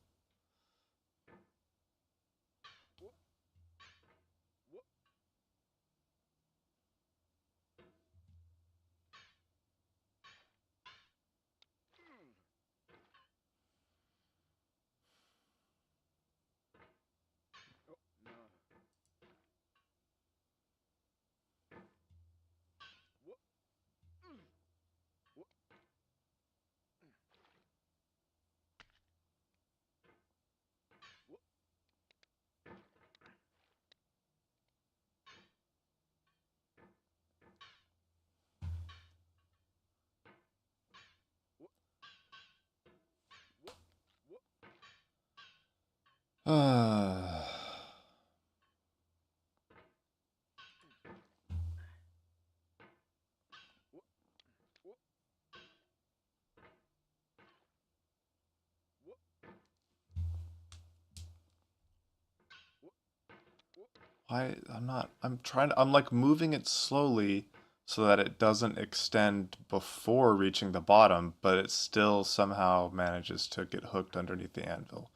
Why? I'm like moving it slowly so that it doesn't extend before reaching the bottom, but it still somehow manages to get hooked underneath the anvil.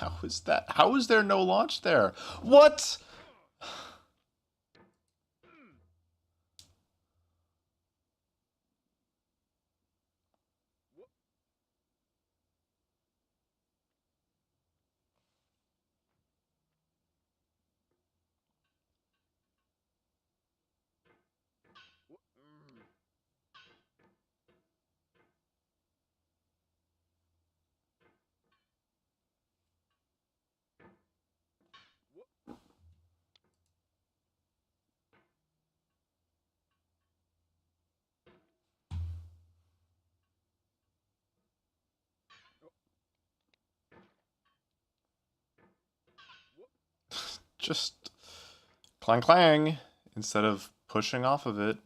How is that? How is there no launch there? What? Just clang clang instead of pushing off of it.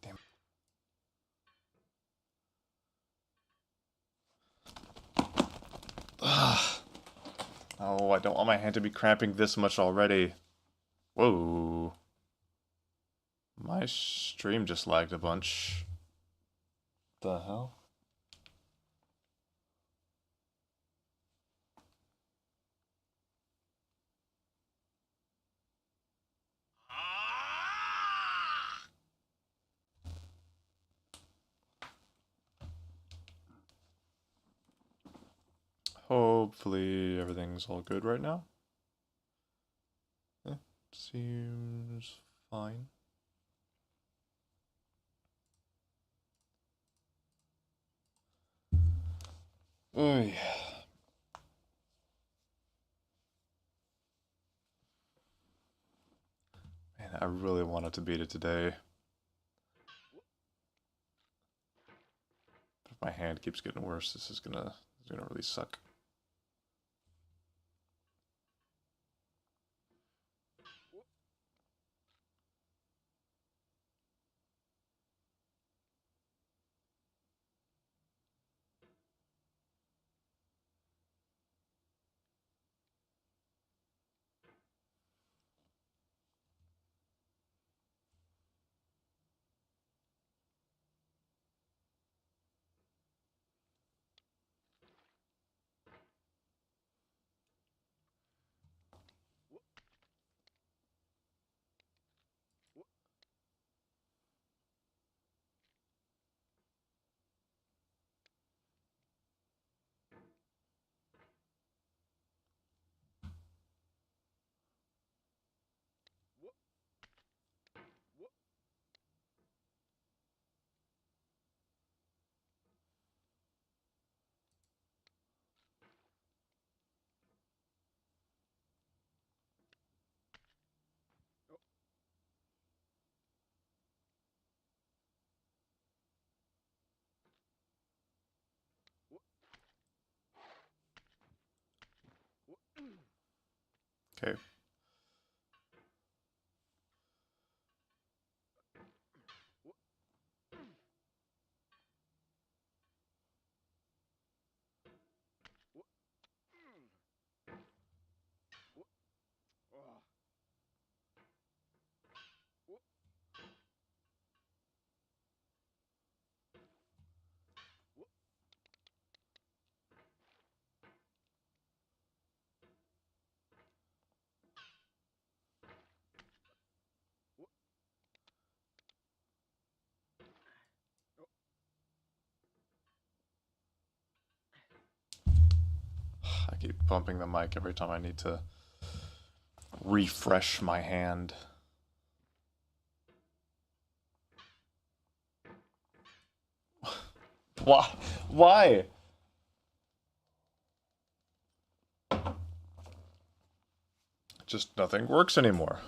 Damn. Ugh. Oh, I don't want my hand to be cramping this much already. Whoa. My stream just lagged a bunch. The hell? Hopefully everything's all good right now. Seems fine. Oy. Man, I really wanted to beat it today. But if my hand keeps getting worse, this is gonna really suck. Okay. I keep bumping the mic every time I need to refresh my hand. Why? Why? Just nothing works anymore.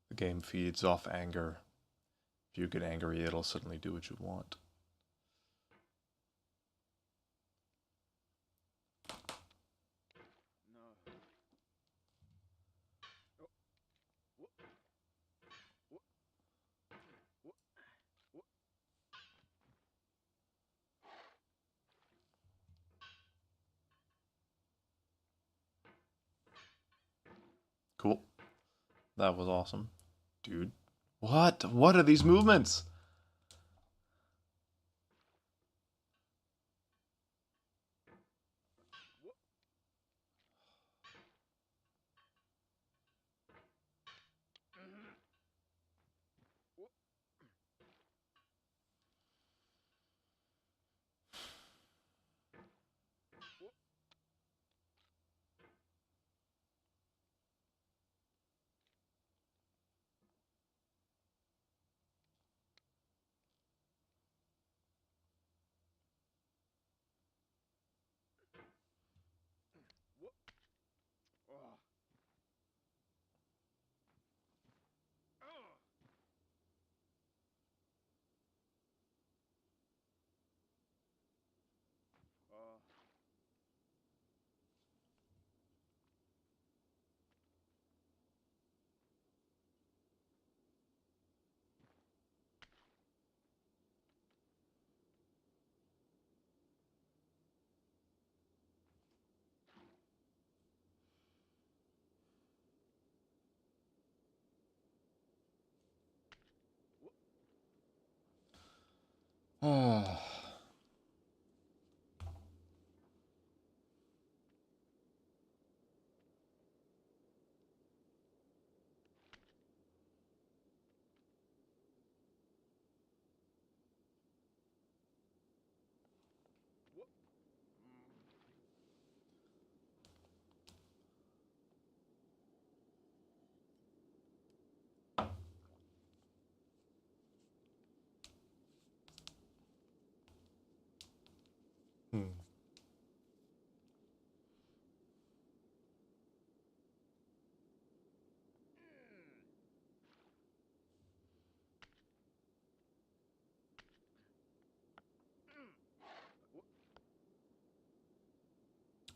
The game feeds off anger. If you get angry, it'll suddenly do what you want. Cool. That was awesome. Dude. What? What are these movements? Hmm.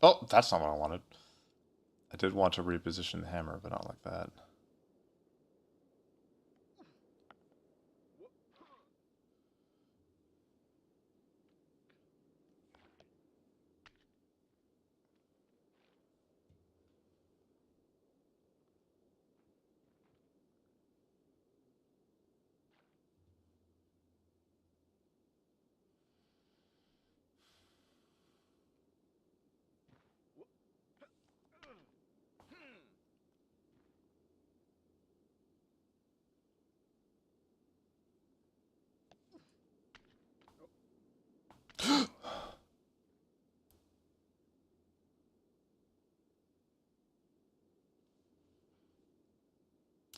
Oh, that's not what I wanted. I did want to reposition the hammer, but not like that.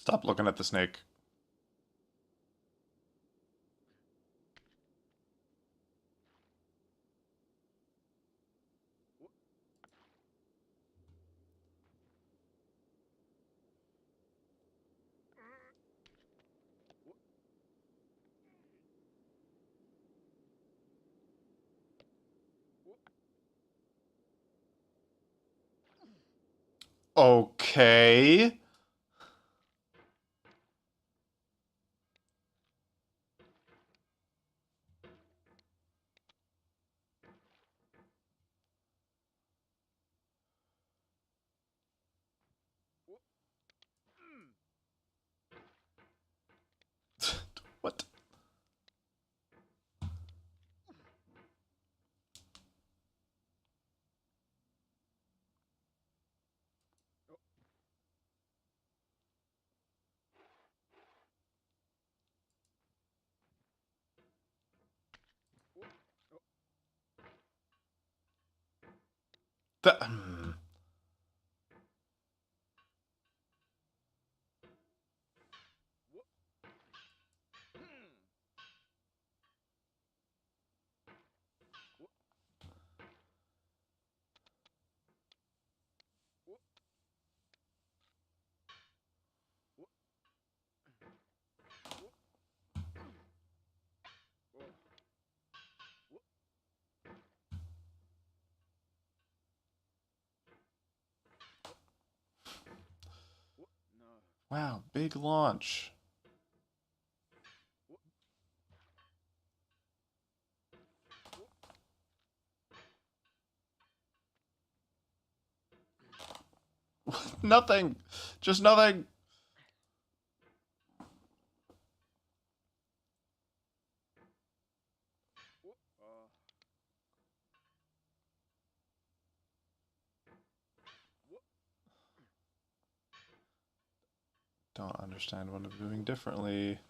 Stop looking at the snake. Okay. What? That. Wow, big launch. Nothing. Just nothing. Don't understand what I'm doing differently.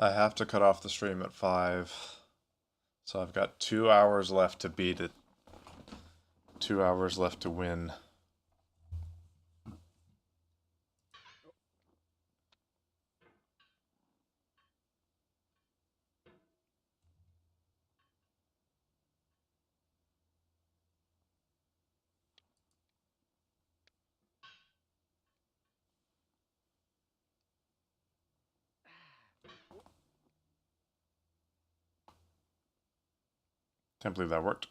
I have to cut off the stream at 5. So I've got 2 hours left to beat it. 2 hours left to win. Can't believe that worked.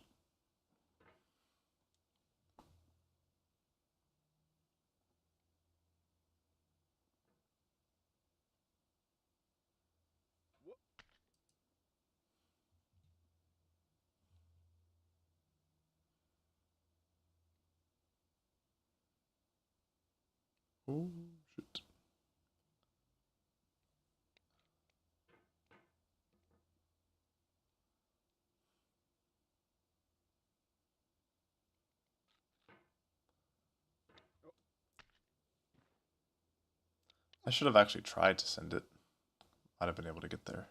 Oh, shit. I should have actually tried to send it. Might have been able to get there.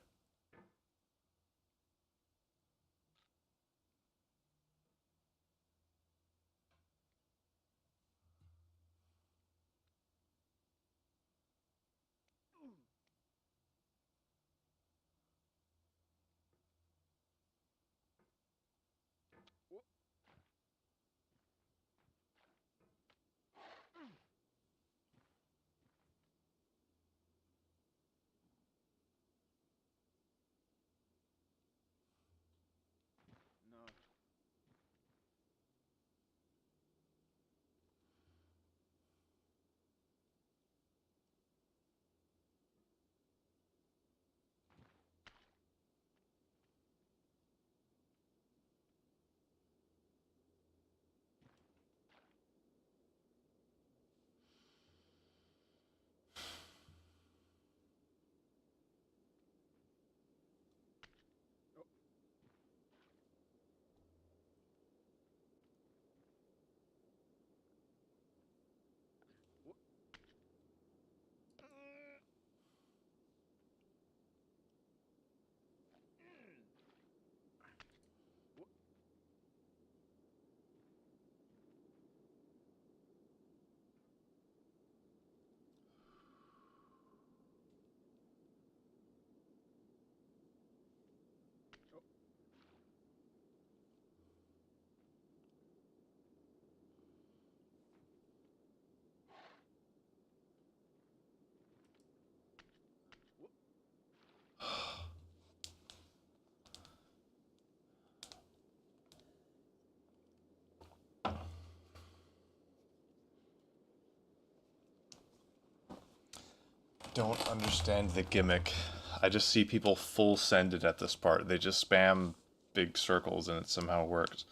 don't understand the gimmick. I just see people full send it at this part. They just spam big circles and it somehow worked.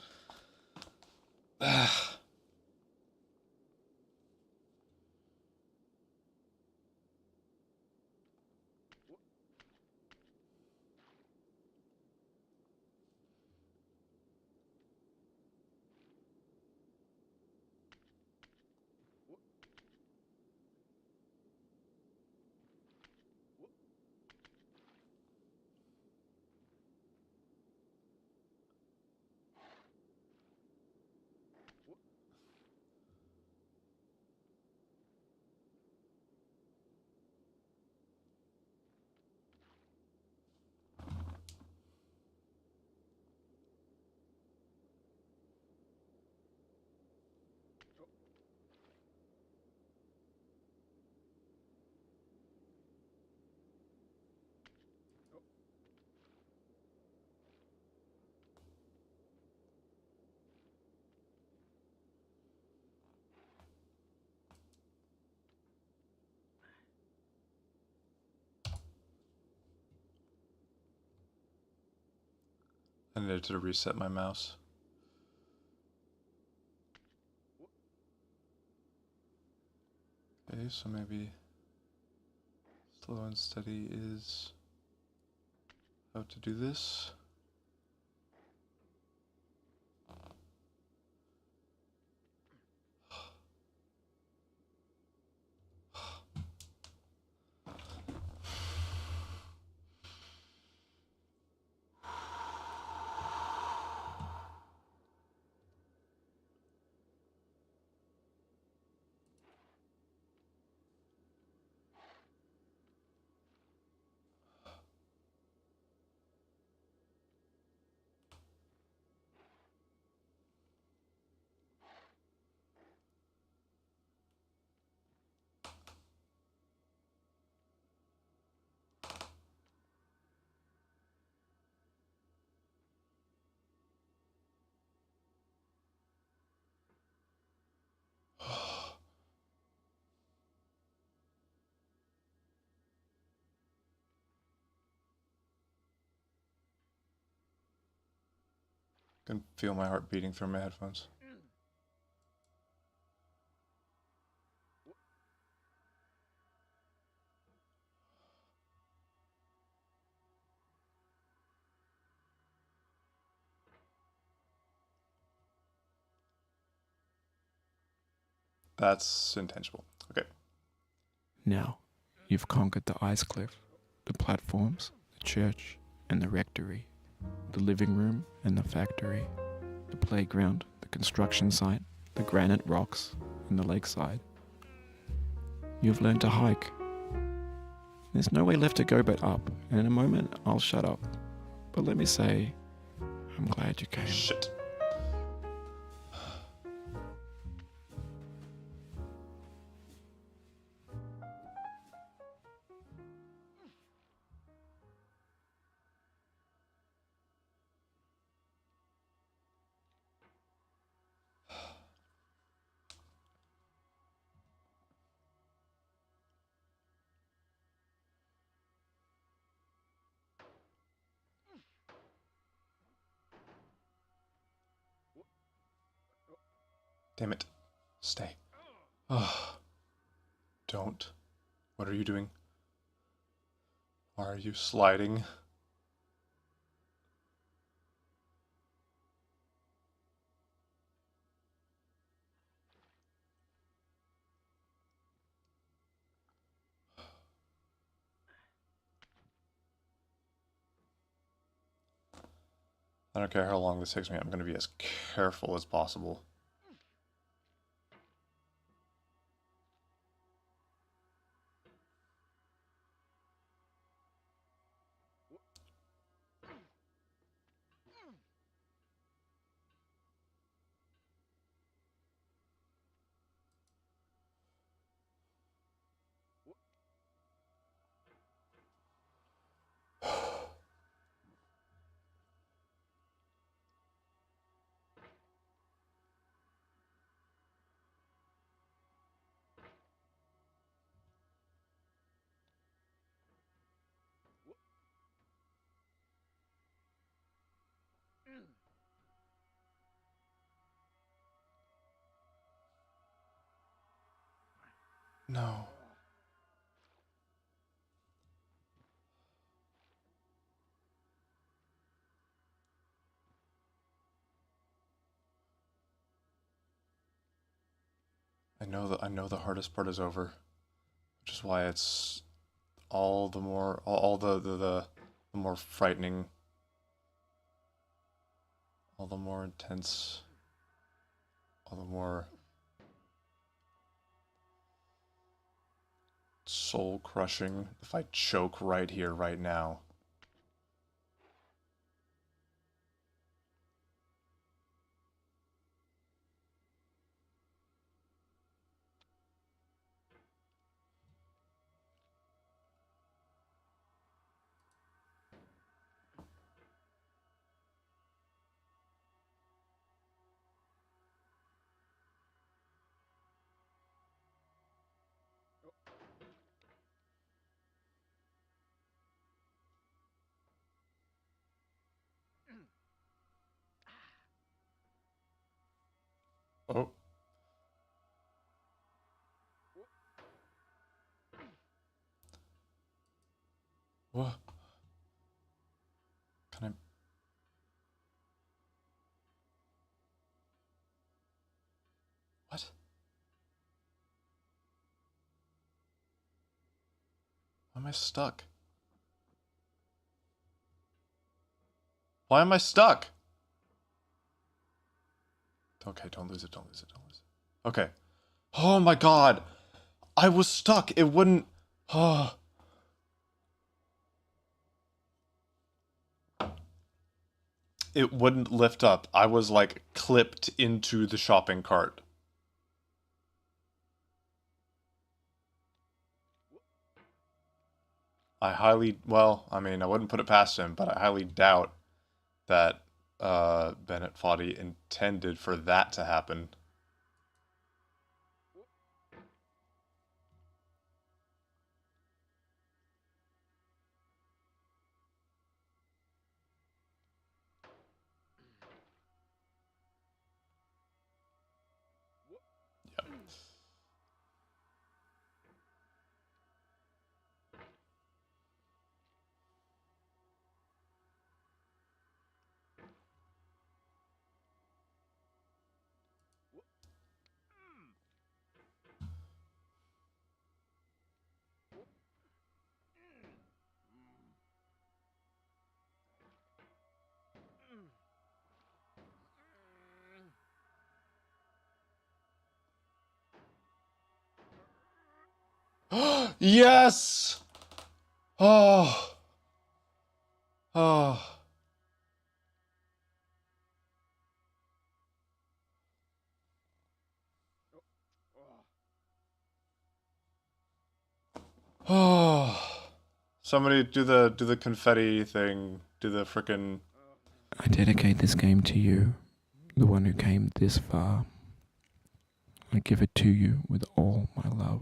I needed to reset my mouse. Okay, so maybe slow and steady is how to do this. I can feel my heart beating through my headphones. That's intentional. Okay. Now, you've conquered the ice cliff, the platforms, the church, and the rectory, the living room and the factory, the playground, the construction site, the granite rocks, and the lakeside. You've learned to hike. There's no way left to go but up, and in a moment I'll shut up. But let me say, I'm glad you came. Shit. Damn it. Stay. Oh. Don't. What are you doing? Are you sliding? I don't care how long this takes me, I'm going to be as careful as possible. No. I know the hardest part is over, which is why it's all the more all the more frightening, all the more intense, all the more soul crushing if I choke right here, right now. Oh. What? Can I? What? Why am I stuck? Why am I stuck? Okay, don't lose it, don't lose it, don't lose it. Okay. Oh my god! I was stuck! It wouldn't... Oh. It wouldn't lift up. I was, like, clipped into the shopping cart. Well, I mean, I wouldn't put it past him, but I highly doubt that, Bennet Foddy intended for that to happen. Yep. Yes! Oh. Oh. Oh. Somebody do the confetti thing. Do the frickin'... I dedicate this game to you, the one who came this far. I give it to you with all my love.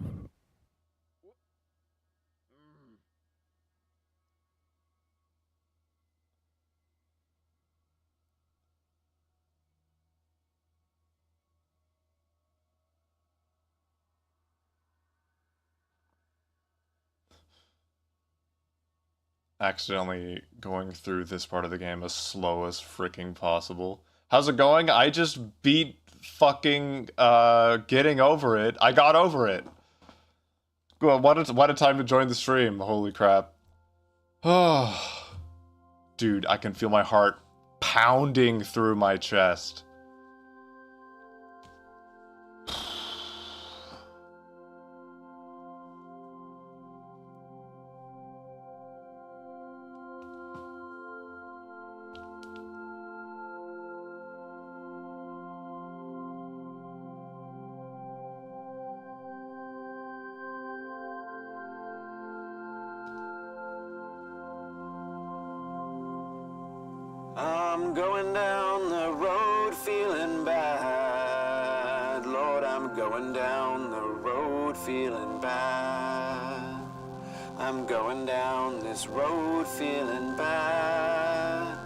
Accidentally going through this part of the game as slow as freaking possible. How's it going? I just beat fucking getting over it. I got over it. Well, what a time to join the stream. Holy crap. Oh. Dude, I can feel my heart pounding through my chest. I'm going down the road feeling bad. Lord, I'm going down the road feeling bad. I'm going down this road feeling bad.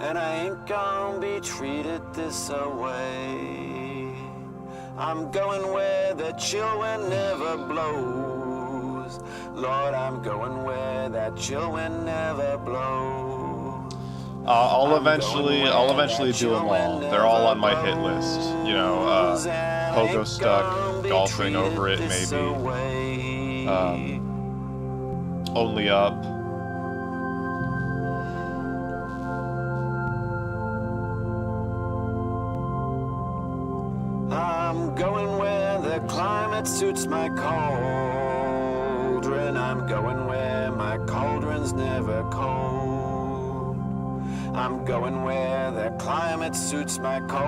And I ain't gonna be treated this away. I'm going where the chill wind never blows. Lord, I'm going where that chill wind never blows. I'll eventually do them all. They're all on my hit list. You know, Pogo Stuck, Golfing Over It, maybe. Only Up. I'm going where the climate suits my cauldron. I'm going where my cauldron's never cold. I'm going where the climate suits my cauldron.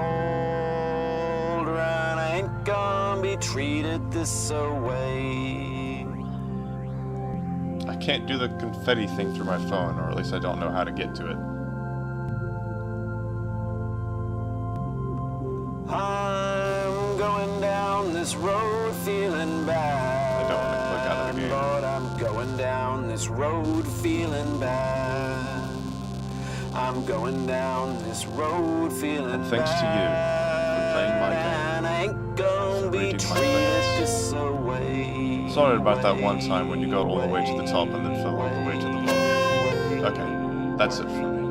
I ain't gonna be treated this away. I can't do the confetti thing through my phone, or at least I don't know how to get to it. I'm going down this road feeling bad. I don't want to click out of the game. Lord, I'm going down this road feeling bad. I'm going down this road feeling And thanks to you for playing my game. And I ain't gonna be reading my treated this away. Sorry about that one time when you got all the way to the top and then fell all the way to the bottom. Okay, that's it for me.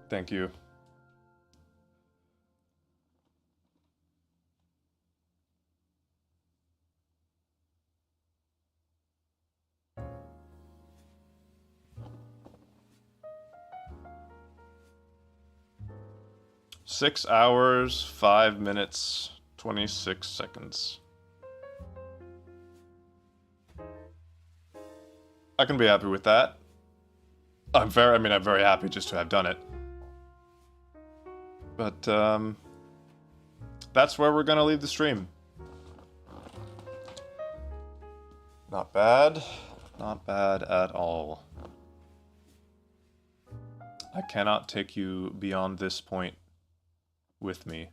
Thank you. Six hours, 5 minutes, 26 seconds. I can be happy with that. I'm very happy just to have done it. But, that's where we're gonna leave the stream. Not bad. Not bad at all. I cannot take you beyond this point with me.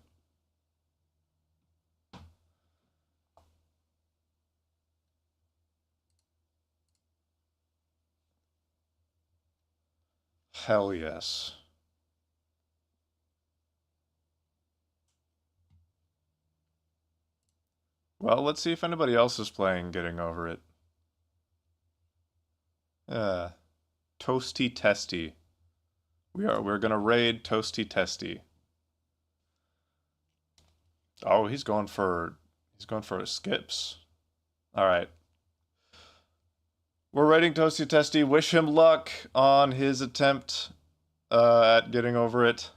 Hell yes. Well, let's see if anybody else is playing Getting Over It. Toasty Testy. We're gonna raid Toasty Testy. Oh, he's going for his skips. All right. We're raiding Toasty Testy. Wish him luck on his attempt at getting over it.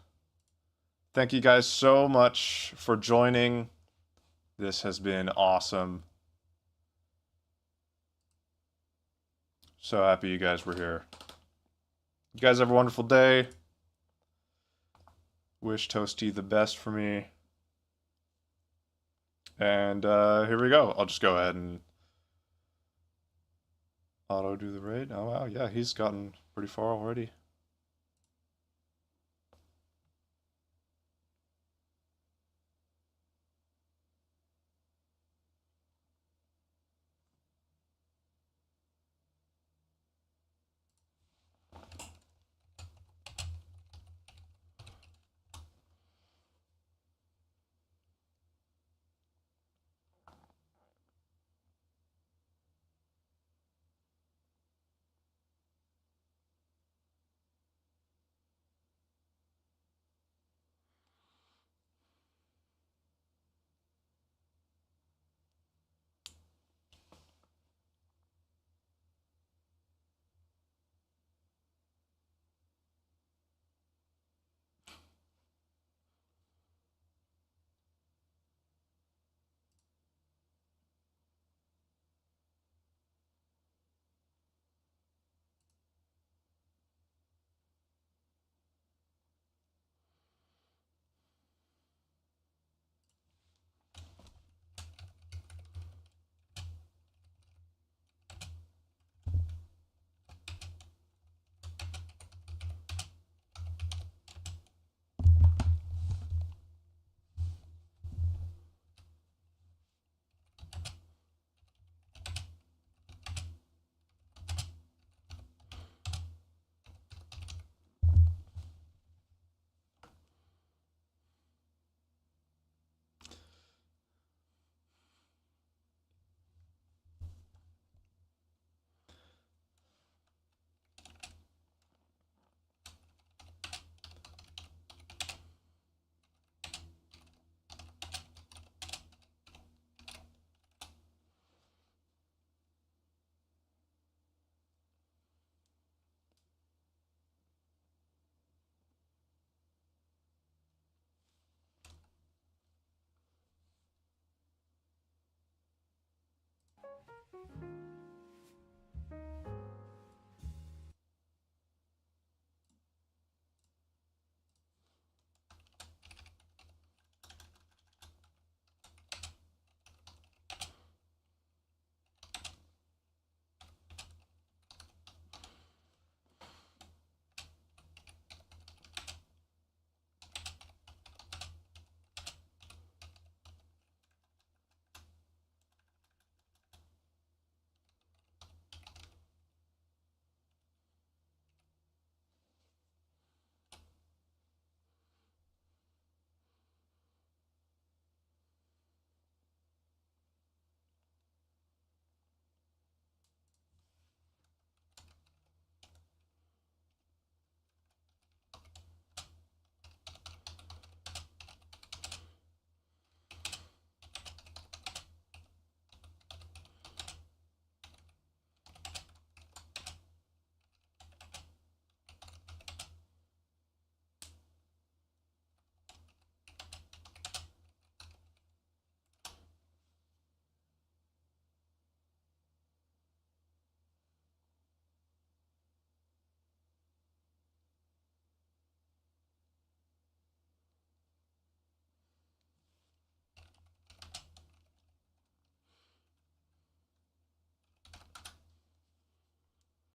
Thank you guys so much for joining. This has been awesome. So happy you guys were here. You guys have a wonderful day. Wish Toasty the best for me. And here we go. I'll just go ahead and auto do the raid. Oh wow, yeah, he's gotten pretty far already.